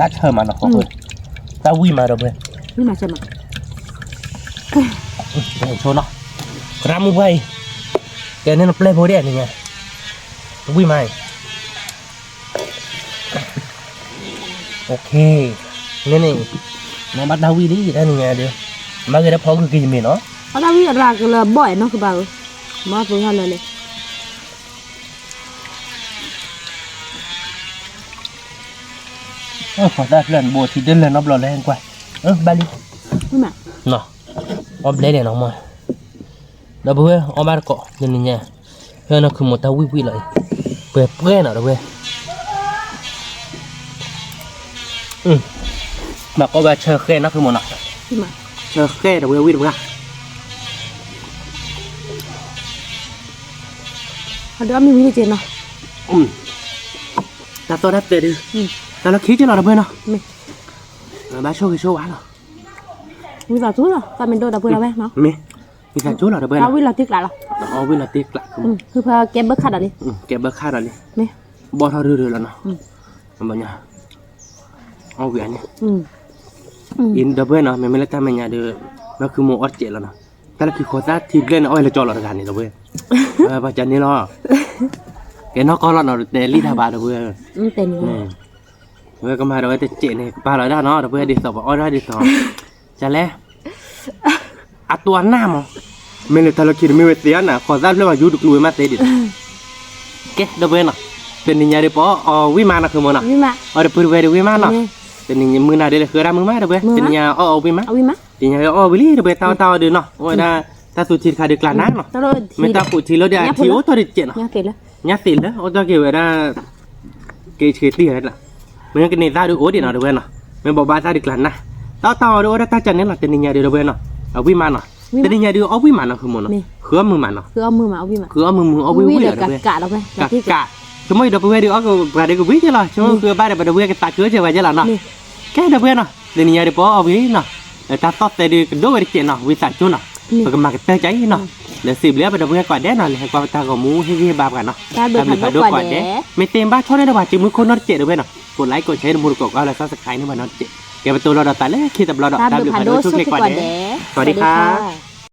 ถ้าเชิญมาเนาะขอเพื่อนถ้าวิ่งมาเราเพื่อน nhưng mà chờ mà เดี๋ยวโชว์เนาะกระมือไปแกนี่เราเปล่อยโพเดียนี่ไงวิ่งมา โอเคนี่นี่น้องบัดดาวีđi đây nè được mà người đã phô cái gì mày nó ở đâu biết là cái là bỏi nó cái bảo mà vừa hay là này khỏi ra lần bùa thì đến lần nó lò lên quay ba đi nhưng mà nó om lấy này nó mà đâu bữa om ba cọ nhìn nha hơi nó cứ một tao quy lại về bữa nào đâu về mà có ba chờ khe nó cứ một nọ nhưng mà chờ khe đâu về quy được ra ở đó mình đi tiền nào ta to đắt đi ta nó khí chứ nào đâu về nào ba show quá rồi mình vào chút rồi ta mình đôi đã vừa là bé nó mẹ mình phải chỗ nào đâu về tao nào biết là tiếc lại rồi với là tiếc lạiคือพอแกเบิกขาดอะไร kẹp bớt khá rồi đi นี่ bỏ thao đưa là nó bao nhiêu ao biển nhá in đâu bên nó mình lấy ta mình nhà được nó cứ một chết là nó ta là cứ khó ta thì lên oi là cho là gàn này đâu bên bà chân đi lo cái nó có là nó để lý thà bà đâu bên เต็มเลย với cái mà đâu cái chết này bà nói ra nó đâu bên đi tàu oi ra đi tàu chả lẽ à tuần nào mà mình là ta là khi mình về tiền à khó ra lên mà du được lùi mà tê đi cái đâu bên nàoเป็นยังไงเดี๋ยวพอวิมานนะคือมันอ่ะ วิมา เดี๋ยวพูดไปเดี๋ยววิมานเนาะเป็นยังไงมือหน้าเดี๋ยวคือได้มือมาเดี๋ยวเป็นยังไงวิมาน เอาวิมา เป็นยังไงวิลี่เดี๋ยวเตาเดี๋ยวเนาะว่าถ้าสุดที่ขาดเดือดกลางน้ำเนาะ ตลอด ไม่ต้องพูดทีแล้วเดี๋ยวทีโอ้ตัวเด็ดเจ๋งเนาะ เนี่ยเสร็จแล้ว ยัดติดแล้วโอ้ตัวเกี่ยวกับเกย์เฉลี่ยนั่นแหละมันยังกินในตาดูโอ้เดี๋ยวเนาะเดี๋ยวเนาะมันบอกบ้าตาเดือดกลางนะเตาเดี๋ยวตาจันนี่แหละเป็นยังไงเดี๋ยวเนาะวิมานเนาะเป็นยังไงเดี๋ยววิมานเนาะคือมันเนาะคือมือมันเนาะ คือเอามือมาเอาวิมา คือมือวิ วิ เดี๋ เดี๋ ย ยว วกะเราไป กะchúng mày đập về đi ở cái đây có biết chứ là chúng cứ ba đập về cái tạ cưới chơi vậy chứ là nó cái đập về nó để nhà đi bỏ ở ví nó để ta tót tay đi đốt về chuyện nó vì tạ chú nó và cái mặt cái tay cháy nó để xịt lẽ đập về quả đét nó là quả ta có mũ hay cái ba cả nó ta được phải đốt quả đét mấy tên ba cho nên là bà chỉ muốn con nó chạy được về nó còn lấy còn chế được một cục ao là sao sẽ khai nữa mà nó chạy cái tôi lo đập tay lấy khi tập lo đập ta được phải đốt chút cái quả đét สวัสดีครับ